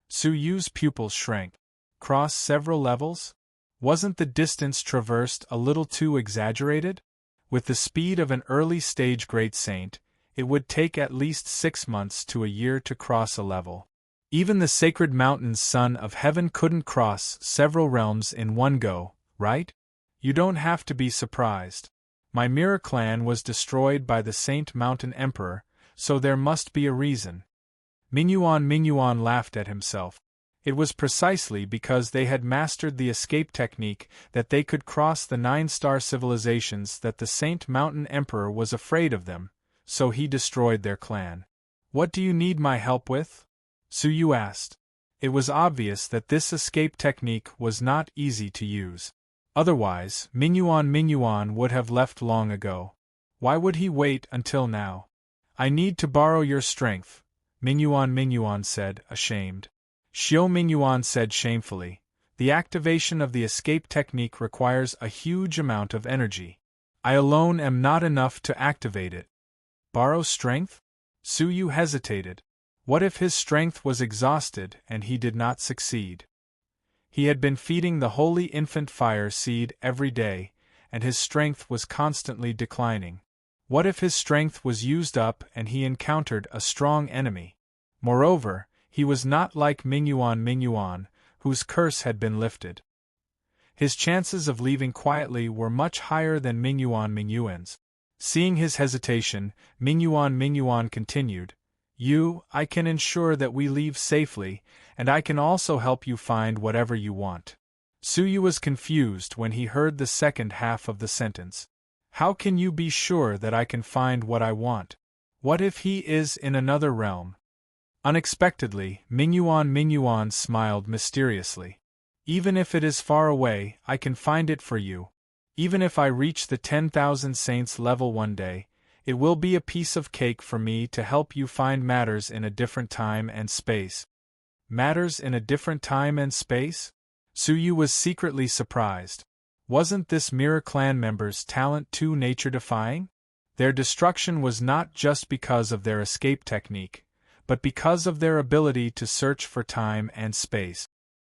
Su Yu's pupils shrank. Cross several levels? Wasn't the distance traversed a little too exaggerated? With the speed of an early-stage great saint, it would take at least 6 months to a year to cross a level. Even the sacred mountain's son of heaven couldn't cross several realms in one go, right? You don't have to be surprised. My mirror clan was destroyed by the Saint Mountain Emperor, so there must be a reason. Mingyuan laughed at himself. It was precisely because they had mastered the escape technique that they could cross the 9-star civilizations that the Saint Mountain Emperor was afraid of them, so he destroyed their clan. What do you need my help with? Su Yu asked. It was obvious that this escape technique was not easy to use. Otherwise, Mingyuan would have left long ago. Why would he wait until now? I need to borrow your strength, Mingyuan said, ashamed. Xiao Mingyuan said shamefully, the activation of the escape technique requires a huge amount of energy. I alone am not enough to activate it. Borrow strength? Su Yu hesitated. What if his strength was exhausted and he did not succeed? He had been feeding the holy infant fire seed every day, and his strength was constantly declining. What if his strength was used up and he encountered a strong enemy? Moreover, he was not like Mingyuan, whose curse had been lifted. His chances of leaving quietly were much higher than Mingyuan's. Seeing his hesitation, Mingyuan continued, I can ensure that we leave safely, and I can also help you find whatever you want. Su Yu was confused when he heard the second half of the sentence. How can you be sure that I can find what I want? What if he is in another realm? Unexpectedly, Mingyuan smiled mysteriously. Even if it is far away, I can find it for you. Even if I reach the 10,000 saints level one day, it will be a piece of cake for me to help you find matters in a different time and space. Matters in a different time and space? Su Yu was secretly surprised. Wasn't this Mirror Clan member's talent too nature-defying? Their destruction was not just because of their escape technique, but because of their ability to search for time and space.